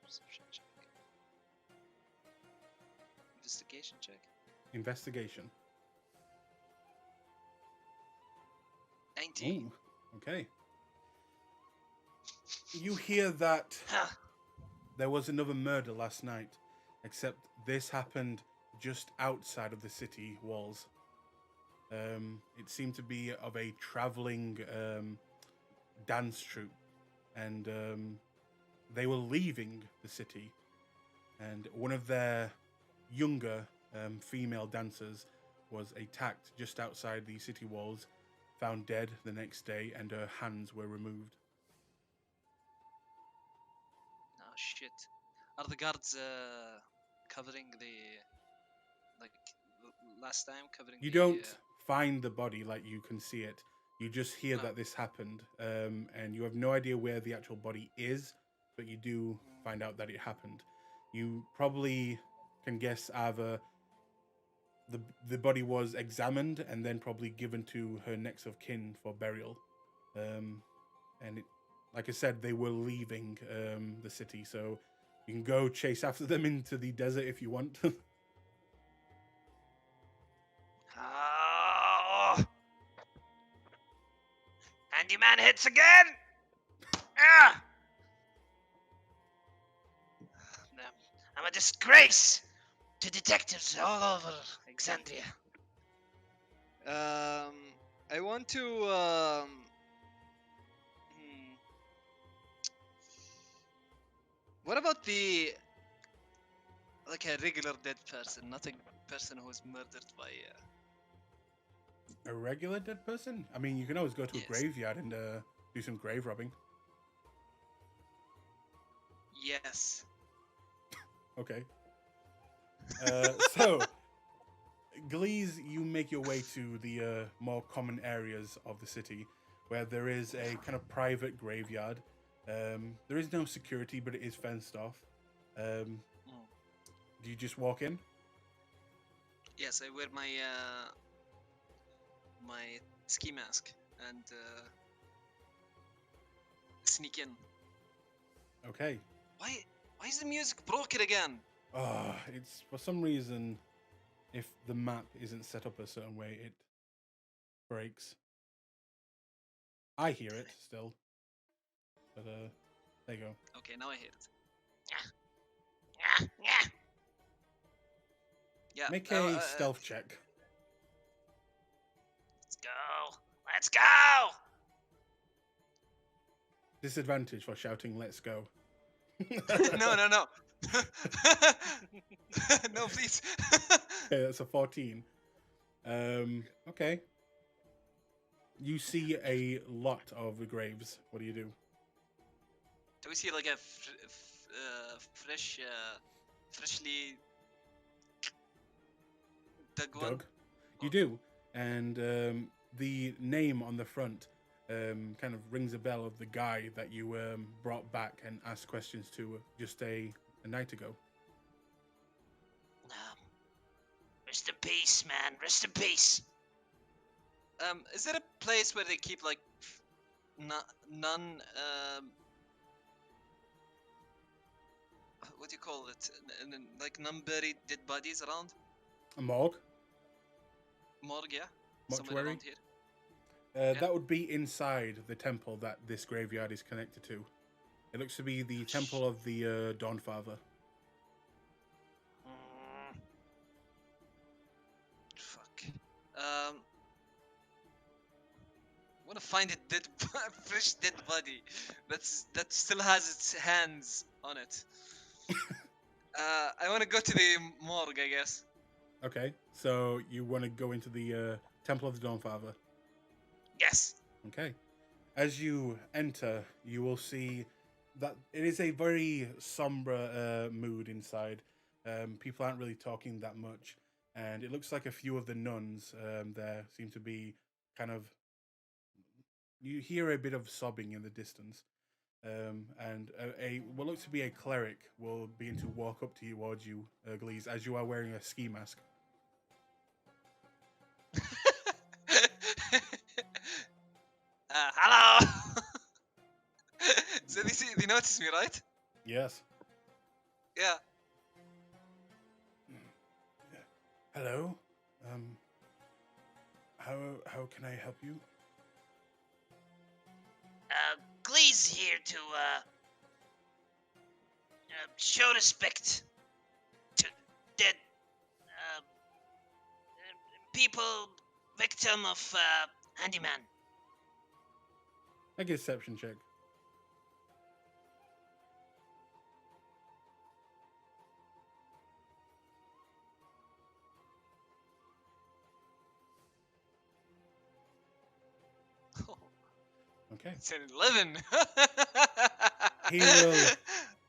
Perception check. Investigation check. Investigation. 19. Ooh, okay. You hear that Huh. there was another murder last night, except this happened just outside of the city walls. It seemed to be of a traveling dance troupe, and they were leaving the city, and one of their younger female dancers was attacked just outside the city walls, found dead the next day, and her hands were removed. Oh shit. Are the guards covering the like last time covering You the don't find the body like you can see it. You just hear Oh. that this happened, and you have no idea where the actual body is, but you do find out that it happened. You probably can guess either the body was examined and then probably given to her next of kin for burial. And it, like I said, they were leaving the city, so you can go chase after them into the desert if you want. Oh! Handyman hits again! Ah! I'm a disgrace to detectives all over Exandria. I want to what about the like a regular dead person, nothing person who was murdered by. A regular dead person? I mean, you can always go to a Yes. graveyard and do some grave robbing. Yes. Okay. So, Glees, you make your way to the more common areas of the city, where there is a kind of private graveyard. There is no security, but it is fenced off. Do you just walk in? Yes, I wear my ski mask and sneak in. Okay. Why is the music broken again? It's for some reason, if the map isn't set up a certain way, it breaks. I hear it still, but there you go. Okay, now I hear it. Yeah. Yeah. Make a stealth check. Let's go. Let's go. Disadvantage for shouting "Let's go." No. No, please. Okay, that's a 14. Okay. You see a lot of the graves. What do you do? Do we see like a freshly dug one? Doug? You do. And the name on the front kind of rings a bell of the guy that you brought back and asked questions to just a night ago. Rest in peace, man. Rest in peace. Is there a place where they keep like what do you call it? Like non-buried dead bodies around? A morgue? Morgue, yeah. Somewhere Mortuary? around here. That would be inside the temple that this graveyard is connected to. It looks to be the temple of the Dawnfather. Fuck. Wanna find a fresh dead body that still has its hands on it. I wanna go to the morgue, I guess. Okay, so you want to go into the temple of the Dawnfather. Yes. Okay. As you enter, you will see that it is a very somber mood inside. People aren't really talking that much, and it looks like a few of the nuns there seem to be kind of. You hear a bit of sobbing in the distance, and what looks to be a cleric will begin to walk up towards you, Glees, as you are wearing a ski mask. Hello. So they notice me, right? Yes. Yeah. Hello. How can I help you? Glee's here to show respect to dead people, victim of handyman. Make a deception check. Okay. It's an 11. He will.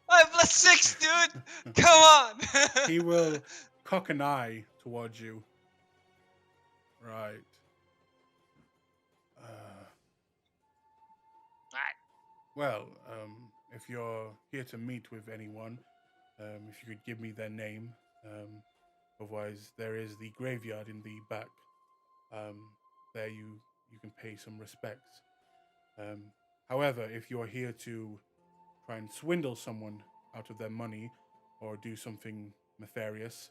I'm +6, dude. Come on. He will cock an eye towards you. Right. Right. Well, if you're here to meet with anyone, if you could give me their name. Otherwise, there is the graveyard in the back. There you can pay some respects. However, if you're here to try and swindle someone out of their money or do something nefarious,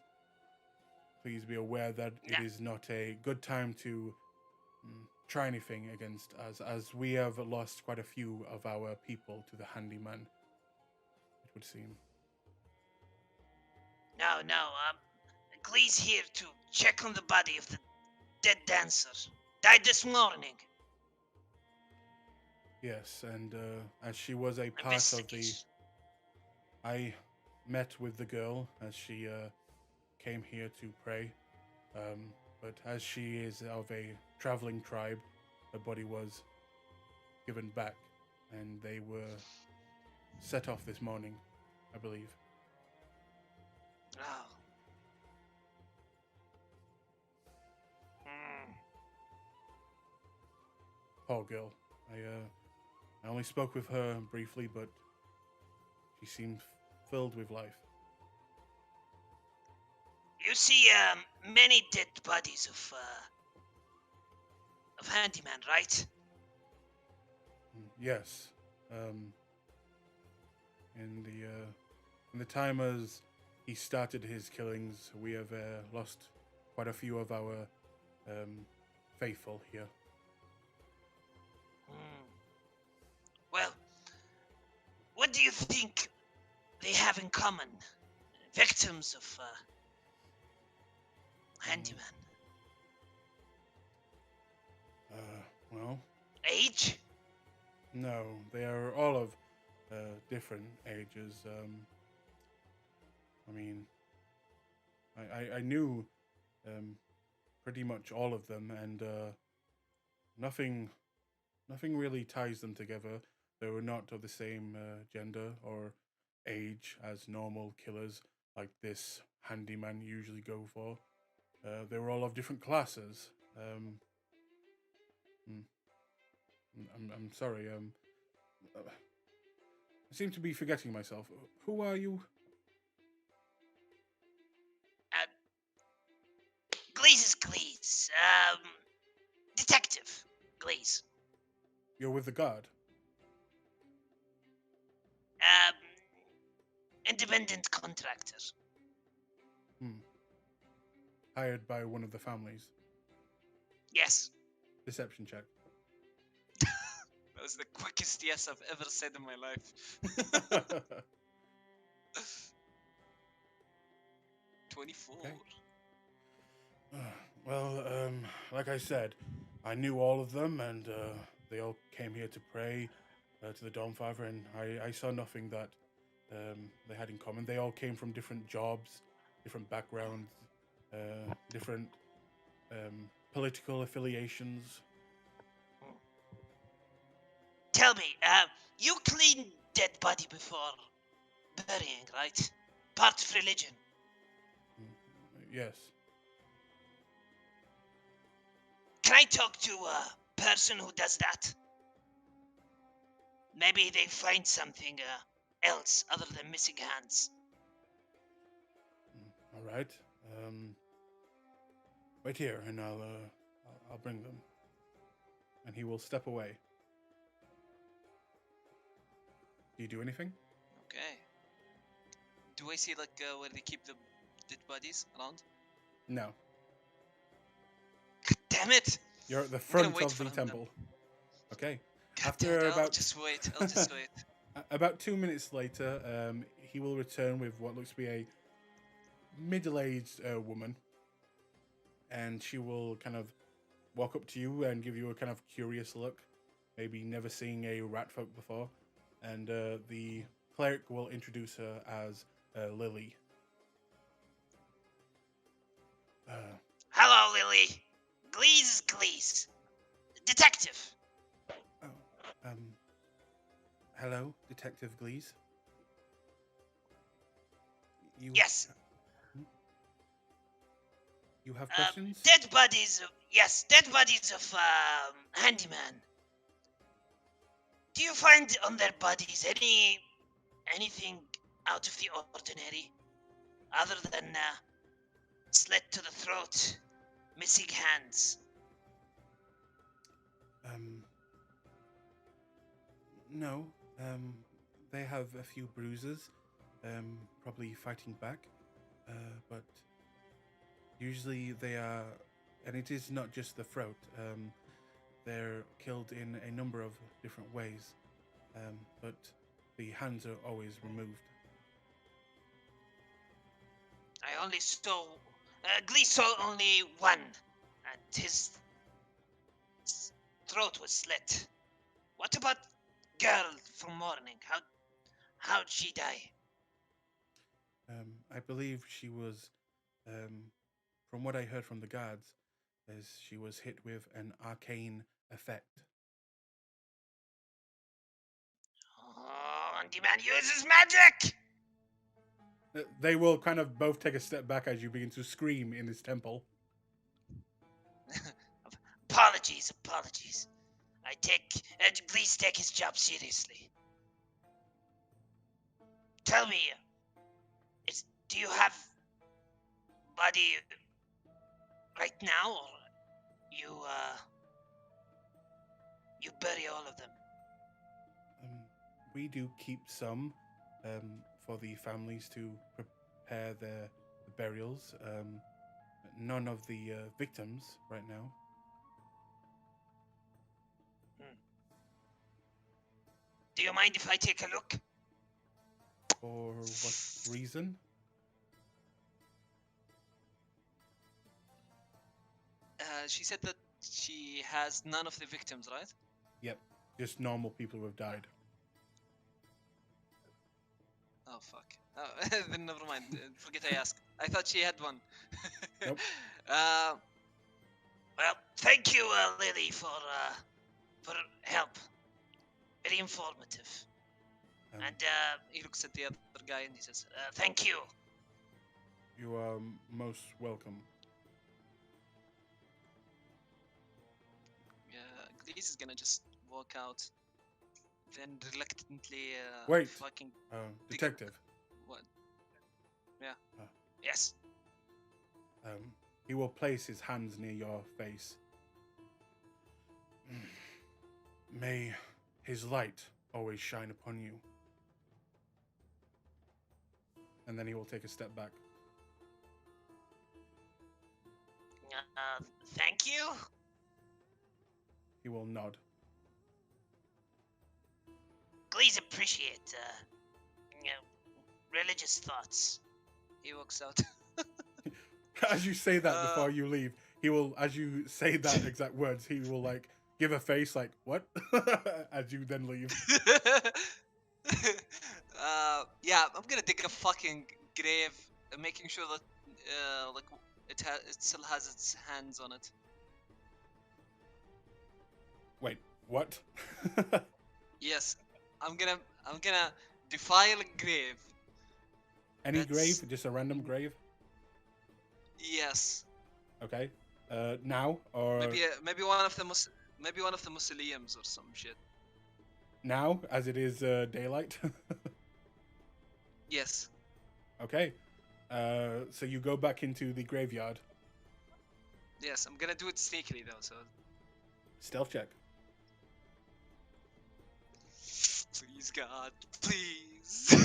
please be aware that it is not a good time to try anything against us, as we have lost quite a few of our people to the handyman, it would seem. No. Glee's here to check on the body of the dead dancer. Died this morning. Yes, and as she was a part of the... Investigate. I met with the girl as she came here to pray. But as she is of a traveling tribe, her body was given back, and they were set off this morning, I believe. Oh. Hmm. Poor girl. I only spoke with her briefly, but she seemed filled with life. You see many dead bodies of handyman, right? Yes. In the time as he started his killings, we have lost quite a few of our faithful here. Hmm. Well, what do you think they have in common? Victims of handyman. Well, Age? no, they are all of different ages. I mean, I knew pretty much all of them, and nothing really ties them together. They were not of the same gender or age as normal killers like this handyman usually go for. They were all of different classes. Hmm, I'm sorry. I seem to be forgetting myself. Who are you? Glaze is Glaze. Detective. Glaze. You're with the guard. Um, Independent contractor. Hired by one of the families. Yes. Deception check. That was the quickest yes I've ever said in my life. 24. Okay. Well, like I said, I knew all of them, and they all came here to pray to the Dawnfather, and I saw nothing that they had in common. They all came from different jobs, different backgrounds, different political affiliations. Tell me, you cleaned dead body before burying, right? Part of religion. Yes. Can I talk to a person who does that? Maybe they find something else other than missing hands. All right. Wait here, and I'll bring them. And he will step away. Do you do anything? Okay. Do I see like where they keep the dead bodies around? No. God damn it! You're at the I'm gonna front wait of for the him then. temple. Okay. God damn it, After I'll about just wait. I'll just wait. about 2 minutes later, he will return with what looks to be a middle-aged woman, and she will kind of walk up to you and give you a kind of curious look, maybe never seeing a rat folk before, and the cleric will introduce her as Lily. Hello, Lily. Glees is Glees. Detective. Hello, Detective Glees. You, Yes. You have questions? Dead bodies. Yes, dead bodies of handyman. Do you find on their bodies anything out of the ordinary, other than slit to the throat, missing hands? No. They have a few bruises, probably fighting back, but usually they are, and it is not just the throat. They're killed in a number of different ways, but the hands are always removed. I only saw. Glee saw only one, and his throat was slit. What about girl from morning? How'd she die? I believe she was from what I heard from the guards, is she was hit with an arcane effect. Oh, and the man uses magic! They will kind of both take a step back as you begin to scream in this temple. Apologies. Please take his job seriously. Tell me, do you have body right now, or you bury all of them? We do keep some for the families to prepare their burials. None of the victims right now. Do you mind if I take a look? For what reason? She said that she has none of the victims, right? Yep, just normal people who have died. Oh fuck. Oh, then never mind. Forget I asked. I thought she had one. Nope. Well, thank you, Lily, for help. Very informative. And He looks at the other guy and he says, thank you. You are most welcome. Glees is gonna just walk out. Then reluctantly Wait. fucking Detective. what? Yeah. Yes. He will place his hands near your face. May his light always shine upon you. And then he will take a step back. Thank you. He will nod. Please appreciate religious thoughts. He walks out. As you say that before you leave, he will, as you say that exact words, he will like give a face like, what? As you then leave. Yeah, I'm gonna dig a fucking grave, making sure that like it still has its hands on it. Wait, what? Yes, I'm gonna defile a grave. Any That's- grave? Just a random grave? Yes, Okay. Now or maybe one of the mausoleums or some shit. now, as it is daylight. Yes. Okay. So you go back into the graveyard. Yes, I'm gonna do it sneakily though. So Stealth check. please, God, please.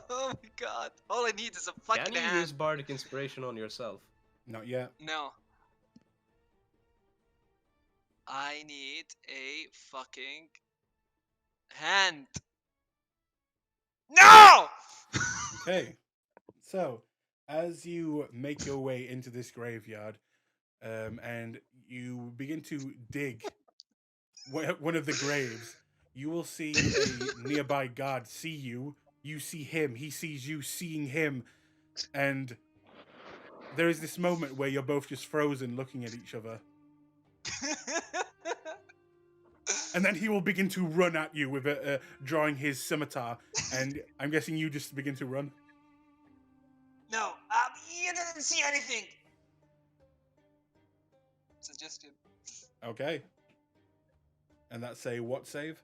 Oh my God! All I need is a fucking Can you hand. use bardic inspiration on yourself? Not yet. No. I need a fucking hand. No! Okay. So, as you make your way into this graveyard, and you begin to dig one of the graves, you will see a nearby guard see you. You see him. He sees you seeing him, and there is this moment where you're both just frozen, looking at each other. And then he will begin to run at you with drawing his scimitar, and I'm guessing you just begin to run. No, you didn't see anything. Suggestion. Okay. And that's a what save?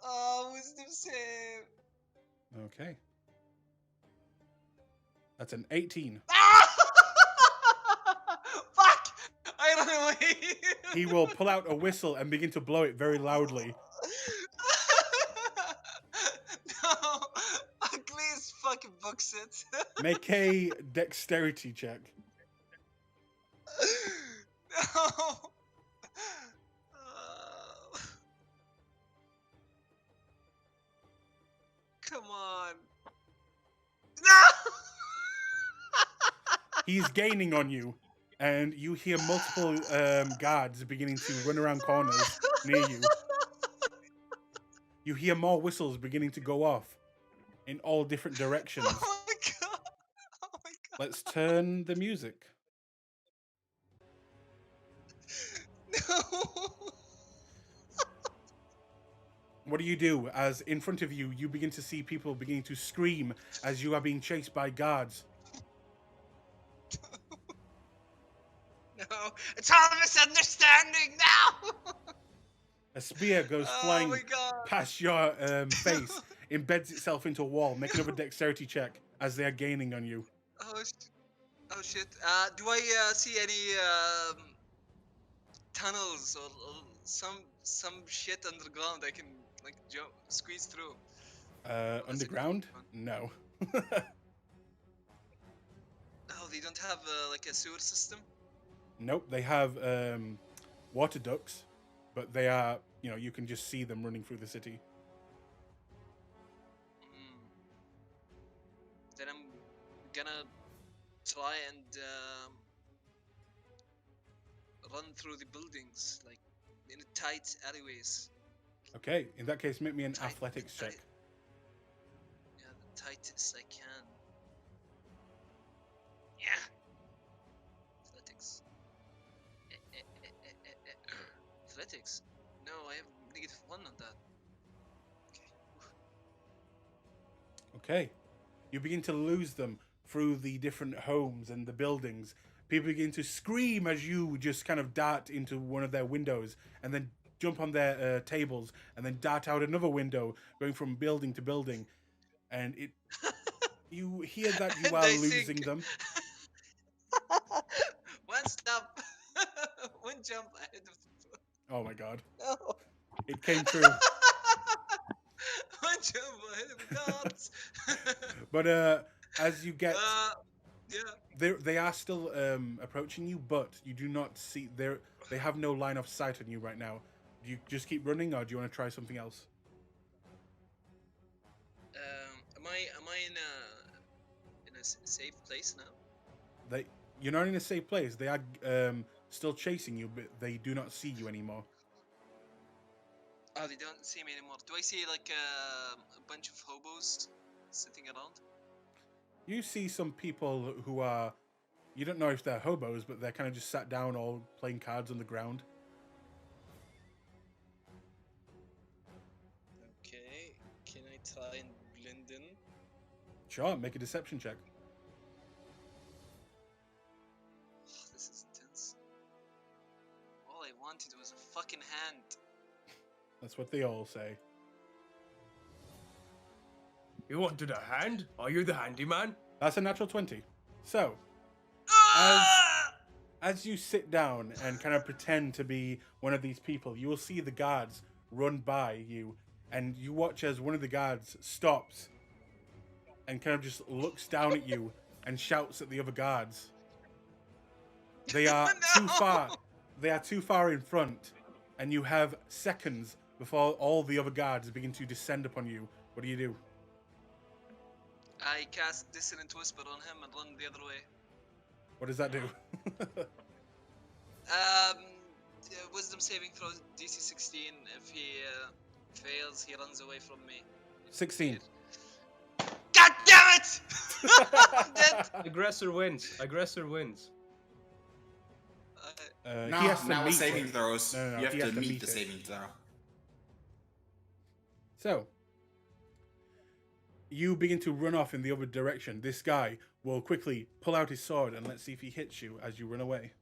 Oh, wisdom save. Okay. That's an 18. Fuck! I run away. He will pull out a whistle and begin to blow it very loudly. No, please fucking books it. Make a dexterity check. No. Come on. No. He's gaining on you, and you hear multiple guards beginning to run around corners near you. You hear more whistles beginning to go off in all different directions. Oh my God. Oh my God. Let's turn the music. No. What do you do as in front of you, you begin to see people beginning to scream as you are being chased by guards? No. It's all a misunderstanding now. A spear goes Oh flying my god. past your face, embeds itself into a wall. Make another dexterity check as they are gaining on you. Oh, oh shit. Do I see any tunnels or some shit underground I can like jump, squeeze through? Or is it Underground? fun? No. Oh, they don't have like a sewer system. Nope, they have water ducts, but they are, you can just see them running through the city. Then I'm gonna try and run through the buildings, like in the tight alleyways. Okay, in that case, make me an Tight- athletics check. Yeah, the tightest I can. Yeah. Athletics. Athletics. No, I have -1 on that. Okay. Okay. You begin to lose them through the different homes and the buildings. People begin to scream as you just kind of dart into one of their windows and then jump on their tables and then dart out another window, going from building to building. And you hear that you And are I losing sink. them. One stop. One jump ahead of the... Oh my god. No. It came true. One jump ahead of the guards. But as you get... Yeah. They are still approaching you, but you do not see... They have no line of sight on you right now. Do you just keep running, or do you want to try something else? Am I in a safe place now? You're not in a safe place. They are still chasing you, but they do not see you anymore. Oh, they don't see me anymore. Do I see like a bunch of hobos sitting around? You see some people who are... You don't know if they're hobos, but they're kind of just sat down all playing cards on the ground. Okay, can I try and blend in? Sure, make a deception check. This is intense. All I wanted was a fucking hand. That's what they all say. You wanted a hand? Are you the handyman? That's a natural 20. So, as you sit down and kind of pretend to be one of these people, you will see the guards run by you, and you watch as one of the guards stops and kind of just looks down at you and shouts at the other guards. They are too far. They are too far in front, and you have seconds before all the other guards begin to descend upon you. What do you do? I cast Dissonant Whisper on him and run the other way. What does that do? Wisdom saving throw DC 16. If he fails, he runs away from me. 16. God damn it! I'm dead. Aggressor wins. Aggressor wins. No, he has to now meet saving it. throws. No, You have he to has meet the it. saving throw. So, you begin to run off in the other direction. This guy will quickly pull out his sword and let's see if he hits you as you run away.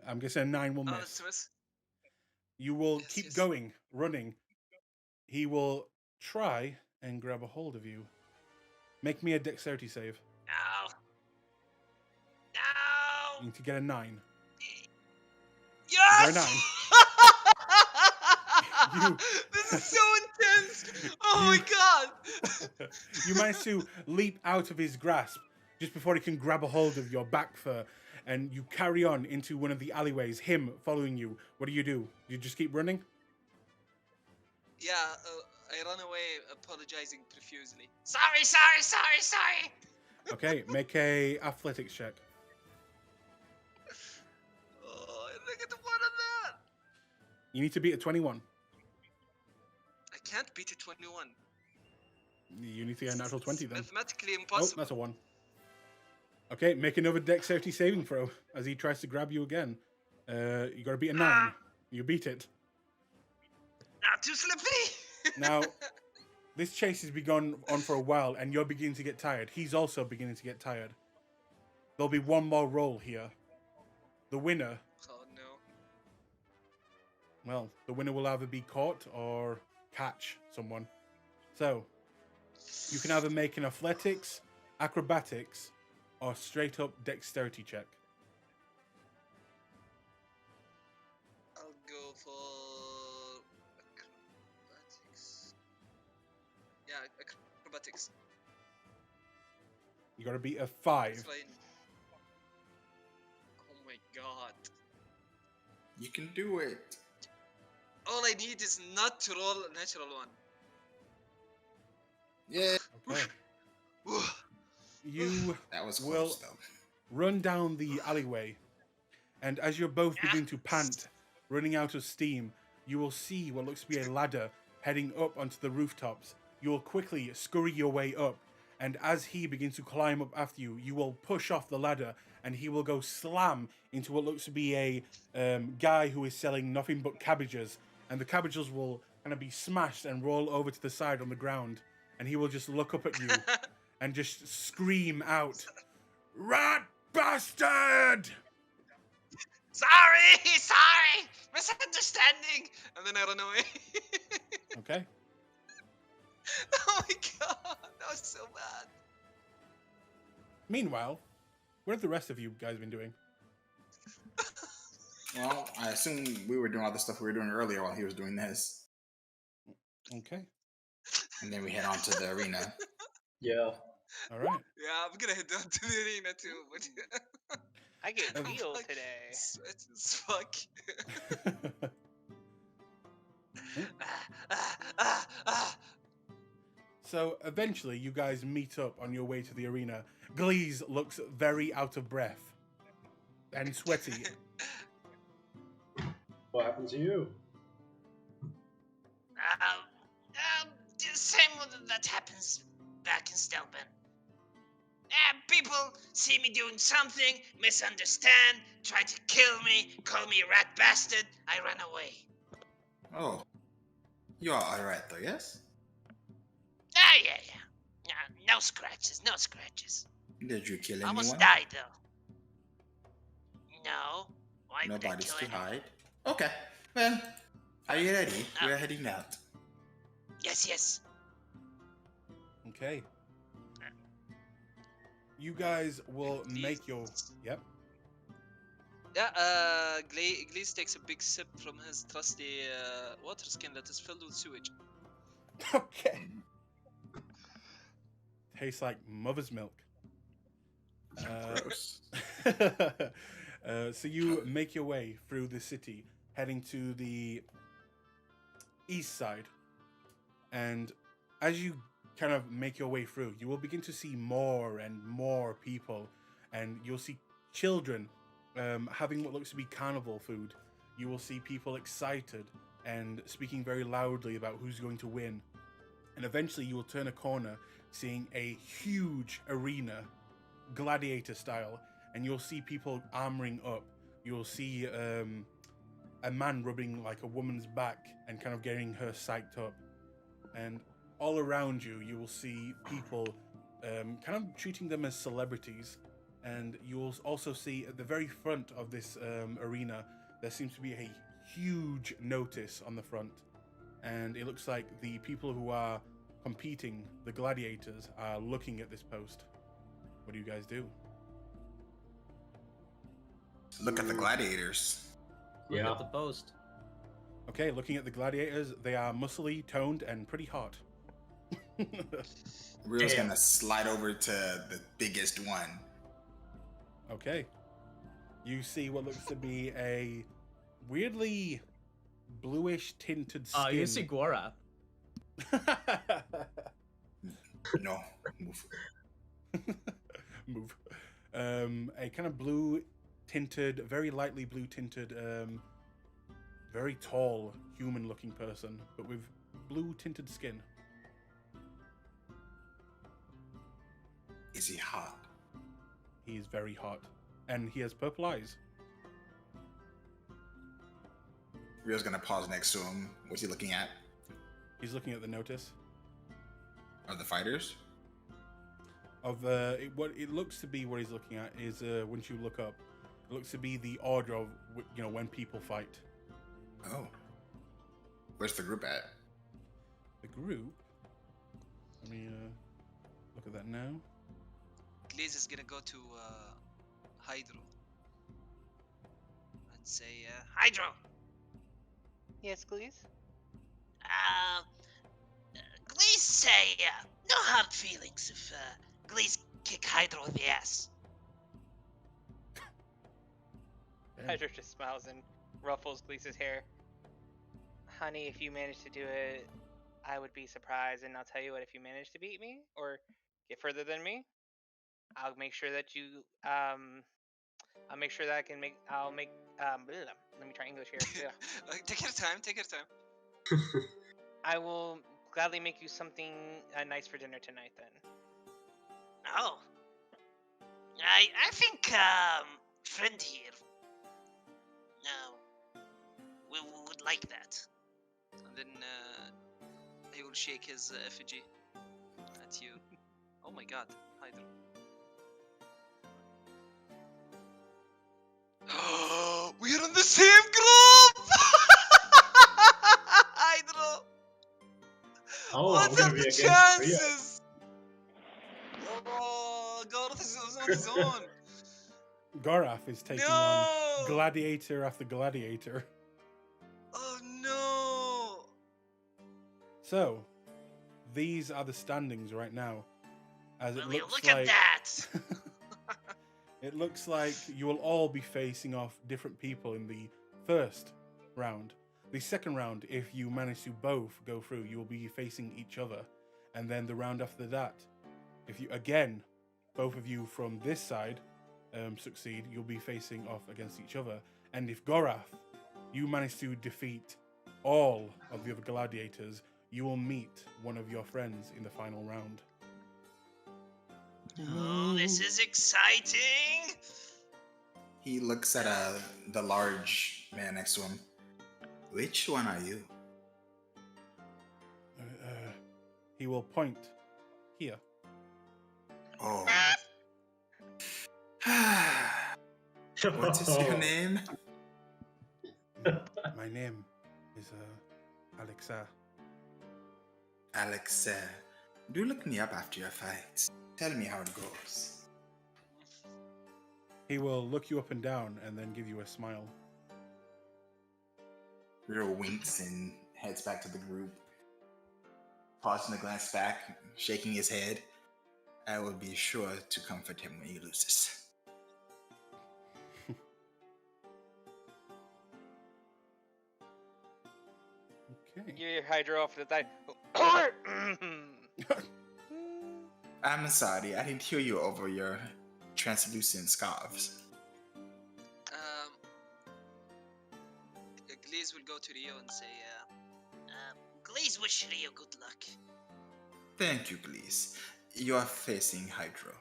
I'm guessing a 9 will miss. You will keep going, running. He will try and grab a hold of you. Make me a dexterity save. No. No. You need to get a 9. Yes! You got a 9. This is so intense. Oh my god. You manage to leap out of his grasp just before he can grab a hold of your back fur, and you carry on into one of the alleyways, him following you. What do? You just keep running? Yeah, I run away apologizing profusely. Sorry. Okay, make a athletics check. Oh, I didn't get the one on that. You need to beat a 21. I can't beat a 21. You need to get a natural 20 then. Mathematically Oh, impossible. that's a 1. Okay, make another dexterity saving throw as he tries to grab you again. You gotta beat a 9. You beat it. Not too slippery. Now, this chase has begun on for a while, and you're beginning to get tired. He's also beginning to get tired. There'll be one more roll here. The winner, Oh no. well, the winner will either be caught or catch someone. So, you can either make an athletics, acrobatics, or straight up dexterity check. I'll go for acrobatics. Yeah, acrobatics. You gotta beat a 5. Fine. Oh my god. You can do it. All I need is not to roll a natural one. Yeah. Okay. You That was Well- close though. run down the alleyway, and as you're both beginning to pant, running out of steam, you will see what looks to be a ladder heading up onto the rooftops. You will quickly scurry your way up, and as he begins to climb up after you, you will push off the ladder, and he will go slam into what looks to be a guy who is selling nothing but cabbages, and the cabbages will kind of be smashed and roll over to the side on the ground, and he will just look up at you and just scream out, "Rat bastard!" Sorry! Misunderstanding! And then I run away. Okay. Oh my god, that was so bad. Meanwhile, what have the rest of you guys been doing? Well, I assume we were doing all the stuff we were doing earlier while he was doing this. Okay. And then we head on to the arena. Yeah. All right. Yeah, I'm gonna head down to the arena too, but I get Um, real Like, today. sweat as fuck. So eventually, you guys meet up on your way to the arena. Glees looks very out of breath and sweaty. What happened to you? The same that happens back in Stelben. People see me doing something, misunderstand, try to kill me, call me a rat bastard, I run away. Oh. You are alright though, yes? Yeah. No scratches, no scratches. Did you kill anyone? Almost died though. No. Why would I Nobody's kill to anyone? hide. Okay. Well, are you ready? No. We're heading out. Yes. Okay. You guys will make your... Yep. Yeah, Glees takes a big sip from his trusty water skin that is filled with sewage. Okay. Tastes like mother's milk. Gross. So you make your way through the city, heading to the east side. And as you kind of make your way through, you will begin to see more and more people. And you'll see children having what looks to be carnival food. You will see people excited and speaking very loudly about who's going to win. And eventually you will turn a corner, seeing a huge arena, gladiator style, and you'll see people armoring up. You'll see a man rubbing like a woman's back and kind of getting her psyched up. And all around you, you will see people kind of treating them as celebrities. And you'll also see at the very front of this arena, there seems to be a huge notice on the front. And it looks like the people who are competing, the gladiators, are looking at this post. What do you guys do? Look at the gladiators. Look Yeah. at the post. Okay, looking at the gladiators, they are muscly, toned, and pretty hot. We're just Damn. gonna slide over to the biggest one. Okay. You see what looks to be a weirdly bluish tinted skin. You see Gwara. No, move. Move. A kind of blue tinted, very lightly blue tinted, very tall human looking person, but with blue tinted skin. Is he hot? He is very hot, and he has purple eyes. Rio's gonna pause next to him. What's he looking at? He's looking at the notice Are the fighters? of what it looks to be. What he's looking at is once you look up, it looks to be the order of when people fight. Oh. Where's the group at? The group. Let me look at that now. Glaze is gonna go to Hydro and say, Hydro. Yes, please. Please say no hard feelings if Glees kick Hydro in the ass. Hydra just smiles and ruffles Gleese's hair. Honey, if you manage to do it, I would be surprised. And I'll tell you what, if you manage to beat me or get further than me, I'll make sure that you I'll make sure that I can make. I'll make. Let me try English here. take your time, take your time. I will gladly make you something nice for dinner tonight. Then. Oh. I think friend here would like that. And then he will shake his effigy at you. Oh my god, Hydro. We are in the same group! Hydro! Oh, What I'm gonna are be the against Rio. chances? Oh, Garth is on his own. Gorath is taking on gladiator after gladiator. Oh no! So, these are the standings right now. As it Will you looks look like, at that? it looks like you will all be facing off different people in the first round. The second round, if you manage to both go through, you will be facing each other. And then the round after that, if you again, both of you from this side succeed, you'll be facing off against each other. And if Gorath, you manage to defeat all of the other gladiators, you will meet one of your friends in the final round. Oh, this is exciting! He looks at the large man next to him. Which one are you? He will point here. Oh. What is your name? My name is Alexa. Alexa. Do look me up after your fight. Tell me how it goes. He will look you up and down and then give you a smile. Rio winks and heads back to the group. Pausing to glance back, shaking his head. I will be sure to comfort him when he loses. Okay. You're Hydra off to the side. I'm sorry, I didn't hear you over your translucent scarves. Glaze will go to Rio and say, Glaze wish Rio good luck. Thank you, please. You are facing Hydro.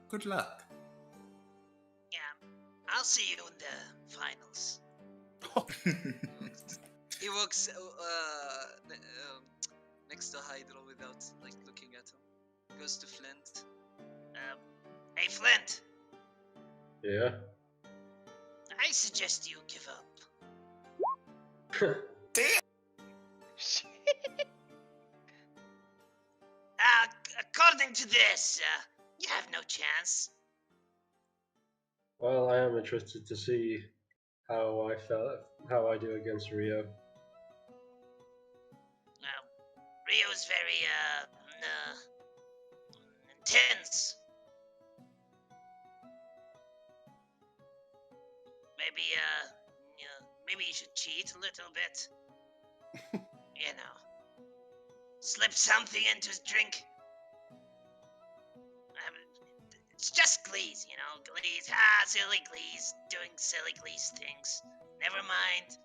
Good luck. Yeah, I'll see you in the finals. he walks next to Hydro without looking at him. Goes to Flint. Hey Flint, Yeah. I suggest you give up. Damn! According to this, you have no chance. Well, I am interested to see how I do against Rio. Rio's very intense. Maybe you should cheat a little bit. You know, slip something into his drink. It's just Glees, you know, Glees. Silly Glees doing silly Glees things. Never mind.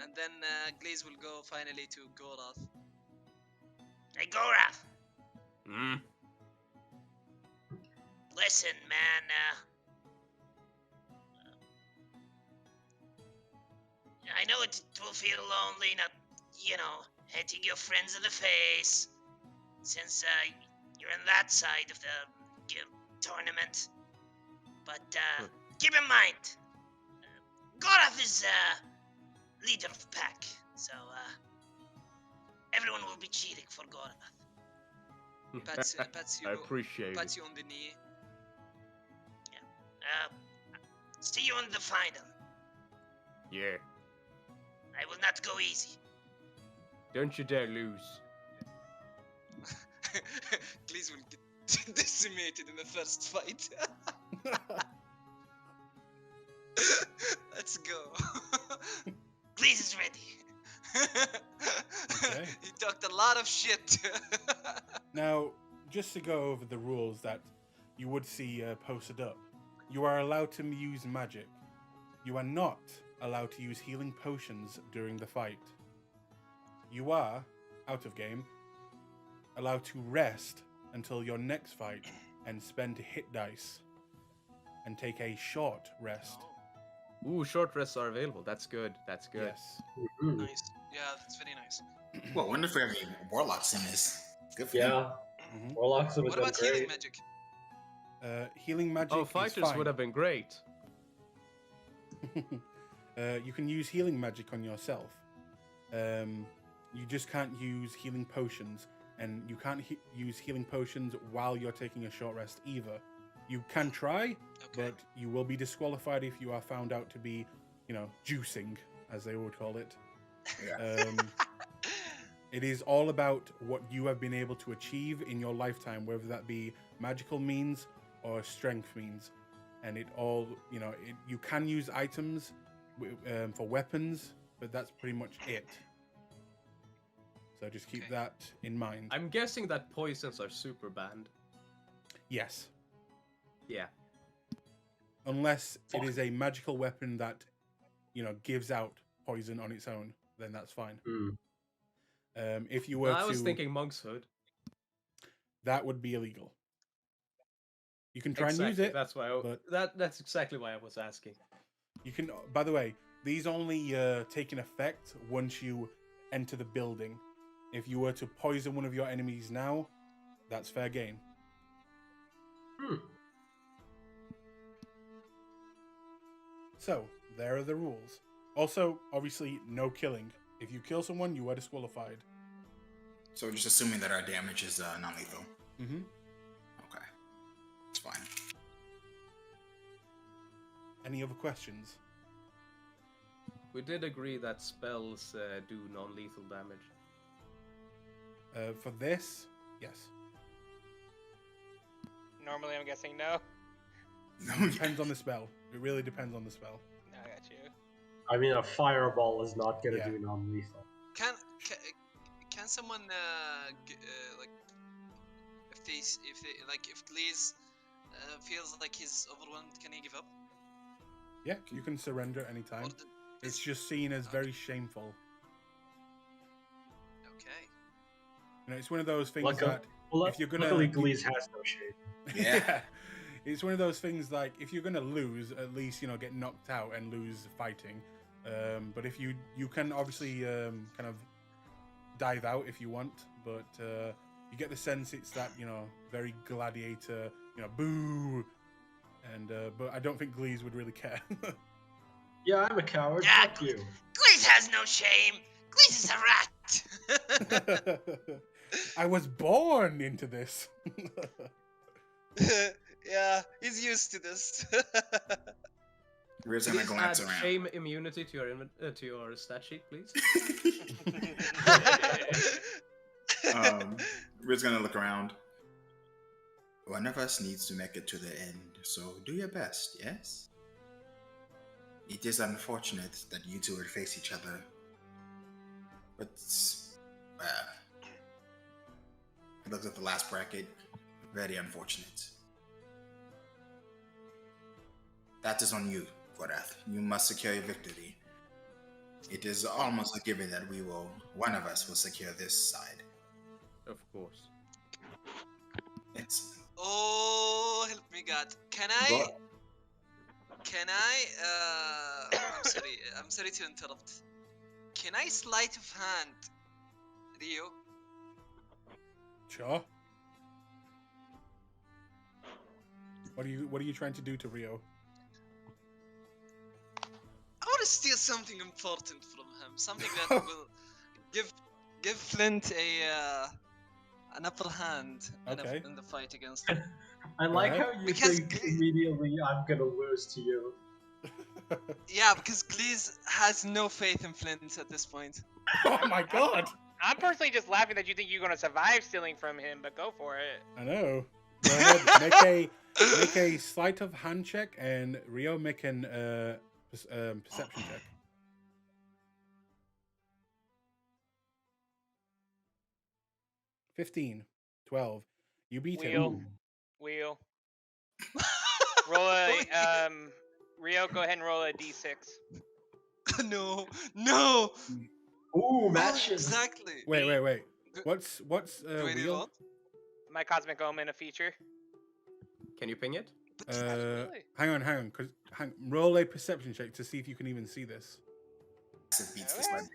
And then Glaze will go finally to Gorath. Hey, Gorath. Listen, man. I know it will feel lonely not, hitting your friends in the face, since you're in that side of the tournament. But keep in mind, Gorath is leader of the pack, so everyone will be cheering for Gorath. Pats I appreciate pats it. you on the knee. See you in the final. Yeah. I will not go easy. Don't you dare lose. Glees will get decimated in the first fight. Let's go. Glees is ready. Okay. He talked a lot of shit. Now, just to go over the rules that you would see posted up, you are allowed to use magic. You are not allowed to use healing potions during the fight. You are, out of game, allowed to rest until your next fight and spend hit dice and take a short rest. Ooh, short rests are available. That's good. That's good. Yes. Mhm. Nice. Yeah, that's very nice. Well, wonder if we have any warlocks in this. Good for Yeah, them. Mhm. Warlocks have What been about healing great. magic? Healing magic Oh, is fighters fine. would have been great. You can use healing magic on yourself. You just can't use healing potions, and you can't use healing potions while you're taking a short rest either. You can try, Okay. but you will be disqualified if you are found out to be, juicing, as they would call it. Yeah. It is all about what you have been able to achieve in your lifetime, whether that be magical means or strength means. And it all, you can use items for weapons, but that's pretty much it. So just keep Okay. that in mind. I'm guessing that poisons are super banned. Yes. Yeah. Unless it is a magical weapon that, gives out poison on its own, then that's fine. Mm. If you were I was to, thinking monk's hood. that would be illegal. You can try Exactly. and use it. That's why. That's exactly why I was asking. You can. By the way, these only take an effect once you enter the building. If you were to poison one of your enemies now, that's fair game. Hmm. So there are the rules. Also, obviously, no killing. If you kill someone, you are disqualified. So we're just assuming that our damage is non-lethal. Mm-hmm. Okay. It's fine. Any other questions? We did agree that spells do non-lethal damage. For this, yes. Normally, I'm guessing no. Depends on the spell. It really depends on the spell. No, I got you. I mean, a fireball is not gonna Yeah. do non-lethal. Can someone like if Glees feels like he's overwhelmed, can he give up? Yeah, you can surrender anytime. Or It's just seen as very shameful. okay. It's one of those things Luckily, that if you're gonna, luckily Glees has no shame. Yeah. it's one of those things like if you're gonna lose, at least get knocked out and lose fighting. But if you can obviously kind of dive out if you want, but you get the sense it's that very gladiator, boo, and but I don't think Glees would really care. Yeah, I'm a coward. Yeah, Fuck you. Glees has no shame. Glees is a rat. I was born into this. Yeah, he's used to this. We're just gonna Please glance add around. shame immunity to your stat sheet, please. We're just gonna look around. One of us needs to make it to the end, so do your best, yes? It is unfortunate that you two would face each other, but I looked at the last bracket. Very unfortunate. That is on you, Gorath. You must secure your victory. It is almost a given that one of us will secure this side. Of course. Excellent. Oh, help me God. Can I? Go. Can I? I'm sorry to interrupt. Can I sleight of hand, Rio? Sure. What are you trying to do to Rio? I want to steal something important from him. Something that will give Flint an upper hand Okay. in the fight against him. I like ahead. how you Because think immediately I'm gonna lose to you. Yeah, because Glees has no faith in Flint at this point. Oh my god! I'm personally just laughing that you think you're gonna survive stealing from him, but go for it. I know. Go ahead, make a sleight of hand check, and Rio make an perception check. $15, $12. You beat him. Wheel. Roll a Rio. Go ahead and roll a d6. No. Ooh, matches. Exactly. Wait. What's Do I do wheel? what? My cosmic omen, a feature. Can you ping it? Absolutely. Hang on, roll a perception check to see if you can even see this. It beats this Alright. one.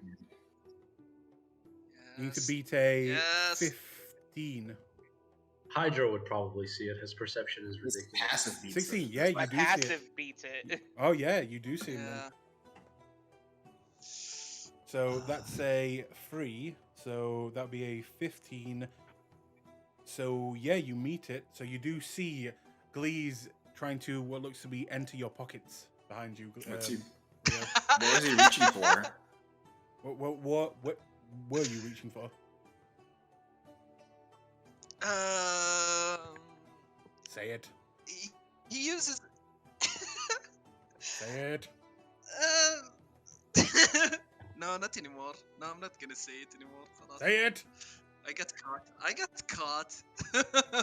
You need to Yes. beat a Yes. 15. Hydro would probably see it. His perception is This ridiculous. passive beats 16, it. yeah, My you do see it. passive beats it. Oh yeah, you do see him then. Yeah. So that's a 3. So that'd be a 15. So yeah, you meet it. So you do see Glees trying to what looks to be enter your pockets behind you. What's he, Yeah. what was he reaching for? What were you reaching for? Say it. He uses. Say it. No, not anymore. No, I'm not gonna say it anymore. خلاص. Say it. I got caught.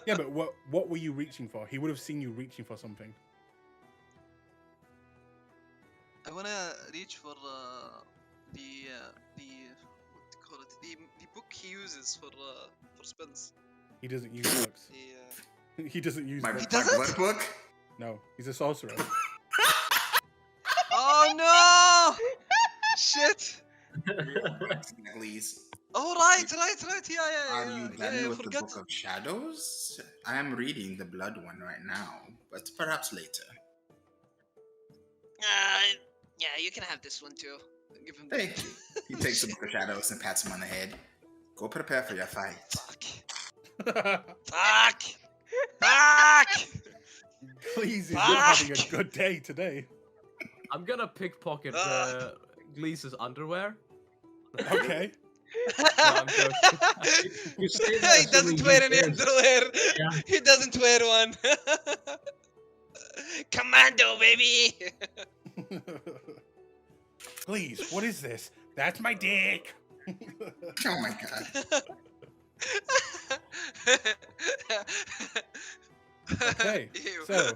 Yeah, but what were you reaching for? He would have seen you reaching for something. I wanna reach for the what do you call it? The book he uses for spells. He doesn't use books. The He doesn't use My books. doesn't? blood book? No, he's a sorcerer. Oh no! Shit! Please. Oh right. Yeah. Are you done I with the forgot. Book of Shadows? I am reading the blood one right now, but perhaps later. Yeah, you can have this one too. Give him. Thank you. He takes the Book of Shadows and pats him on the head. Go prepare for your fight. Fuck! Please, he's not having a good day today. I'm gonna pickpocket Gleese's underwear. Okay. No, I'm joking. You say He that doesn't assuming wear he any cares. underwear. Yeah. He doesn't wear one. Commando, baby. Please, what is this? That's my dick. Oh my god. Okay, Ew. so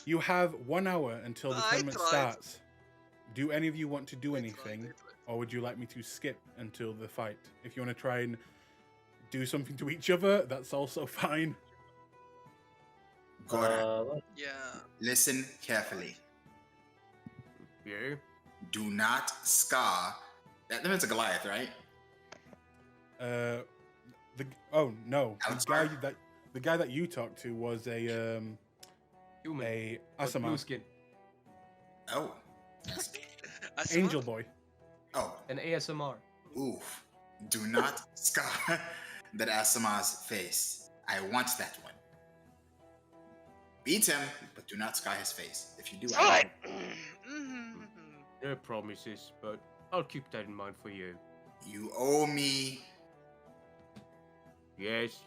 you have 1 hour until the I tournament tried. starts. Do any of you want to do I anything, tried. or would you like me to skip until the fight? If you want to try and do something to each other, that's also fine. Gora, Yeah. listen carefully. You? Do not scar. That means a Goliath, right? Oh no, Alex the guy Bar? the guy that you talked to was a Human. Asama, Blue skin. Oh. angel boy. Oh. An ASMR. Oof. Do not scar that Asama's face. I want that one. Beat him, but do not scar his face. If you do, I Alright. No promises, but I'll keep that in mind for you. You owe me. Yes.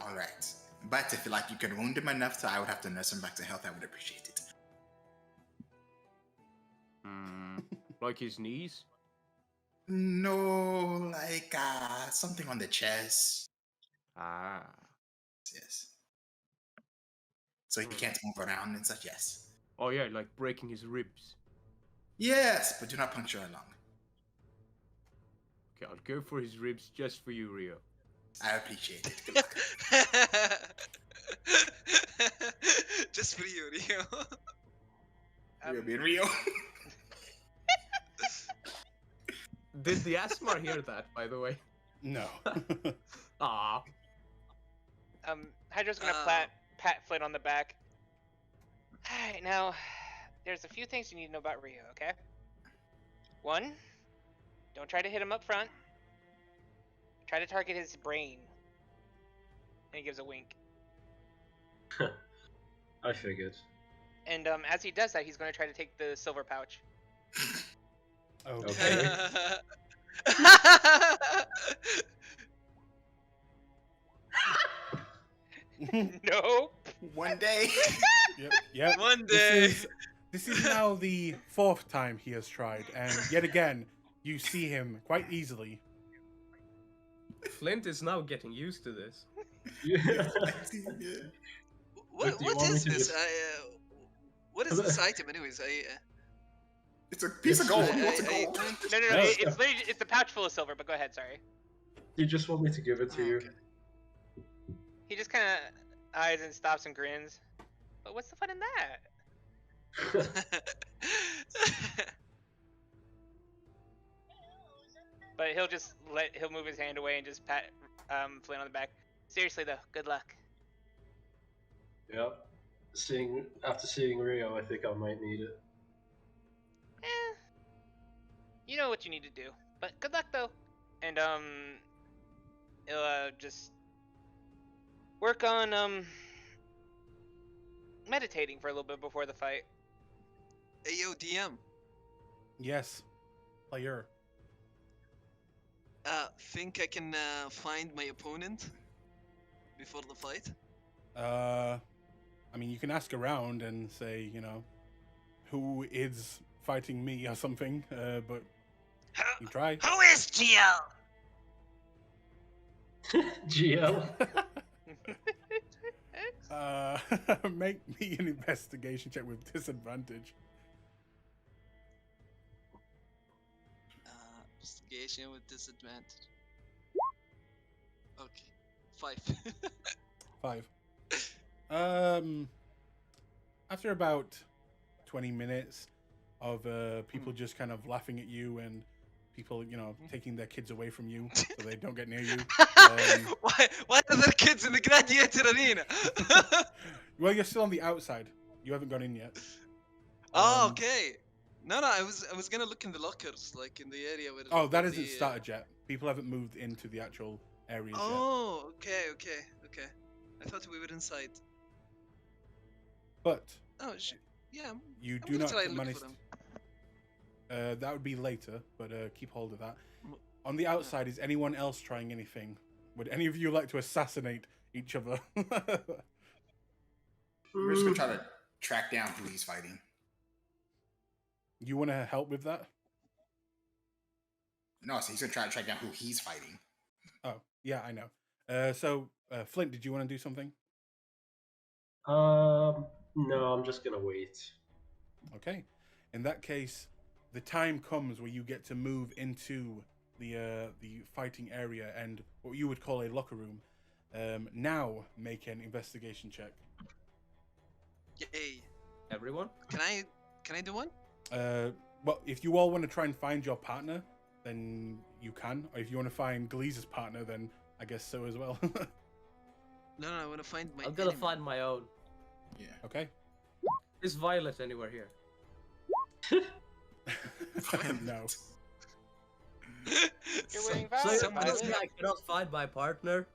All right. But if you can wound him enough so I would have to nurse him back to health, I would appreciate it. Like his knees? No, something on the chest. Ah. Yes. So he can't move around and such, yes. Oh yeah, like breaking his ribs. Yes, but do not puncture a lung. Okay, I'll go for his ribs just for you, Rio. I appreciate it. Good luck. Just for you, Rio. Rio being Rio. Did the Asmar hear that, by the way? No. Ah. Hydra's gonna pat Flint on the back. Alright, now, there's a few things you need to know about Rio, okay? One, don't try to hit him up front. Try to target his brain. And he gives a wink. I figured. And as he does that, he's going to try to take the silver pouch. Okay. Nope. One day. Yep. One day. This is now the 4th time he has tried, and yet again, you see him quite easily. Flint is now getting used to this. Look, do you What want me is to this? just- What is this item, anyways? It's a piece of gold. What's a I gold? No, No. it's the pouch full of silver, but go ahead, sorry. You just want me to give it to you? Okay. He just kind of eyes and stops and grins. But what's the fun in that? But he'll move his hand away and just pat Flint on the back. Seriously though, good luck. Yep. After seeing Rio, I think I might need it. You know what you need to do. But good luck though. And he'll just work on meditating for a little bit before the fight. Ayo, DM. Yes. Player. Think I can find my opponent before the fight? I mean, you can ask around and say, who is fighting me or something, but you try. Who is GL? GL. Make me an investigation check with disadvantage. Investigation with disadvantage. Okay. 5. 5. After about 20 minutes of people just kind of laughing at you and people, taking their kids away from you so they don't get near you. Why are there kids in the gladiator arena? Well, you're still on the outside. You haven't gone in yet. Oh, okay. No, I was gonna look in the lockers, like in the area where. Oh, that where isn't the, started yet. People haven't moved into the actual areas yet. Oh, okay. I thought we were inside. But Oh, yeah. you I'm do gonna not try and look manage. for them. That would be later, but keep hold of that. On the outside, is anyone else trying anything? Would any of you like to assassinate each other? We're just gonna try to track down who he's fighting. You want to help with that? No, so he's gonna try to track down who he's fighting. Oh, yeah, I know. So, Flint, did you want to do something? No, I'm just gonna wait. Okay. In that case, the time comes where you get to move into the fighting area and what you would call a locker room. Now, make an investigation check. Yay! Everyone? Can I do one? Well, if you all want to try and find your partner, then you can. Or if you want to find Glee's partner, then I guess so as well. No, I want to find my. I'm gonna enemy. find my own. Yeah. Okay. Is Violet anywhere here? No. You're winning So Violet, someone you is Violet. I cannot find my partner.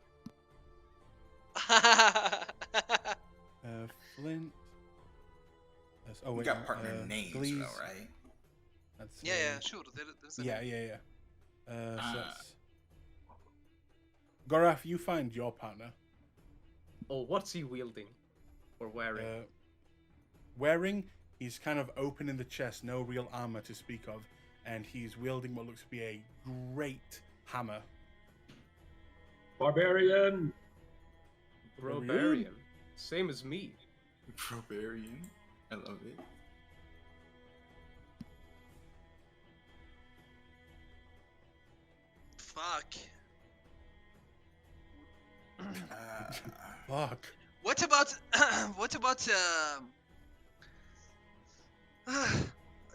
Flint. Oh, We wait, got no, partner names, Glee's. though, right? That's, yeah, sure. There's a Yeah. name. So that's... Gorath, you find your partner. Oh, what's he wielding? Or wearing? Wearing, he's kind of open in the chest, no real armor to speak of, and he's wielding what looks to be a great hammer. Barbarian! Barbarian. Same as me. Barbarian. I love it. Fuck. Fuck. What about what about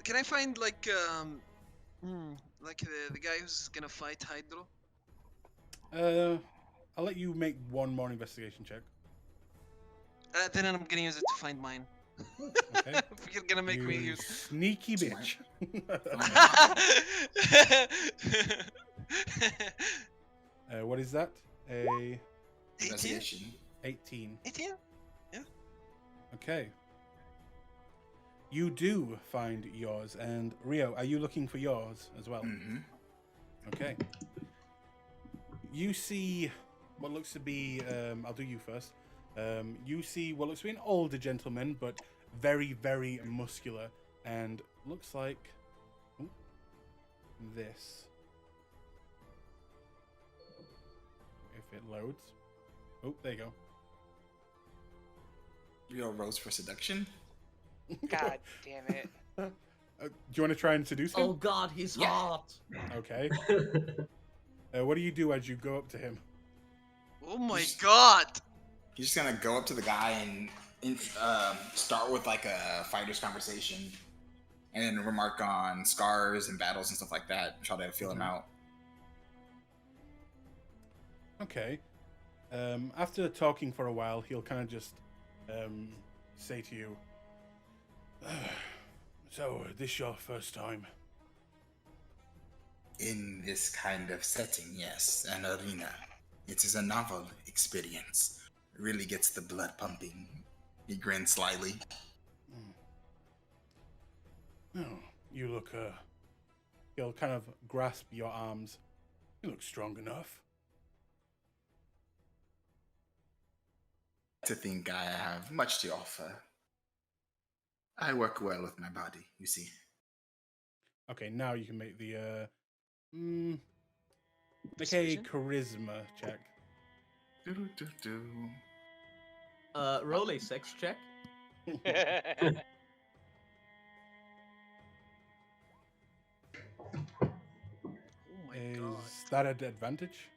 can I find like the guy who's gonna fight Hydro? I'll let you make one more investigation check. Then I'm gonna use it to find mine. Okay. If you're gonna make me You use. sneaky bitch. What is that? A 18? Investigation. 18. 18? Okay. You do find yours, and Rio, are you looking for yours as well? Mm-hmm. Okay. You see what looks to be, I'll do you first. You see what looks to be an older gentleman, but very, very muscular, and looks like this. If it loads. Oh, there you go. Real rose for seduction. God damn it. Do you want to try and seduce him? Oh god, he's Yeah. hot. Okay. What do you do as you go up to him? Oh my god! He's just gonna go up to the guy and start with like a fighter's conversation, and then remark on scars and battles and stuff like that. Try to feel him out. Okay. After talking for a while, he'll kind of just say to you, so, this your first time? In this kind of setting, yes, an arena. It is a novel experience. Really gets the blood pumping. He grins slyly. Oh, you look, he'll kind of grasp your arms. You look strong enough. To think I have much to offer. I work well with my body, you see. Okay, now you can make the, make a Persuasion? charisma check. Do-do-do-do. Roll a sex check. Oh my Is god. that at advantage?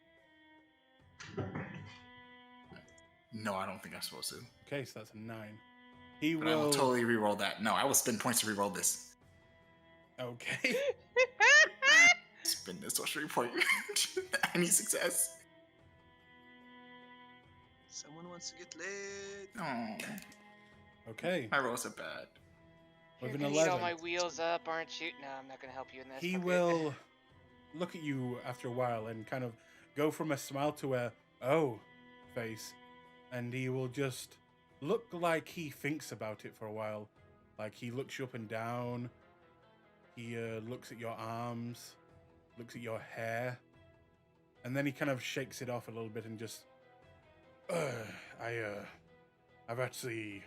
No, I don't think I'm supposed to. Okay, so that's a 9. He But I will will... totally re-roll that. No, I will spend points to re-roll this. Okay. Spend this sorcery point. Any success. Someone wants to get laid. Oh, Okay. my rolls are bad. You're With an gonna eat all 11. my wheels up, aren't you? No, I'm not gonna help you in this. He I'm good. will look at you after a while and kind of go from a smile to a oh face, and he will just look like he thinks about it for a while. Like he looks you up and down. He looks at your arms, looks at your hair, and then he kind of shakes it off a little bit and just, I've actually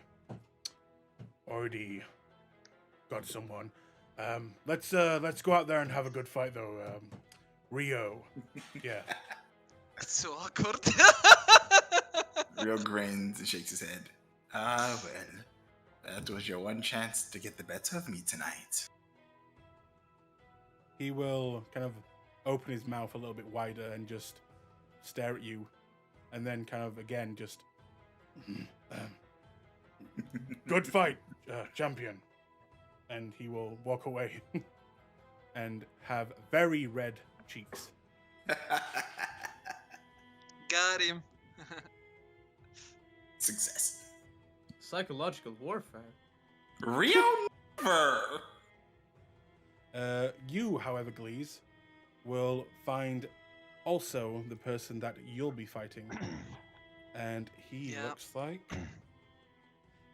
already got someone. Let's go out there and have a good fight though. Rio. Yeah. It's so awkward. Real grins and shakes his head. Ah, well, that was your one chance to get the better of me tonight. He will kind of open his mouth a little bit wider and just stare at you, and then kind of again just good fight, champion. And he will walk away and have very red cheeks. Got him. Success. Psychological warfare. Rio never. You, however, Glees, will find also the person that you'll be fighting. And he Yeah. looks like...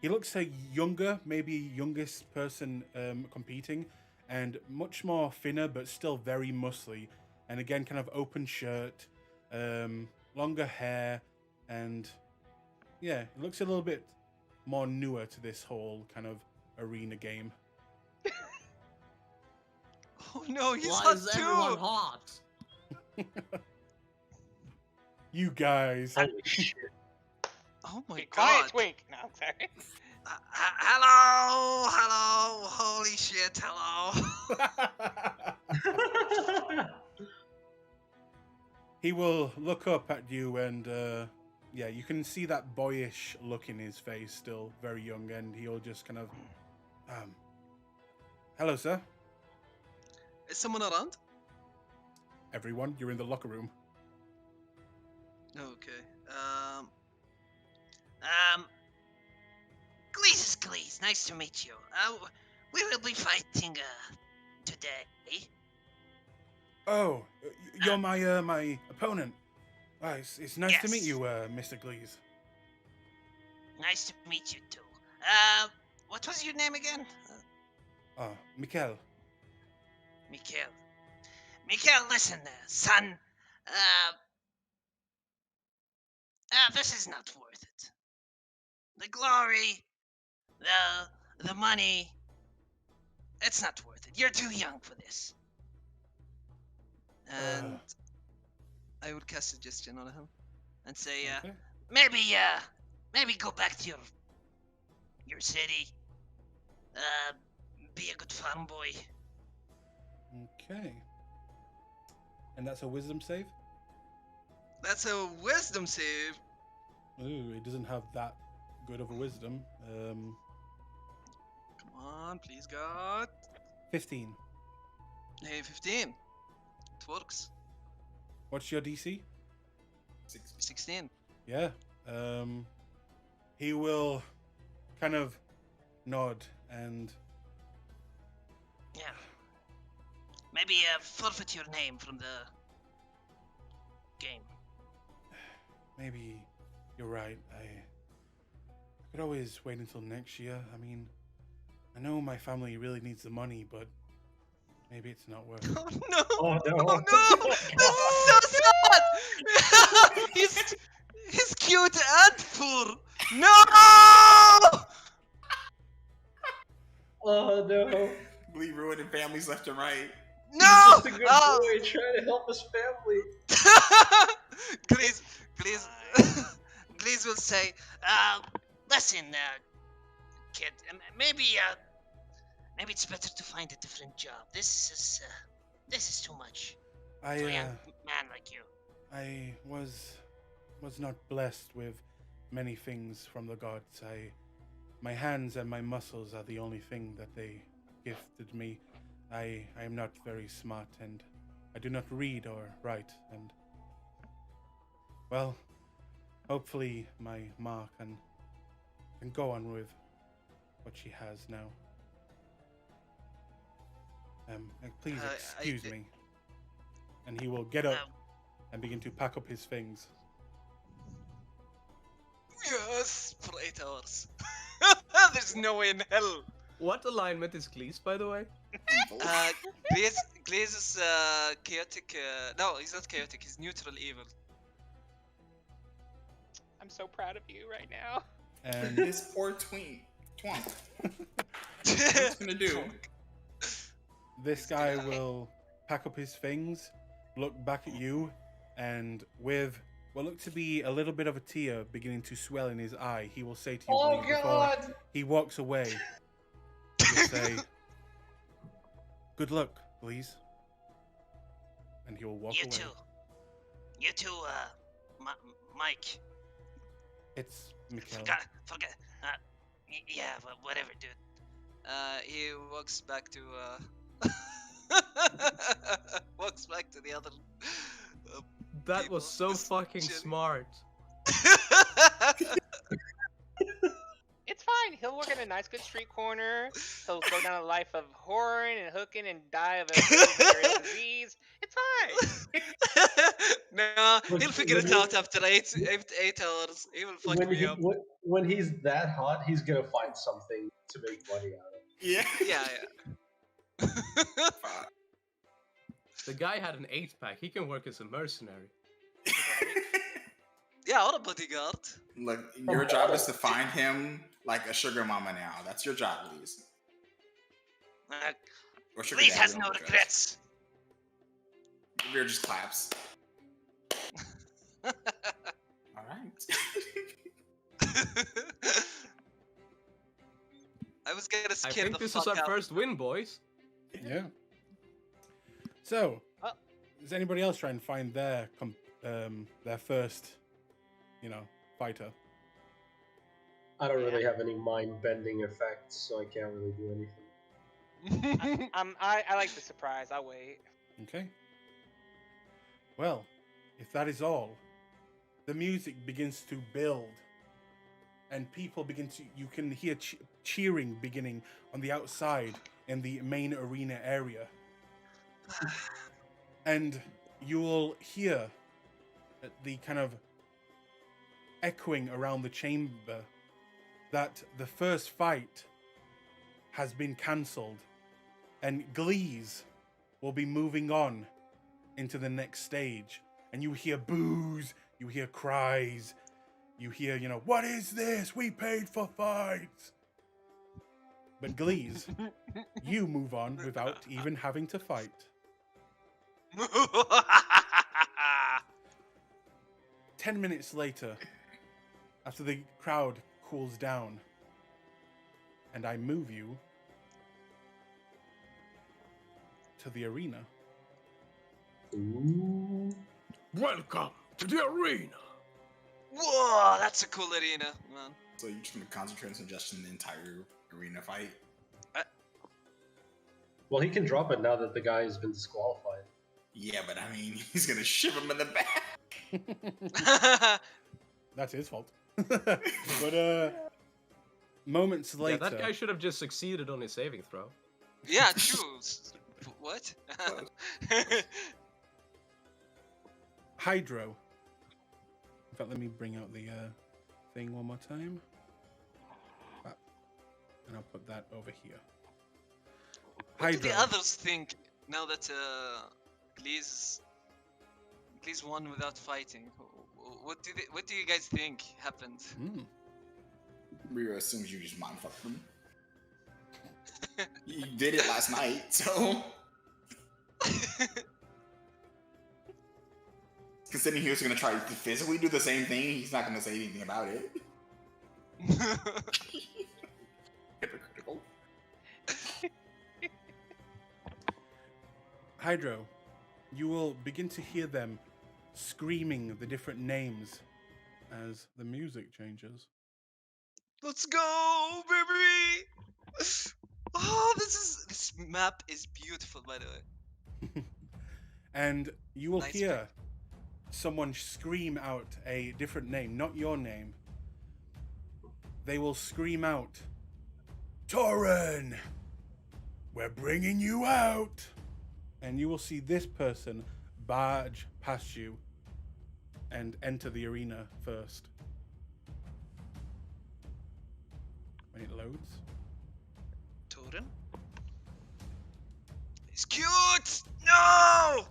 He looks a younger, maybe youngest person competing, and much more thinner, but still very muscly. And again, kind of open shirt, longer hair, and yeah, it looks a little bit more newer to this whole kind of arena game. Oh no, he's Why hot is everyone too. hot? You guys. Holy shit. Oh my Be god. quiet, Twink. No, I'm sorry. Hello. Holy shit. Hello. He will look up at you and yeah, you can see that boyish look in his face, still very young, and he'll just kind of, hello, sir. Is someone around? Everyone, you're in the locker room. Okay. Glees is Glees. Nice to meet you. We will be fighting, today. Oh, you're my my opponent. It's nice to meet Yes. you, Mr. Glees. Nice to meet you too. What was your name again? Mikkel. Mikhail. Mikhail, listen, son. This is not worth it. The glory, the money. It's not worth it. You're too young for this. And I will cast suggestion on him and say, Okay. maybe go back to your city. Be a good farm boy. Okay. And that's a wisdom save? that's a wisdom save. Ooh, it doesn't have that good of a wisdom. Come on, please, God. 15. Hey, 15. It works. What's your DC? 16. Yeah. He will kind of nod and Yeah. Maybe forfeit your name from the game. maybe you're right. I could always wait until next year. I mean, I know my family really needs the money, but maybe it's not worth it. Oh no! Oh no! Oh no! This is so sad! he's cute and poor! No! Oh no! We ruining families left and right. No! He's just a good Oh. boy trying to help his family. Glees will say, Listen, kid. Maybe it's better to find a different job. This is too much for a young man like you. I was not blessed with many things from the gods. My hands and my muscles are the only thing that they gifted me. I am not very smart, and I do not read or write, and well, hopefully my ma can go on with what she has now. Please excuse me. And he will get up and begin to pack up his things. yes, for 8 hours. There's no way in hell. What alignment is Glees, by the way? Glaze is chaotic. No, he's not chaotic. He's neutral evil. I'm so proud of you right now. And This poor twink. What's gonna do? this guy will pack up his things, look back at you, and with what looked to be a little bit of a tear beginning to swell in his eye, he will say to you, Oh Glees, before god! he walks away, he'll say, "Good luck, Glees." And he will walk You away. too. You too, Mike. It's Mikhail. Forget. Yeah, whatever, dude. He walks back to walks back to the other. That people. was so Just fucking chilling. smart. It's fine. He'll work in a nice, good street corner. He'll go down a life of whoring and hooking and die of a venereal disease. It's fine. No, When- he'll figure when it you- out after 8 hours. He will fuck me up. When he's that hot, he's gonna find something to make money out of. Yeah. Yeah. Fuck. The guy had an 8-pack. He can work as a mercenary. Yeah, or a bodyguard. Look, your job is to find him like a sugar mama now. That's your job, Lise. Or sugar Glees daddy has on no the dress. regrets. Rear just claps. All right. I was gonna I scare think the this fuck is our out. first win, boys. Yeah. So, Oh. does anybody else try and find their first, fighter. I don't really have any mind-bending effects, so I can't really do anything. I like the surprise. I'll wait. Okay. Well, if that is all, the music begins to build, and people begin to. You can hear cheering beginning on the outside in the main arena area, and you will hear the kind of echoing around the chamber that the first fight has been cancelled, and Glees will be moving on into the next stage. And you hear boos, you hear cries, you hear, what is this? We paid for fights. But Glees, you move on without even having to fight. 10 minutes later, after the crowd cools down, and I move you to the arena. Ooh. Welcome to the arena. Whoa, that's a cool arena, man. So you're just gonna concentrate on suggesting the entire arena fight? Well, he can drop it now that the guy has been disqualified. Yeah, but I mean, he's gonna ship him in the back. That's his fault. But moments later, Yeah, that guy should have just succeeded on his saving throw. Yeah, true. What? Hydro. In fact, let me bring out the thing one more time. And I'll put that over here. What do Hydro. the others think now that Glees won without fighting? What do you guys think happened? Riro assumes you just mind fucked them. You did it last night, so. Considering he was gonna try to physically do the same thing, he's not gonna say anything about it. Hypocritical. Hydro, you will begin to hear them screaming the different names as the music changes. Let's go, baby! Oh, this map is beautiful, by the way. And you will Nice hear someone scream out a different name, not your name. They will scream out, Torin, we're bringing you out. And you will see this person barge past you and enter the arena first. When it loads. Torin? He's cute! No!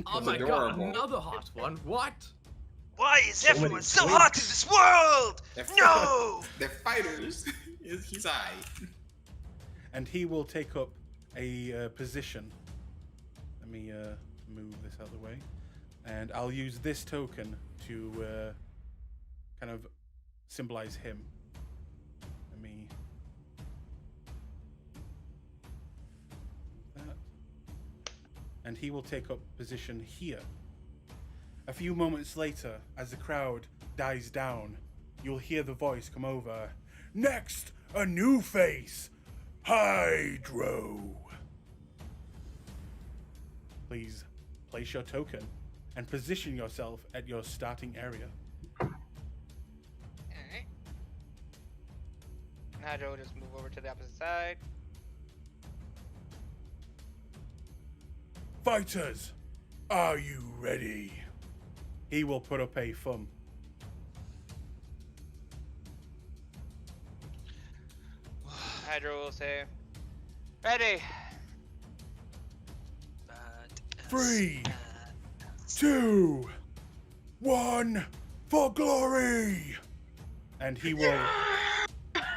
Oh That's my god, adorable. another hot one. What? Why is So many everyone so twinks. hot in this world? No! They're fighters. He's aight. And he will take up a position. Let me move this out of the way. And I'll use this token to kind of symbolize him. Let me... that. And he will take up position here. A few moments later, as the crowd dies down, you'll hear the voice come over. Next, a new face, Hydro. Please place your token and position yourself at your starting area. Alright. Hydro will just move over to the opposite side. Fighters, are you ready? He will put up a thumb. Hydro will say, ready. 3, 2, 1, for glory! And he will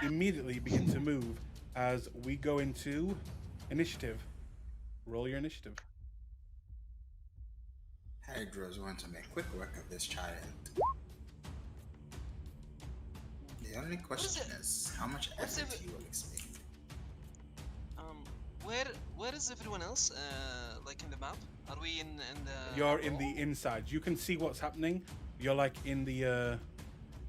immediately begin to move as we go into initiative. Roll your initiative. Hydro's going to make quick work of this child. The only question is how much what's effort it- he will expend. Where is everyone else? Like in the map? Are we in the? You're in the inside. You can see what's happening. You're like in the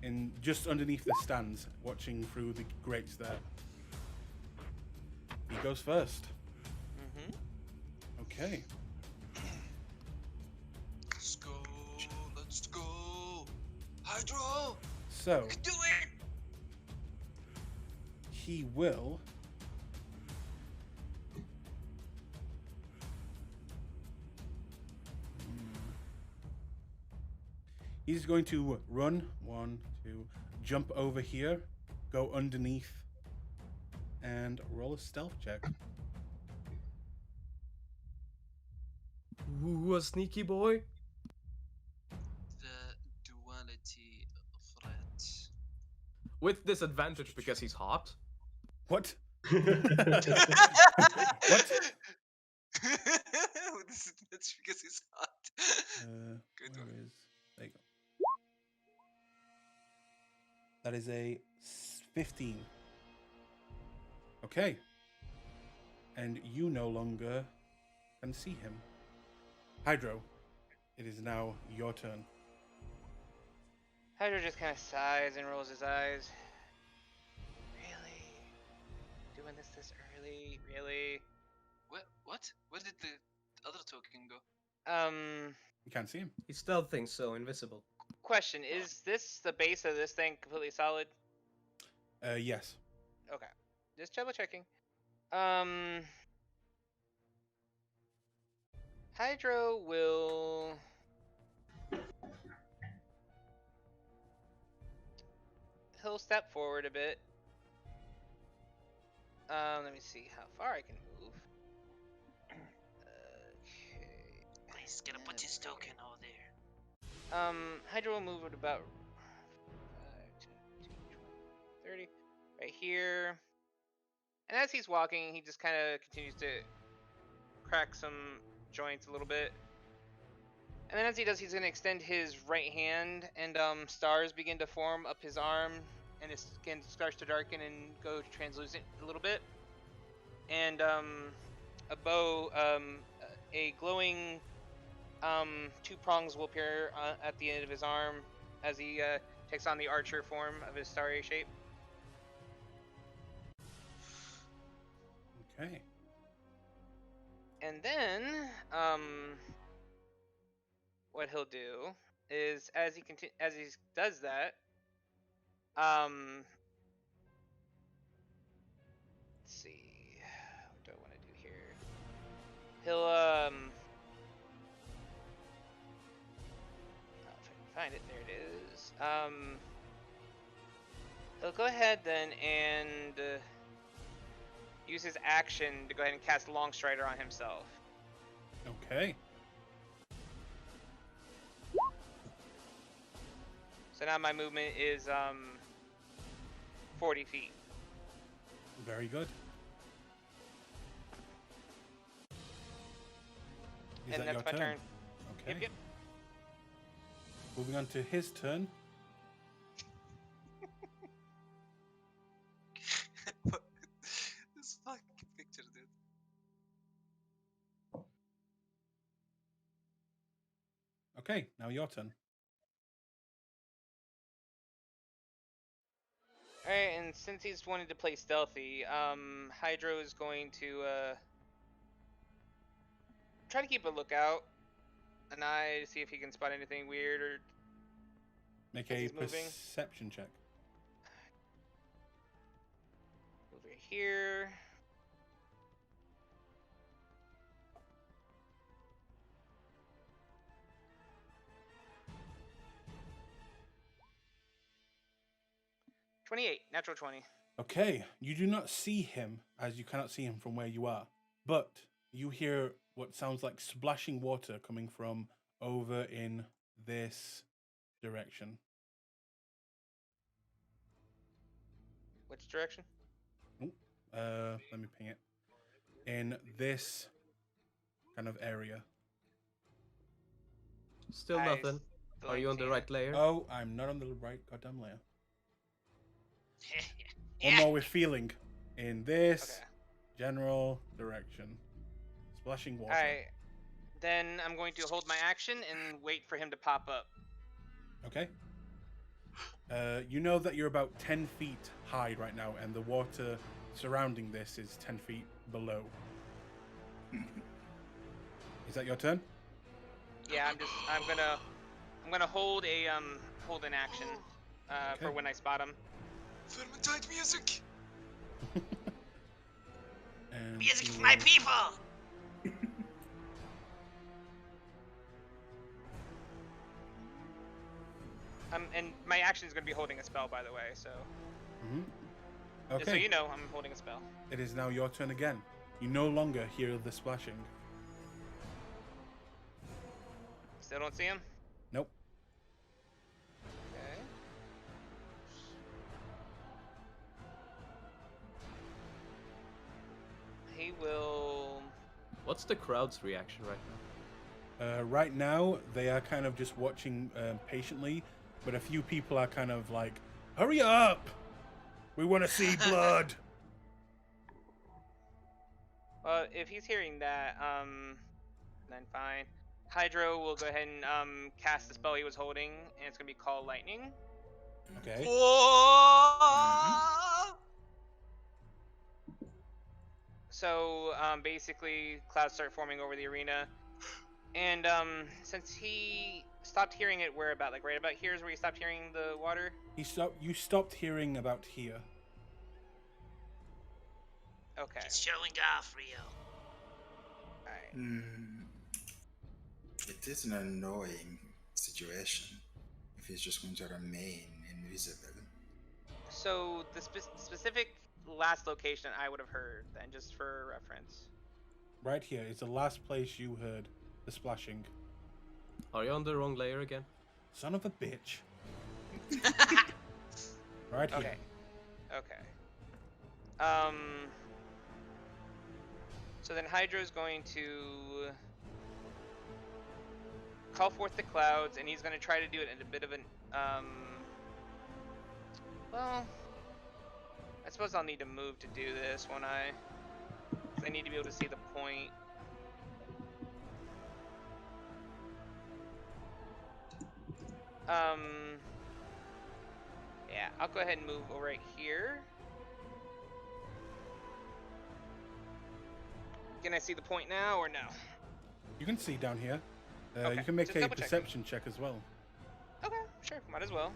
in just underneath the stands, watching through the grates there. He goes first. Mm-hmm. Okay. Let's go. Let's go. Hydro. So We can do it. he will. He's going to run, 1, 2, jump over here, go underneath, and roll a stealth check. Ooh, a sneaky boy. The duality threat. With disadvantage because he's hot. What? What? That's because he's hot. Good Where one. is... There you go. That is a 15. Okay. And you no longer can see him. Hydro, it is now your turn. Hydra just kind of sighs and rolls his eyes. Really? Doing this early? Really? What? Where did the other token go? You can't see him. He's stealthing, so invisible. Question, is this the base of this thing completely solid? Yes. Okay. Just double checking. Hydro will... He'll step forward a bit. Let me see how far I can move. Okay. He's gonna put his token over there. Hydro will move at about 5, 10, 20, 30, right here. And as he's walking, he just kind of continues to crack some joints a little bit. And then as he does, he's going to extend his right hand, and stars begin to form up his arm, and his skin starts to darken and go translucent a little bit. And a bow, a glowing 2 prongs will appear at the end of his arm as he takes on the archer form of his starry shape. Okay. And then, what he'll do is, as he does that, let's see, what do I want to do here? He'll oh, if I can find it, there it is. He'll go ahead then and use his action to go ahead and cast Longstrider on himself. Okay. So now my movement is 40 feet. Very good. Is And that that's your my turn? turn. Okay. Yep. Moving on to his turn. This fucking picture, dude. Okay, now your turn. Alright, and since he's wanted to play stealthy, Hydro is going to try to keep a lookout, an eye, to see if he can spot anything weird or Make as a he's moving. perception check. Over here. $28, natural 20. Okay, you do not see him, as you cannot see him from where you are, but you hear what sounds like splashing water coming from over in this direction. Which direction? Let me ping it. In this kind of area. Still I nothing. still Are ain't you on the seeing right it. layer? Oh, I'm not on the right goddamn layer. Or Yeah. no, we're feeling in this Okay. general direction. Splashing water. Alright. Then I'm going to hold my action and wait for him to pop up. Okay. You know that you're about 10 feet high right now, and the water surrounding this is 10 feet below. Is that your turn? Yeah, I'm gonna hold an action for Okay. when I spot him. Vermintide music. And Music he for my will- people! And my action is gonna be holding a spell, by the way. So Mhm. just so Okay. you know, I'm holding a spell. It is now your turn again. You no longer hear the splashing. Still don't see him. Nope. Okay. He will. What's the crowd's reaction right now? Right now, they are kind of just watching patiently, but a few people are kind of like, "Hurry up! We want to see blood." If he's hearing that, then fine. Hydro will go ahead and cast the spell he was holding, and it's gonna be Call Lightning. Okay. Oh! So basically, clouds start forming over the arena, and since he stopped hearing it, where about? Like right about here is where he stopped hearing the water. You stopped hearing about here. Okay. It's showing off, Rio. All right. It is an annoying situation if he's just going to remain invisible. So the specific last location I would have heard, then, just for reference. Right here is the last place you heard the splashing. Are you on the wrong layer again? Son of a bitch. Right here. Okay. Okay. So then Hydro's going to call forth the clouds, and he's going to try to do it in a bit of an well, I suppose I'll need to move to do this, won't I? 'Cause I need to be able to see the point. Yeah, I'll go ahead and move over right here. Can I see the point now or no? You can see down here. Okay, You can make just a double-checking. perception check as well, Okay, sure, might as well.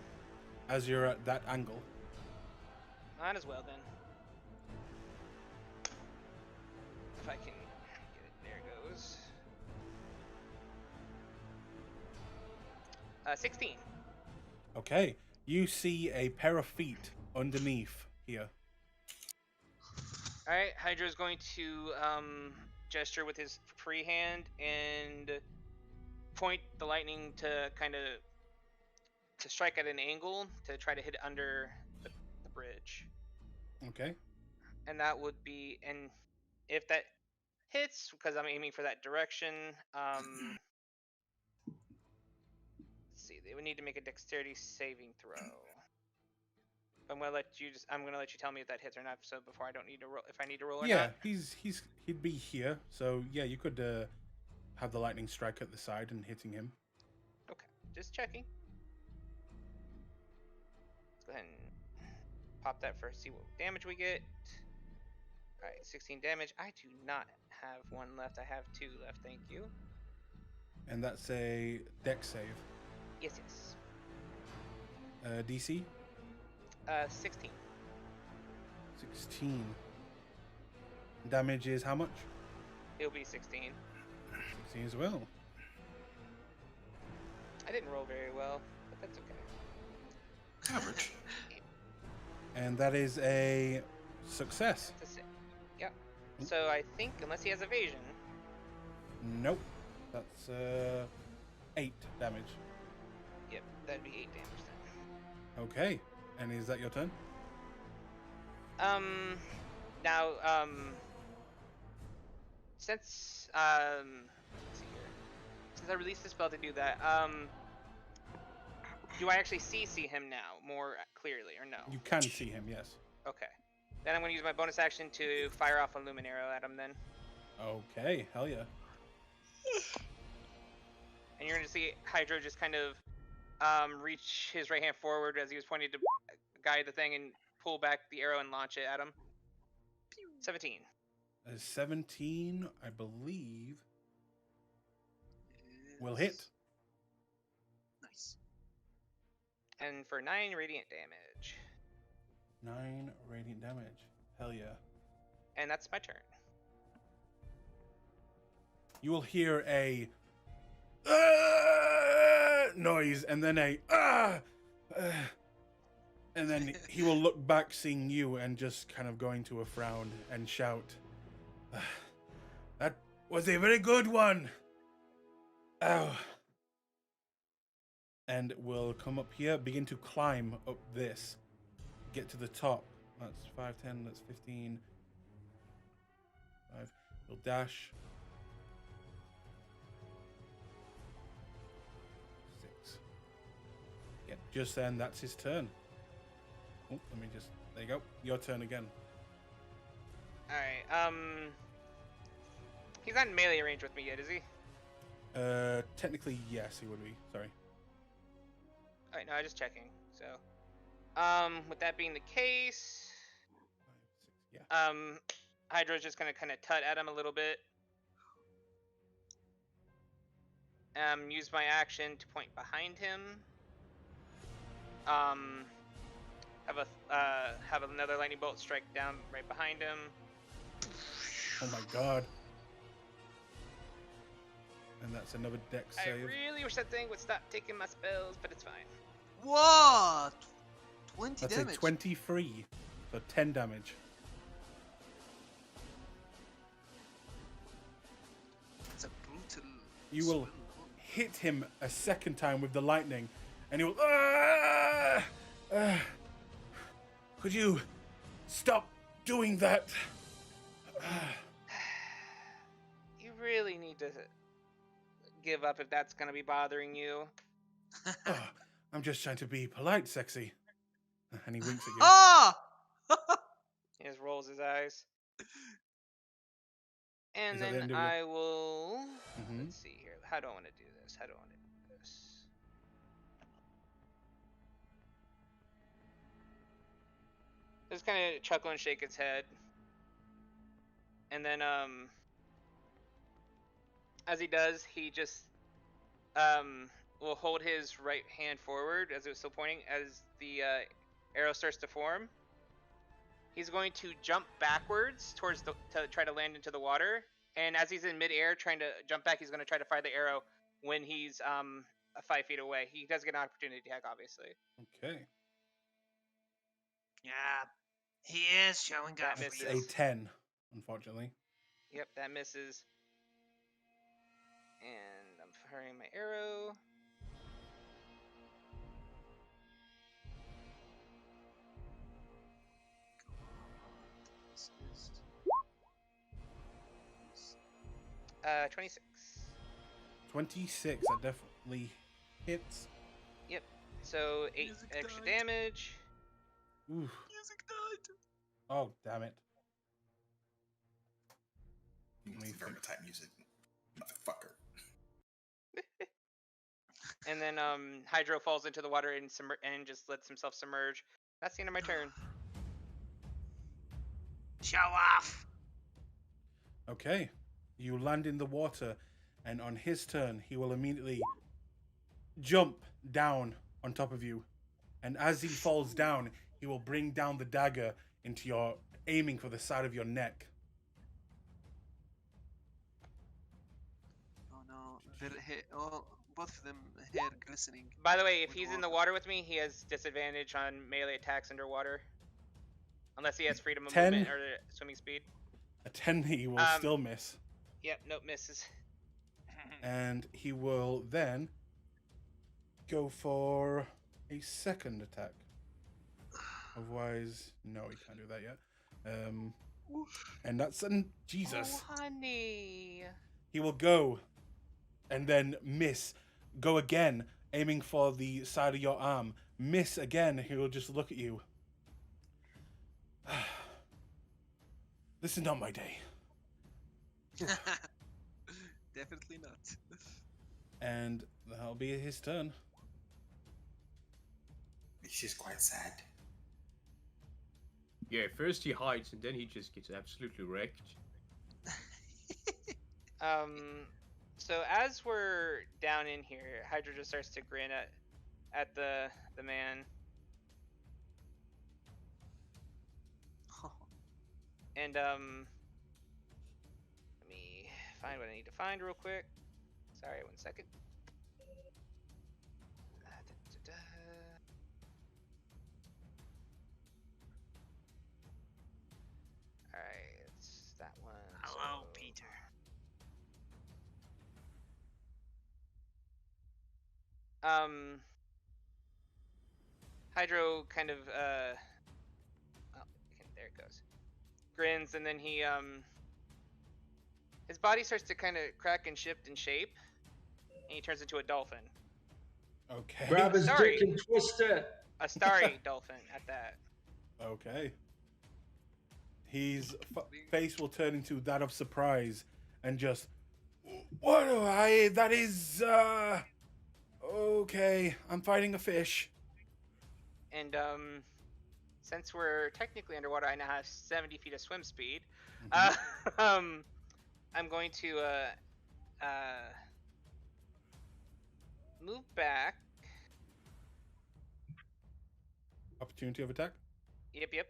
as you're at that angle. Might as well then. If I can get it, there it goes. 16. Okay. You see a pair of feet underneath here. Alright, Hydra's going to gesture with his free hand and point the lightning to kind of to strike at an angle to try to hit under the bridge. Okay. And that would be, and if that hits, because I'm aiming for that direction, let's see, they would need to make a dexterity saving throw. I'm gonna let you tell me if that hits or not. So before I don't need to roll, if I need to roll or Yeah, not. he'd be here. So yeah, you could have the lightning strike at the side and hitting him. Okay, just checking. Let's go ahead and pop that first. See what damage we get. All right, 16 damage. I do not have one left. I have 2 left. Thank you. And that's a dex save. Yes, yes. DC 16. 16. Damage is how much? It'll be 16. 16 as well. I didn't roll very well, but that's okay. Average. And that is a success. That's it. Yep. So I think unless he has evasion, Nope. That's 8 damage. yep, that'd be 8 damage then. Okay. And is that your turn? Now, since let's see here. Since I released the spell to do that, do I actually see him now more clearly or no? You can see him, yes. Okay. Then I'm gonna use my bonus action to fire off a lumen arrow at him then. Okay, hell yeah. And you're gonna see Hydro just kind of reach his right hand forward as he was pointing to guide the thing and pull back the arrow and launch it at him. 17. 17, I believe, will hit. Nice. And for 9 radiant damage. 9 radiant damage. Hell yeah. And that's my turn. You will hear a noise and then and then he will look back seeing you and just kind of go into a frown and shout, that was a very good one. Ow. And we'll come up here, begin to climb up this, get to the top. That's 5, 10, that's 15. 5. We'll dash. 6. Yeah, just then, that's his turn. Oh, let me just, there you go. Your turn again. Alright, he's not in melee range with me yet, is he? Technically, yes, he would be. Sorry. Alright, no, I'm just checking. So, with that being the case, 5, 6, yeah. Hydra's just gonna kind of tut at him a little bit. Use my action to point behind him. Have another lightning bolt strike down right behind him. Oh my god. And that's another dex I save. really wish that thing would stop taking my spells, but it's fine. What? 20 That's damage. a 23, so 10 damage. That's a brutal. You will spell. hit him a second time with the lightning, and he will. Could you stop doing that? You really need to give up if that's gonna be bothering you. I'm just trying to be polite, sexy. And he winks at you. Ah! He just rolls his eyes. And Is that the then end of your- I will. Mhm. Let's see here. How do I want to do this? How do I want to do this? Just kind of chuckle and shake its head. And then, as he does, he just, will hold his right hand forward as it was still pointing as the arrow starts to form. He's going to jump backwards towards to try to land into the water. And as he's in midair trying to jump back, he's going to try to fire the arrow when he's 5 feet away. He does get an opportunity attack, obviously. Okay. Yeah, he is showing That off. misses. It's a 10, unfortunately. Yep, that misses. And I'm firing my arrow. This is 26. 26, that definitely hits. Yep. So 8 Music extra died. damage. Oof. music died. Oh, damn it. Vermintide music, motherfucker. And then Hydro falls into the water and and just lets himself submerge. That's the end of my turn. Show off. Okay. You land in the water, and on his turn, he will immediately jump down on top of you. And as he falls down, he will bring down the dagger into your, aiming for the side of your neck. Oh no, both of them hair glistening. By the way, if with he's in the water with me, he has disadvantage on melee attacks underwater. Unless he has freedom of 10. movement or swimming speed. A 10 he will still miss. Yep, nope, misses. And he will then go for a second attack. Otherwise, no, he can't do that yet. And that's Jesus. Oh, honey. He will go and then miss. Go again, aiming for the side of your arm. Miss again. He will just look at you. This is not my day. Definitely not. And that'll be his turn. This is quite sad. Yeah, first he hides and then he just gets absolutely wrecked. So as we're down in here, Hydra just starts to grin at the man. And let me find what I need to find real quick. Sorry, 1 second. Alright, it's that one. Hello, so- Peter. Hydro kind of oh, there it goes. Grins, and then he his body starts to kind of crack and shift in shape, and he turns into a dolphin. Okay. Grab his Sorry. dick and twist it. A starry dolphin at that. Okay. His face will turn into that of surprise and just, what do I? That is, okay. I'm fighting a fish. And since we're technically underwater, I now have 70 feet of swim speed. I'm going to move back. Opportunity of attack. Yep.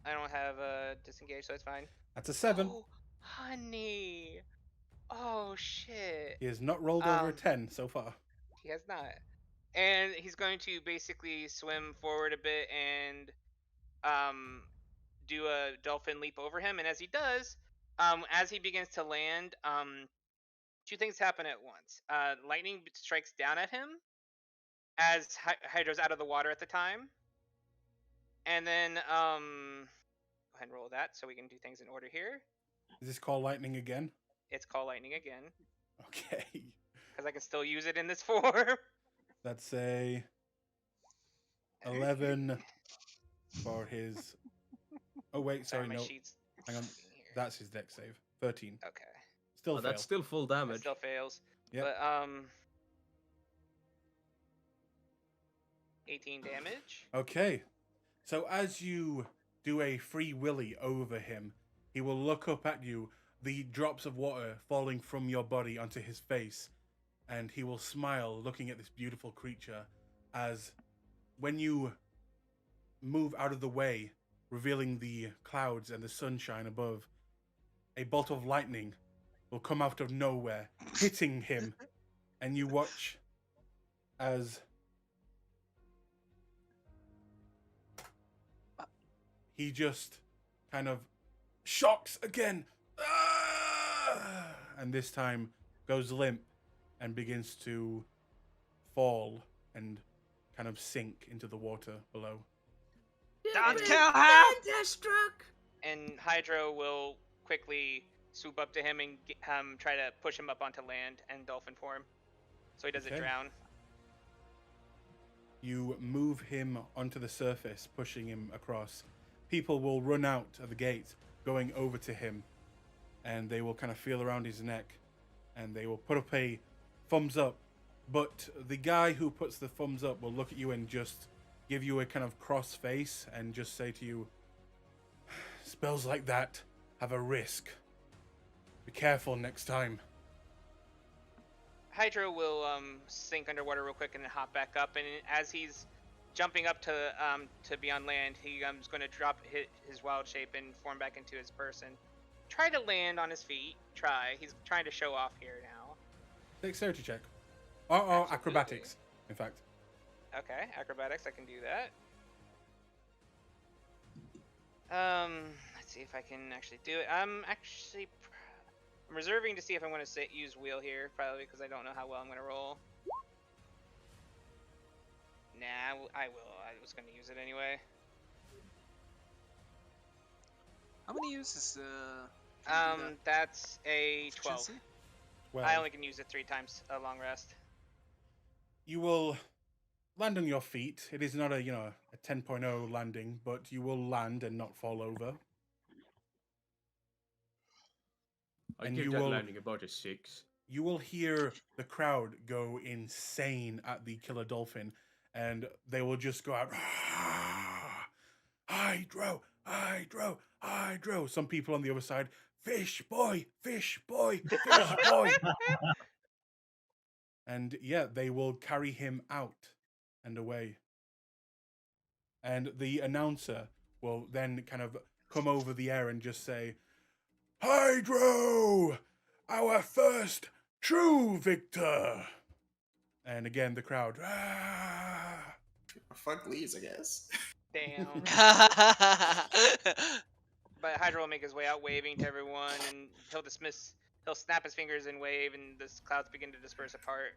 I don't have disengage, so it's fine. That's a 7. Oh, honey. Oh shit. He has not rolled over a 10 so far. He has not. And he's going to basically swim forward a bit and do a dolphin leap over him. And as he does, as he begins to land, two things happen at once. Lightning strikes down at him as Hydra's out of the water at the time. And then, go ahead and roll that so we can do things in order here. Is this called lightning again? It's called lightning again. Okay. Because I can still use it in this form. That's a 11 for his. Oh wait, sorry, my no. sheets. Hang on. That's his deck save. 13. Okay. Still Oh, fail. that's still full It damage. still fails. Yep. But 18 damage. Okay. So as you do a free willy over him, he will look up at you, the drops of water falling from your body onto his face, and he will smile looking at this beautiful creature as when you move out of the way, revealing the clouds and the sunshine above, a bolt of lightning will come out of nowhere, hitting him, and you watch as he just kind of shocks again, and this time goes limp and begins to fall and kind of sink into the water below. Don't kill her! And Hydro will quickly swoop up to him and try to push him up onto land and dolphin form, so he doesn't Okay. drown. You move him onto the surface, pushing him across. People will run out of the gate, going over to him, and they will kind of feel around his neck, and they will put up a thumbs up. But the guy who puts the thumbs up will look at you and just give you a kind of cross face and just say to you, spells like that have a risk. Be careful next time. Hydro will sink underwater real quick and then hop back up, and as he's jumping up to be on land, he's going to drop his wild shape and form back into his person. Try to land on his feet. He's trying to show off here now. Dexterity check. Or acrobatics, in fact. Okay, acrobatics, I can do that. Let's see if I can actually do it. I'm reserving to see if I'm going to use wheel here, probably because I don't know how well I'm going to roll. Nah, I will. I was going to use it anyway. How many uses? That's a 12. Efficiency? Well, I only can use it 3 times a long rest. you will land on your feet. It is not a 10.0 landing, but you will land and not fall over. I And give you that will- landing about a 6. You will hear the crowd go insane at the killer dolphin and they will just go out. Hydro, hydro, hydro. Some people on the other side, fish boy, fish boy, fish boy. And yeah, they will carry him out and away. And the announcer will then kind of come over the air and just say, Hydro, our first true victor. And again, the crowd. Fuck Leeds, I guess. Damn. But Hydra will make his way out, waving to everyone, and he'll snap his fingers and wave, and the clouds begin to disperse apart.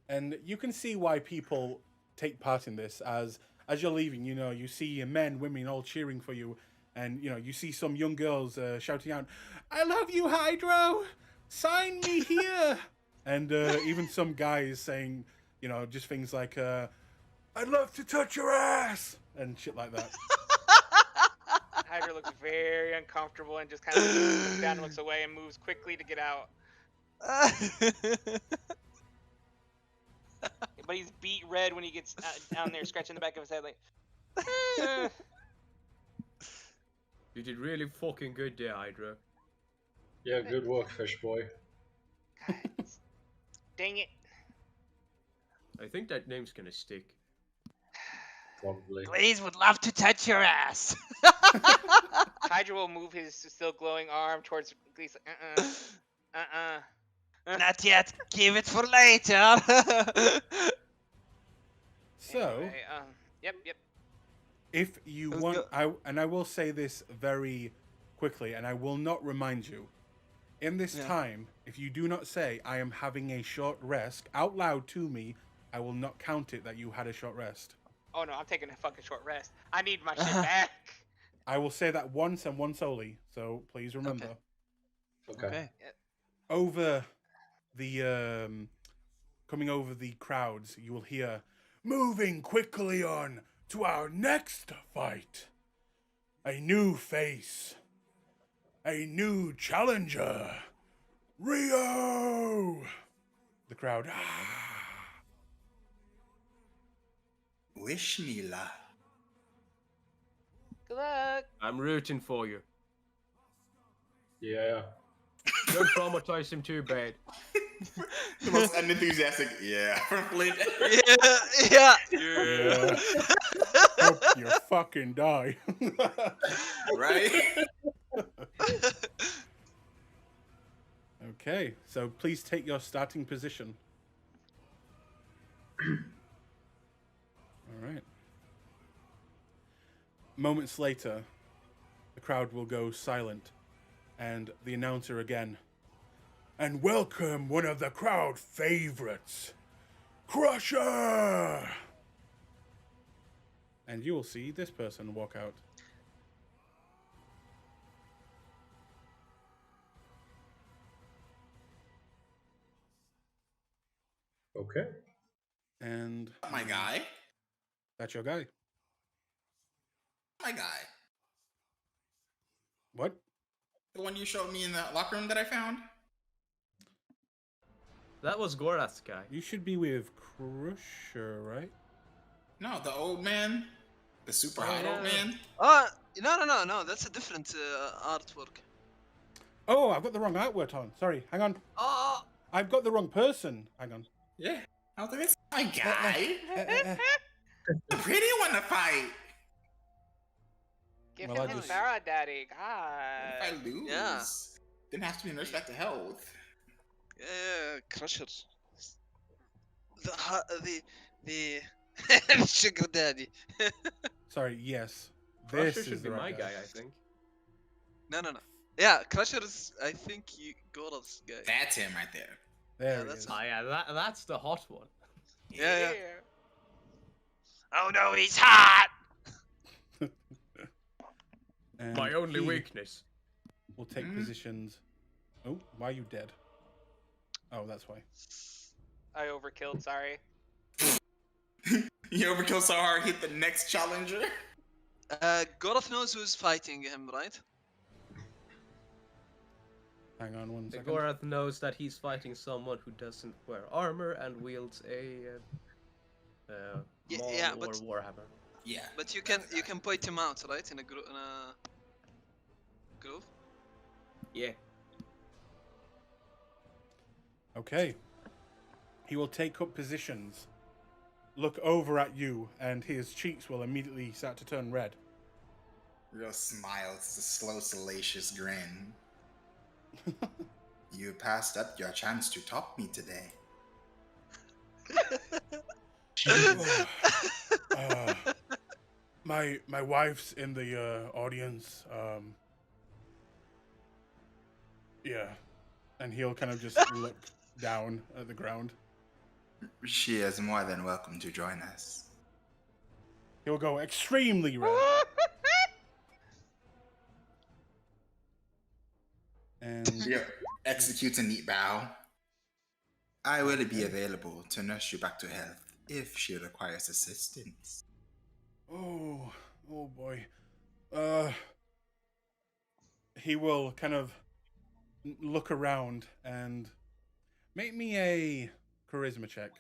And you can see why people take part in this. As you're leaving, you see men, women all cheering for you. And, you see some young girls shouting out, I love you, Hydro! Sign me here! And even some guys saying, just things like, I'd love to touch your ass! And shit like that. Hydra looks very uncomfortable and just kind of looks down and looks away and moves quickly to get out. But he's beat red when he gets down there, scratching the back of his head like. You did really fucking good there, Hydra. Yeah, good work, fish boy. God, dang it. I think that name's gonna stick. Probably. Blaze would love to touch your ass. Hydra will move his still glowing arm towards Glee's like, Not yet. Give it for later. So, Anyway, yep. if you Let's want, go. I will say this very quickly, and I will not remind you. In this time, if you do not say, I am having a short rest, out loud to me, I will not count it that you had a short rest. Oh no, I'm taking a fucking short rest. I need my shit back. I will say that once and once only, so please remember. Okay. Over the, coming over the crowds, you will hear, moving quickly on to our next fight. A new face. A new challenger. Rio! The crowd, Wish me luck. Good luck. I'm rooting for you. Yeah. Don't traumatize him too bad. The most unenthusiastic, yeah. Yeah. Yeah. Hope you fucking die. Right? Okay, so please take your starting position. All right. Moments later, the crowd will go silent, and the announcer again. And welcome one of the crowd favorites, Crusher! And you will see this person walk out. Okay. And My guy. that's your guy. My guy. What? The one you showed me in the locker room that I found? That was Gorath's guy. You should be with Crusher, right? No, the old man. The super hot old yeah. man. No. That's a different artwork. Oh, I've got the wrong artwork on. Sorry, hang on. Oh. I've got the wrong person. Hang on. Yeah. I was like, that's my guy. Uh, The pretty one to fight. Give Well, I him his just- Farah daddy. If God. I lose, Yeah. didn't have to be nursed back to health. Yeah, Crusher. The sugar daddy. Sorry, yes. Crusher This should is be the my right guy, I think. No. Yeah, Crusher is, I think, Gora's guy. That's him right there. There Yeah, he that's is. Ah, yeah, that's the hot one. Yeah. Oh no, he's hot! And My only he weakness. will take positions. Oh, why are you dead? Oh, that's why. I overkilled, sorry. You overkill so hard, hit the next challenger. Gorath knows who's fighting him, right? Hang on one second. Gorath knows that he's fighting someone who doesn't wear armor and wields a Yeah, Maul yeah, or but Warhammer. Yeah. but you that's the can guy. point him out, right? In a grove. Yeah. Okay. He will take up positions, look over at you, and his cheeks will immediately start to turn red. Real smile. It's a slow, salacious grin. You passed up your chance to top me today. uh, my wife's in the audience. Yeah, and he'll kind of just look down at the ground. She is more than welcome to join us. He'll go extremely red. And Yep. Executes a neat bow. I will be available to nurse you back to health if she requires assistance. oh boy. He will kind of look around and make me a charisma check.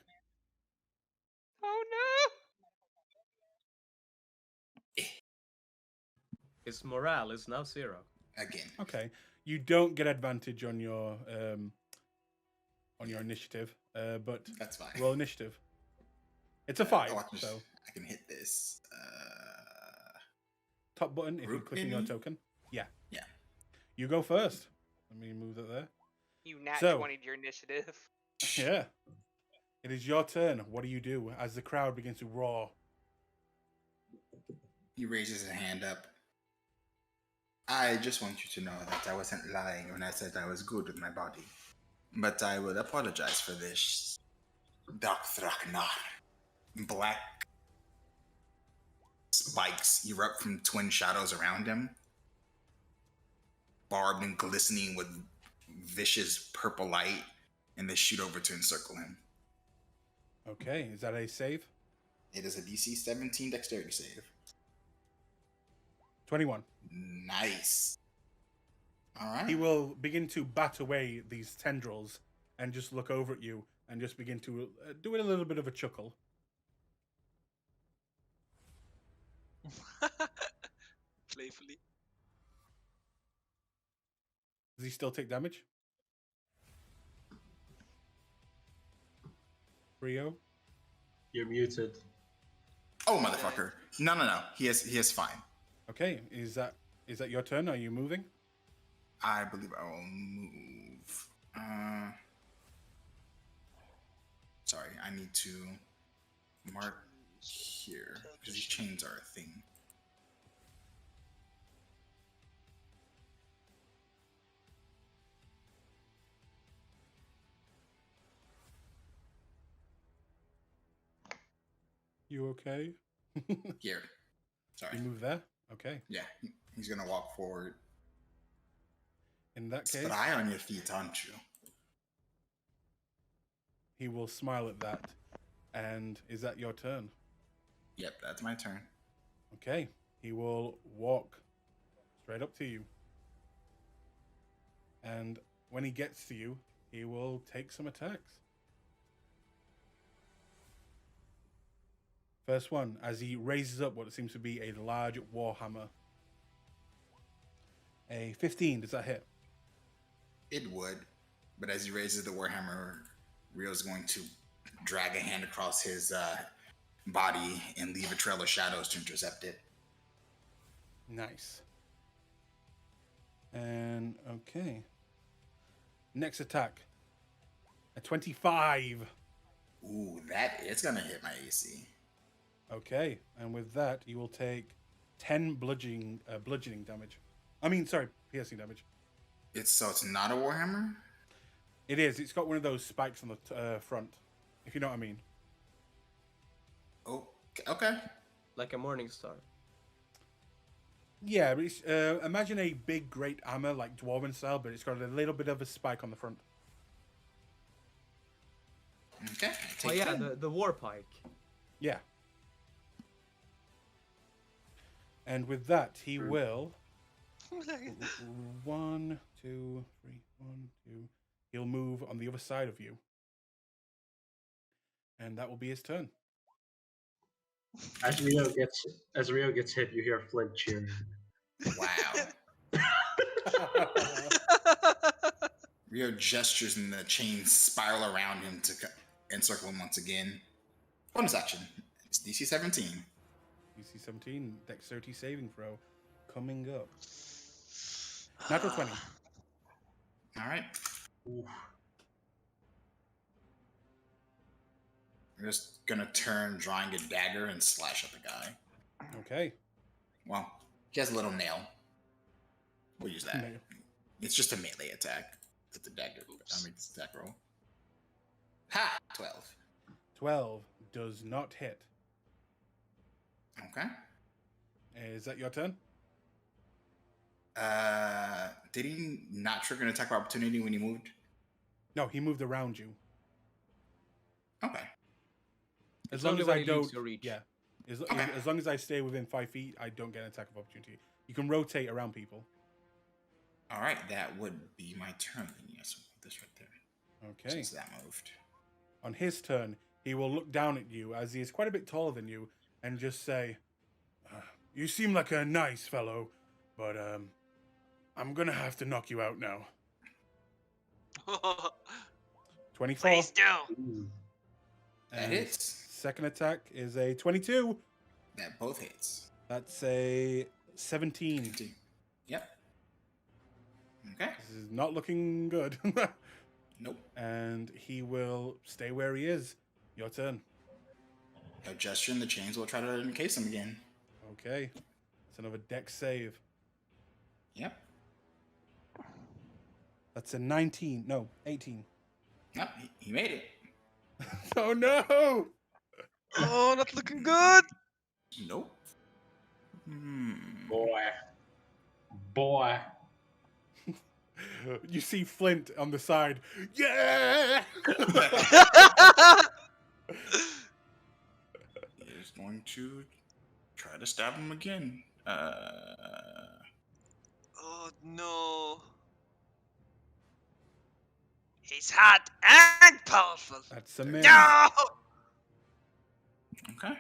Oh His morale is now 0. Again. Okay, you don't get advantage on your initiative, but That's fine. roll initiative. It's a 5, Oh, I so can hit this. top button if you Group click on your maybe? token. Yeah. Yeah. You go first. Let me move that there. You nat So- 20'd your initiative. Yeah. It is your turn. What do you do as the crowd begins to roar? He raises his hand up. I just want you to know that I wasn't lying when I said I was good with my body. But I will apologize for this. Dark Thraknar. Black spikes erupt from twin shadows around him. Barbed and glistening with vicious purple light. And they shoot over to encircle him. Okay, is that a save? It is a DC 17 dexterity save. 21. Nice. All right. He will begin to bat away these tendrils and just look over at you and just begin to do it a little bit of a chuckle. Playfully. Does he still take damage? Rio? You're muted. Oh, motherfucker. No. He is fine. Okay, is that your turn? Are you moving? I believe I will move. Sorry, I need to mark here because these chains are a thing. You okay? Here. Sorry. You move there? Okay. Yeah, he's gonna walk forward. In that case, Spry on your feet, aren't you? he will smile at that. And is that your turn? Yep, that's my turn. Okay. He will walk straight up to you. And when he gets to you, he will take some attacks. First one, as he raises up what seems to be a large warhammer. A 15, does that hit? It would, but as he raises the warhammer, Rio's going to drag a hand across his body and leave a trail of shadows to intercept it. Nice. And okay. Next attack. A 25. Ooh, that is gonna hit my AC. Okay, and with that, you will take 10 bludgeoning damage. Piercing damage. It's not a warhammer. It is. It's got one of those spikes on the front, if you know what I mean. Oh, okay. Like a morning star. Yeah, but it's, imagine a big, great hammer, like Dwarven style, but it's got a little bit of a spike on the front. Okay. Oh yeah, the war pike. Yeah. And with that, he will... 1, 2, 3, 1, 2... He'll move on the other side of you. And that will be his turn. As Rio gets hit, you hear Flint cheering. Wow. Rio gestures and the chains spiral around him to encircle him once again. Bonus action. It's DC 17. DC 17, dexterity saving throw coming up. Natural 20. All right. Oof. We're just gonna turn, drawing a dagger, and slash at the guy. Okay. Well, he has a little nail. We'll use that. Nail. It's just a melee attack. With the dagger. I'll make this attack roll. Ha! 12. 12 does not hit. Okay. Is that your turn? Did he not trigger an attack of opportunity when he moved? No, he moved around you. Okay. As It's long only as when I he leaves don't, your reach. yeah. As Okay. long as I stay within 5 feet, I don't get an attack of opportunity. You can rotate around people. All right, that would be my turn. Then yes, we'll put this right there. Okay. Since that moved. On his turn, he will look down at you as he is quite a bit taller than you and just say, "You seem like a nice fellow, but I'm gonna have to knock you out now." 24. Please do. Ooh. That And hits. Second attack is a 22. That both hits. That's a 17. Yep. Okay. This is not looking good. Nope. And he will stay where he is. Your turn. A gesture and the chains will try to encase him again. Okay. It's another dex save. Yep. That's a 19. No, 18. Yep. He made it. Oh no! Oh, not looking good. Nope. Boy. You see Flint on the side. Yeah! He's going to try to stab him again. Oh no. He's hot and powerful. That's a miss. No! Okay.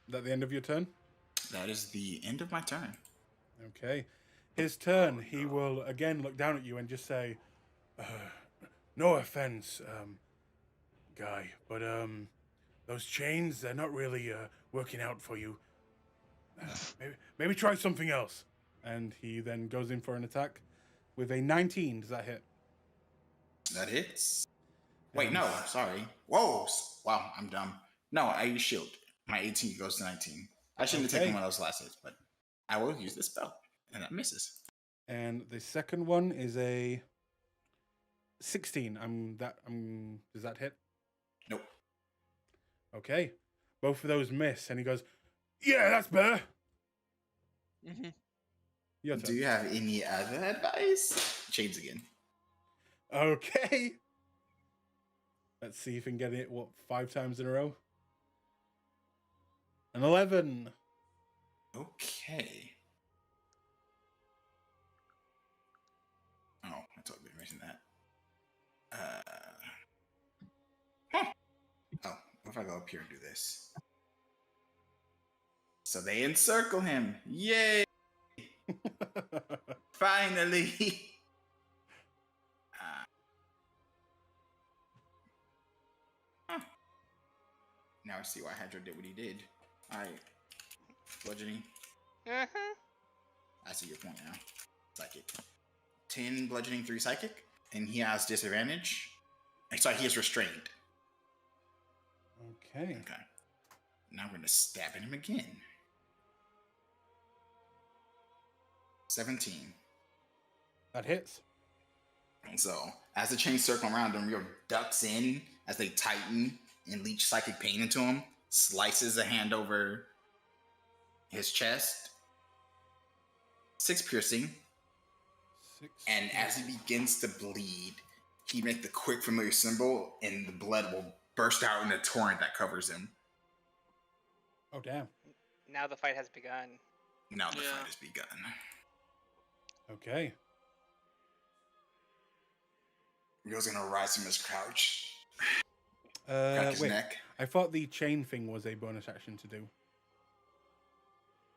Is that the end of your turn? That is the end of my turn. Okay. His turn, he will again look down at you and just say, "No offense, guy, but those chains, they're not really working out for you. Maybe try something else." And he then goes in for an attack with a 19. Does that hit? That hits. Wait, no, sorry. Whoa! Wow, I'm dumb. No, I use shield. My 18 goes to 19. I shouldn't have taken one of those last hits, but I will use this spell, and that misses. And the second one is a 16. Does that hit? Nope. Okay. Both of those miss, and he goes, "Yeah, that's better." Mm-hmm. Your Do turn. you have any other advice? Chains again. Okay. Let's see if we can get it, 5 times in a row? An 11. Okay. Oh, I totally mentioned that. Oh, what if I go up here and do this? So they encircle him. Yay! Finally! Now I see why Hydra did what he did. Alright. Bludgeoning. Uh-huh. I see your point now. Psychic. 10 bludgeoning, 3 psychic. And he has disadvantage. Sorry, he is restrained. Okay. Okay. Now I'm going to stab at him again. 17. That hits. And so, as the chains circle around him, Rio ducks in as they tighten and leech psychic pain into him, slices a hand over his chest. 6 piercing. 6. And as he begins to bleed, he makes the quick familiar symbol, and the blood will burst out in a torrent that covers him. Oh, damn. Now the fight has begun. Now the Yeah. fight has begun. Okay. Rio's gonna rise from his crouch, crack his Wait. neck. I thought the chain thing was a bonus action to do.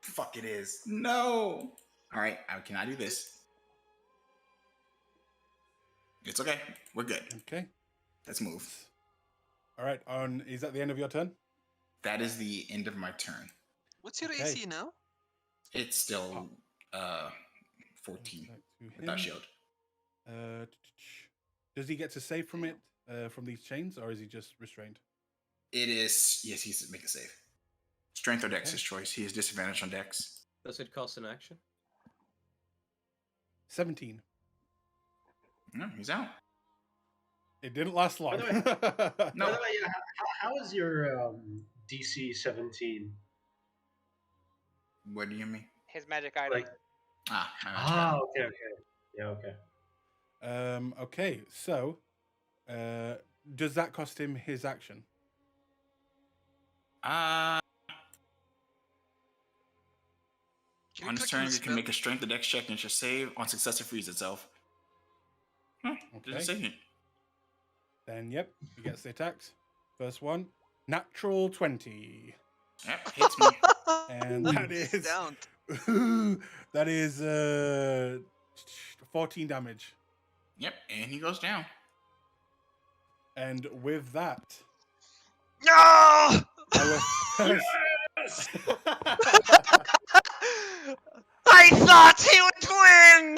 Fuck it is. No. All right, can I do this? It's okay. We're good. Okay. Let's move. All right. Is that the end of your turn? That is the end of my turn. What's your Okay. AC now? It's still 14 Back to without him. shield. Does he get to save from it, from these chains, or is he just restrained? It is, yes, he's to make a save. Strength or dex, Okay. his choice. He has disadvantage on dex. Does it cost an action? 17. No, he's out. It didn't last long. No. No. By the way, how is your DC 17? What do you mean? His magic item. Like, okay. Yeah, okay. Okay, so does that cost him his action? On Can his click turn, on you the can spell? make a strength or dex check and just save. On success, it frees itself. Okay. Didn't save it. Then, yep, he gets the attacks. First one, natural 20. Yep, hits me. And that is Down. that is 14 damage. Yep, and he goes down. And with that, No! our first... I thought he would win!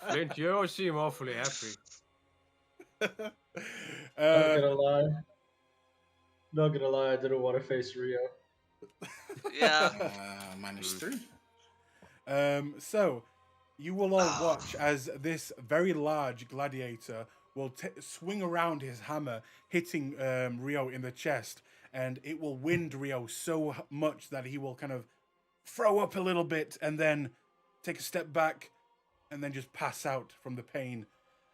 Flint, you seem awfully happy. Not gonna lie, I didn't want to face Rio. Yeah. -3. So you will all watch as this very large gladiator will swing around his hammer, hitting Rio in the chest, and it will wind Rio so much that he will kind of throw up a little bit and then take a step back and then just pass out from the pain.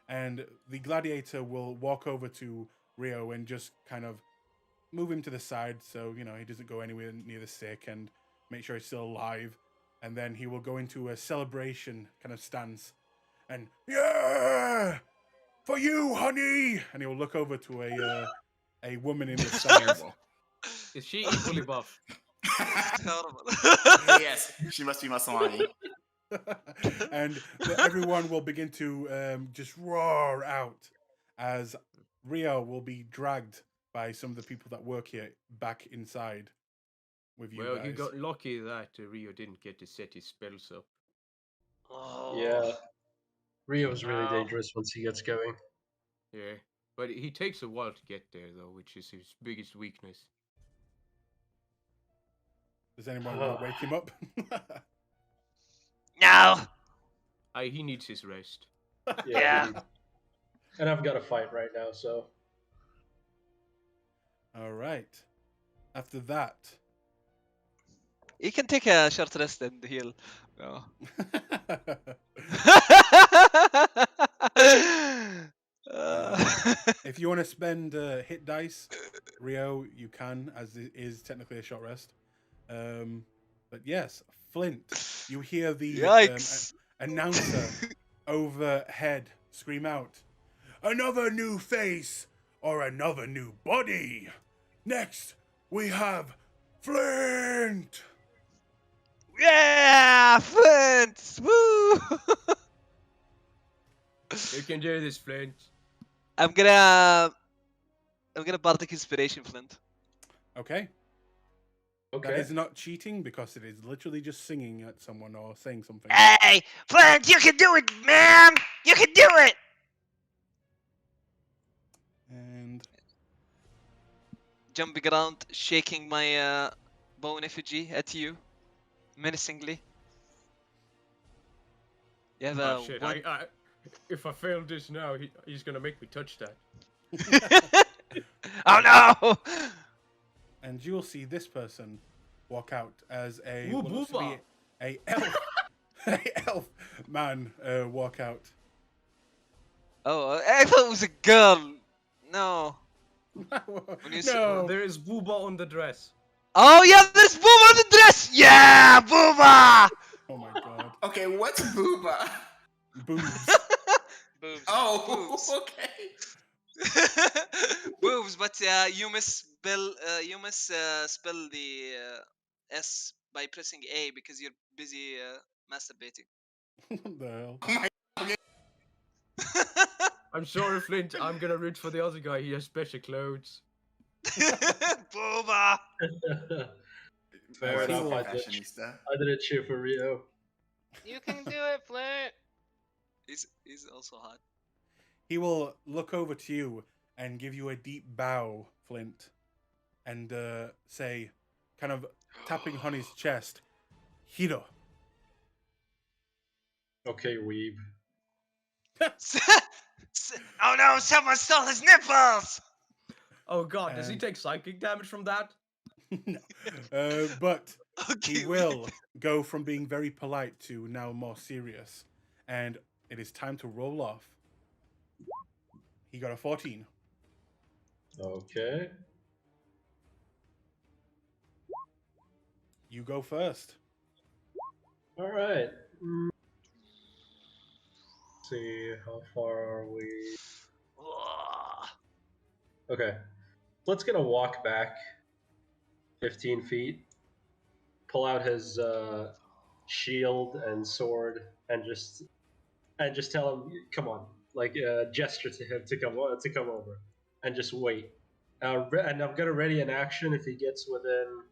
And the gladiator will walk over to Rio and just kind of move him to the side so, you know, he doesn't go anywhere near the sick, and make sure he's still alive. And then he will go into a celebration kind of stance and, yeah, for you, honey. And he will look over to a woman in the stands. Is she equally buff? Terrible. Yes, she must be Masalani. And everyone will begin to just roar out as Rio will be dragged by some of the people that work here back inside with you Well, guys. you got lucky that Rio didn't get to set his spells up. Oh. Yeah. Rio's really No. dangerous once he gets going. Yeah, but he takes a while to get there, though, which is his biggest weakness. Does anyone want to wake him up? No! He needs his rest. Yeah. And I've got to fight right now, so. All right. After that. You can take a short rest and heal. No. If you want to spend hit dice, Rio, you can, as it is technically a short rest. But yes, Flint, you hear the Yikes. announcer overhead scream out, "Another new face or another new body. Next, we have Flint." Yeah, Flint! Woo! You can do this, Flint. I'm gonna bardic inspiration, Flint. Okay. That Okay. is not cheating because it is literally just singing at someone or saying something. Hey, Flint, you can do it, man! You can do it! And Jumping around, shaking my bone effigy at you, menacingly. You have Oh, a shit. one... If I fail this now, he's gonna make me touch that. Oh no! and you will see this person walk out as a Ooh, what looks to booba. be a elf, a elf man walk out. Oh, I thought it was a girl. No. you say- no, There is booba on the dress. Oh yeah, there's Booba on the dress. Yeah, Booba. oh my god, Okay, what's booba? boobs. Boobs. Oh, Boobs. okay. Boobs, but you misspell spell the S by pressing A because you're busy masturbating. What the hell? I'm sorry, Flint. I'm gonna root for the other guy. He has special clothes. Booba! Fair He enough. will- I Fashionista. didn't cheer for Rio. You can do it, Flint. He's also hot. He will look over to you and give you a deep bow, Flint, and say, kind of tapping on his chest, Hiro. Okay, weeb. Oh no, someone stole his nipples! Oh god, does he And- take psychic damage from that? No. But Okay, he will go from being very polite to now more serious. And it is time to roll off. He got a 14. Okay. You go first. All right. See, how far are we? Okay. Flint's gonna walk back 15 feet, pull out his shield and sword, and just tell him, "Come on!" Like gesture to him to come over, and just wait. And I'm gonna ready an action if he gets within.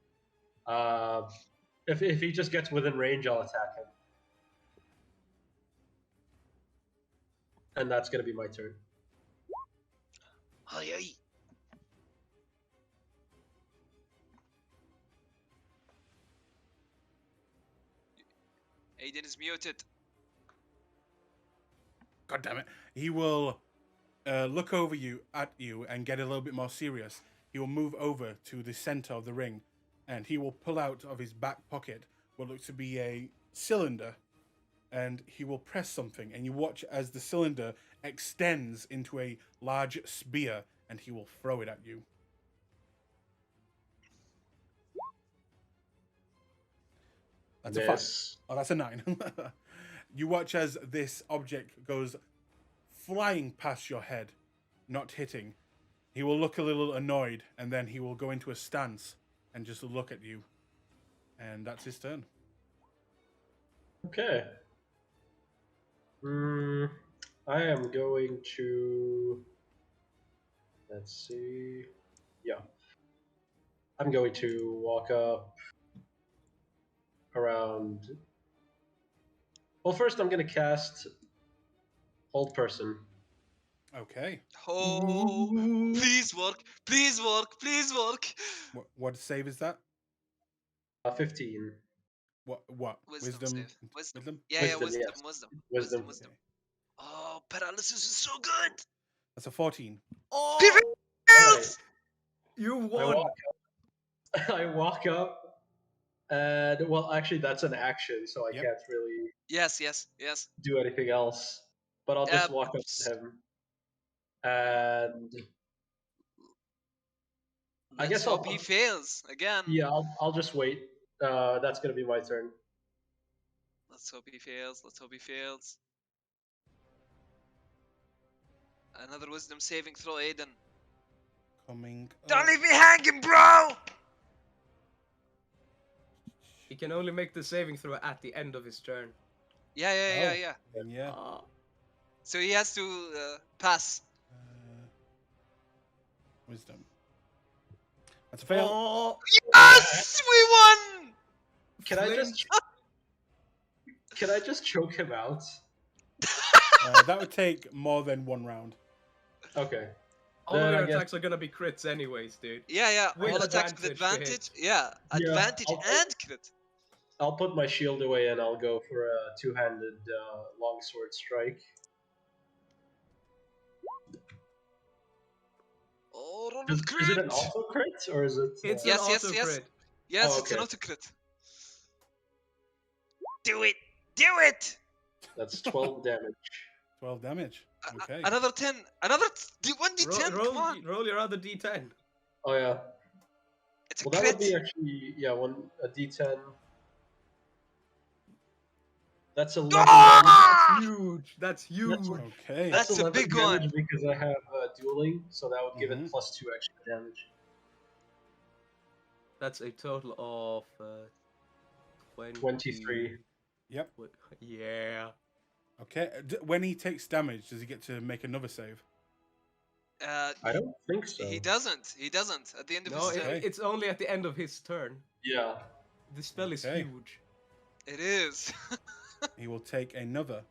If he just gets within range, I'll attack him, and that's gonna be my turn. Oh, yeah. Aiden is muted. God damn it. He will look over at you and get a little bit more serious. He will move over to the center of the ring and he will pull out of his back pocket what looks to be a cylinder and he will press something and you watch as the cylinder extends into a large spear and he will throw it at you. That's a 5. Miss. Oh, that's a 9. You watch as this object goes flying past your head, not hitting. He will look a little annoyed, and then he will go into a stance and just look at you. And that's his turn. Okay. I am going to. Let's see. Yeah. I'm going to walk up around. Well, first I'm going to cast Hold Person. Okay. Oh, please work, please work, please work. What save is that? 15. What? Wisdom save. Wisdom. Yeah, Wisdom, wisdom, yes. wisdom, Wisdom. wisdom. Oh, paralysis is so good. That's a 14. Oh, Right. you I won! walk up. I walk up, and well, actually, that's an action, so I Yep. can't really Yes, yes, yes. do anything else. But I'll just walk up to him, and I Let's guess hope he fails again. Yeah, I'll just wait. That's gonna be my turn. Let's hope he fails. Let's hope he fails. Another wisdom saving throw, Aiden. Coming up. Don't leave me hanging, bro! He can only make the saving throw at the end of his turn. Yeah, yeah, Oh. yeah, yeah. Yeah. So he has to pass. Wisdom. That's a fail. Oh, Yes, we won. Can I just choke him out? That would take more than one round. Okay. all Then your I guess- attacks are gonna be crits anyways, dude. Yeah, yeah. With All attacks with advantage to advantage. Yeah, Yeah, advantage I'll- and crit. I'll put my shield away and I'll go for a two-handed longsword strike. Oh, roll Is, with crit. is it an auto crit or is it? It's Yes, an yes, auto yes. crit. Yes, Oh, it's an okay. auto crit. Do it! Do it! That's 12 damage. 12 damage. Okay. Another 10. Another 1d10. Roll, Come on. roll your other d10. Oh yeah. It's a Well, that would crit. be actually a D10. That's 11 Ah! damage. That's huge. That's huge. Okay. That's a 11 big damage one. because I have dueling, so that would give Mhm. it +2 extra damage. That's a total of 20... 23. Yep. Yeah. Okay. When he takes damage, does he get to make another save? I don't think so. He doesn't. He doesn't. At the end of No, his turn. Okay. it's only at the end of his turn. Yeah. The spell is Okay. huge. It is. He will take another.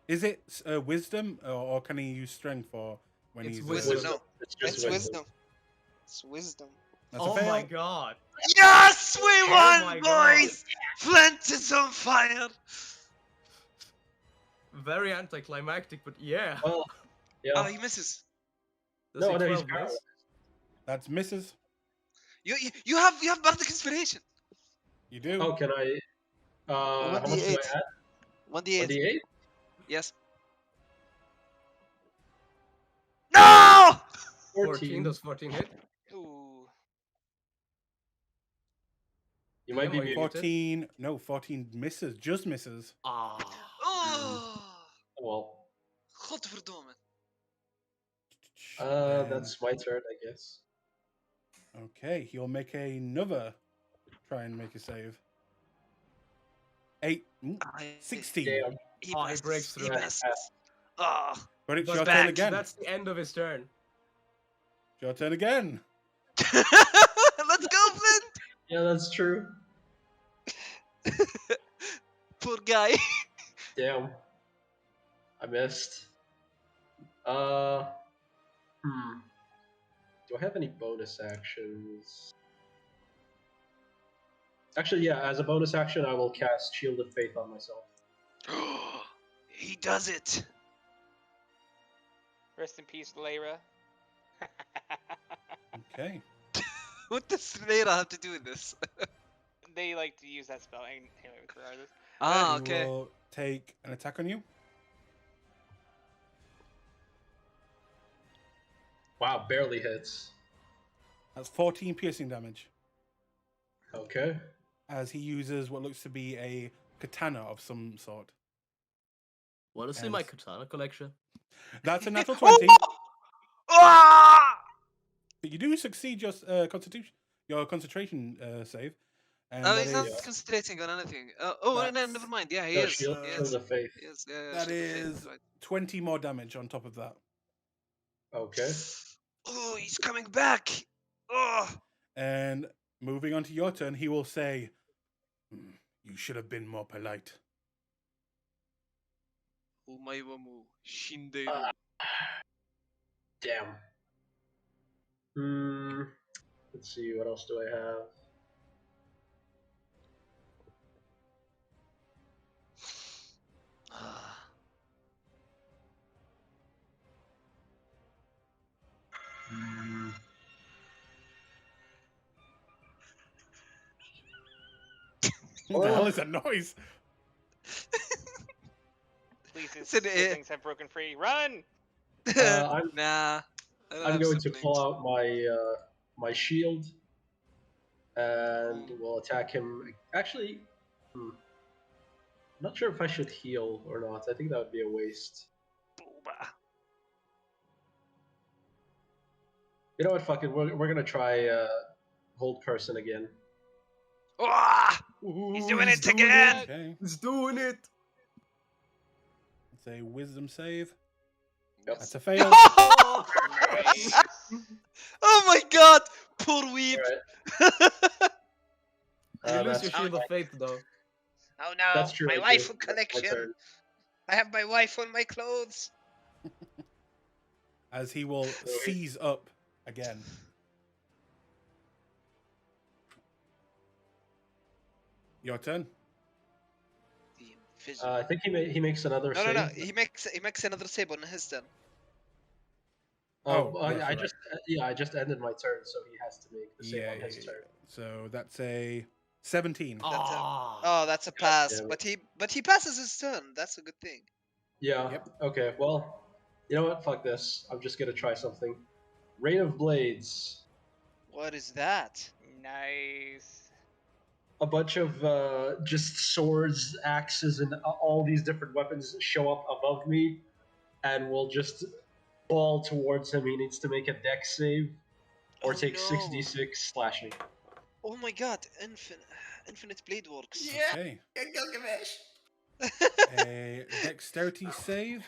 Is it wisdom, or can he use strength for when It's he's wisdom. No, It's just It's wisdom. It's wisdom. That's a Oh fail. my god. Yes, we Oh won, my God. boys. Flint is on fire. Very anticlimactic, but yeah. Well, yeah. Oh, he misses. Does No, a no, he's 12 miss? powerless. That's misses. You have bardic inspiration. You do. Oh, can I? How much do I 1d8. add? 1d8. 1d8? Yes. No! 14. Does 14 hit? Ooh. You might be Yeah, muted. 14. No, 14 misses. Just misses. Ah. Oh. Well, Godverdomme. And- that's my turn, I guess. Okay, he'll make another. Try and make a save. 8. 16. Damn. He Oh, he passes. breaks He through. passes. Oh. But it's But your back. turn again. That's the end of his turn. It's your turn again. Let's go, Flint. Yeah, that's true. Poor guy. Damn. I missed. Do I have any bonus actions? Actually, yeah, as a bonus action, I will cast Shield of Faith on myself. He does it. Rest in peace, Lyra. Okay. What does Leira have to do with this? They like to use that spell anyway, regardless. Ah, He okay. will take an attack on you. Wow, barely hits. That's 14 piercing damage. Okay. As he uses what looks to be a katana of some sort. Want to see my katana collection? That's a natural 20. Ah! But you do succeed your concentration save. And Oh, that he's not is- concentrating on anything. No, That's- never mind. Yeah, he No, is. Shield, He Shield is. of Faith. Yes, yeah, that Shield of Faith, is right. 20 more damage on top of that. Okay. Oh, he's coming back. Oh. And moving on to your turn, he will say, "You should have been more polite." Umaiwamu Shinderu. Damn. Let's see, what else do I have? What the hell is that noise? Please, his Said it. siblings have broken free. Run! I'm Nah. I don't I'm have going to siblings. pull out my shield and will attack him. Actually, I'm not sure if I should heal or not. I think that would be a waste. Booba. You know what? Fuck it. We're gonna try hold person again. Ah! He's Ooh, doing it doing again! Okay. He's doing it! It's a wisdom save. Yep. That's a fail. Nice. Oh my god! Poor weep. Alright. You lose That's, your shield of faith, though. Oh no, that's true. my I do. waifu That's my collection. turn. I have my wife on my clothes. As he will seize up again. Your turn. The invisible. I think he makes another No, save. no, no. He makes another save on his turn. Oh, yes, I you're I just ended my turn, so he has to make the save on his turn. So that's a 17. Ah. Oh, that's a pass. damn it. But he passes his turn. That's a good thing. Yeah. Yep. Okay. Well, you know what? Fuck this. I'm just gonna try something. Rain of Blades. What is that? Nice. a bunch of just swords, axes, and all these different weapons show up above me, and will just ball towards him. He needs to make a dex save or Oh take no. 6d6 slashing. Oh my god, infinite blade works. Yeah, Okay. Gilgamesh. A dexterity save.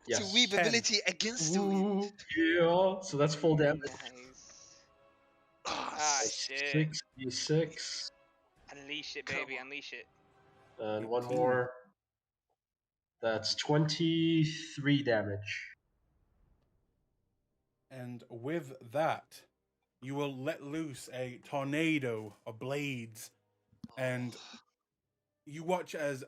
It's a Yes. weeb 10. ability against the weeb. Ooh. Yeah, so that's full damage. Nice. Ah, Ah, shit. 6d6. Unleash it, Come baby. on. Unleash it. And one 18. more. That's 23 damage. And with that, you will let loose a tornado of blades, and you watch as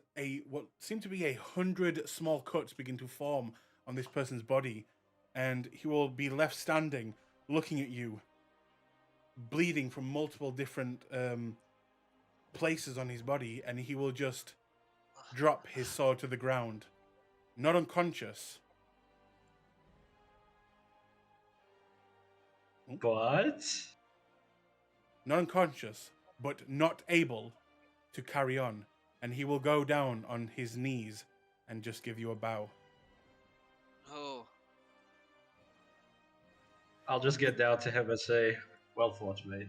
what seem to be 100 small cuts begin to form on this person's body, and he will be left standing, looking at you, bleeding from multiple different places on his body, and he will just drop his sword to the ground, not unconscious. But Not unconscious, but not able to carry on, and he will go down on his knees and just give you a bow. Oh. I'll just get down to him and say, "Well fought, mate."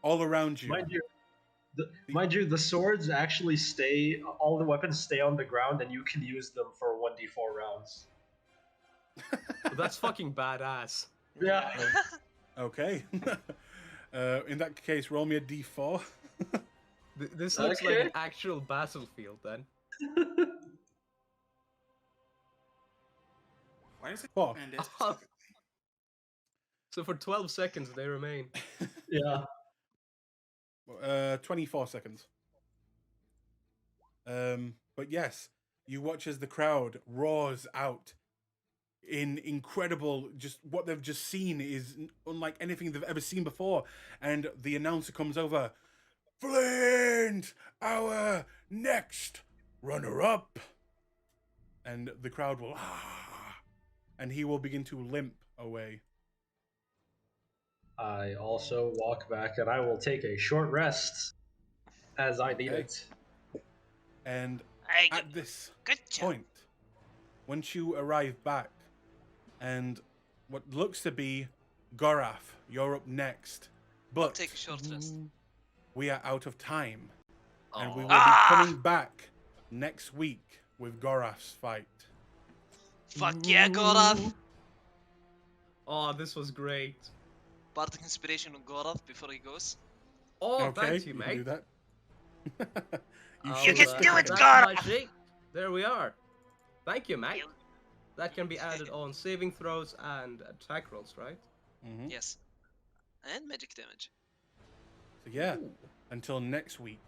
All around you, Mind you, the swords actually stay. All the weapons stay on the ground, and you can use them for 1d4 rounds. That's fucking badass. Yeah. okay. In that case, roll me a d4. This looks like Okay. an actual battlefield then. Why is it? 4. Man, this So for 12 seconds they remain. Yeah. 24 seconds. But yes, you watch as the crowd roars out in incredible, just what they've just seen is unlike anything they've ever seen before. And the announcer comes over, Flint, our next runner-up. And the crowd will, and he will begin to limp away. I also walk back, and I will take a short rest as I need Okay. it. And Hey, at this good job. point, once you arrive back, and what looks to be Gorath, you're up next. I'll But take a short rest. we are out of time. And we will Ah! be coming back next week with Gorath's fight. Fuck yeah, Gorath! Oh, this was great. Bardic inspiration on Gorath before he goes. Oh, Okay, thanks you, can mate. do that. You should can stick do with it, that. God! That's my sheet. There we are. Thank you, mate. You- That can be added on saving throws and attack rolls, right? Mhm. Yes. And magic damage. So yeah, until next week.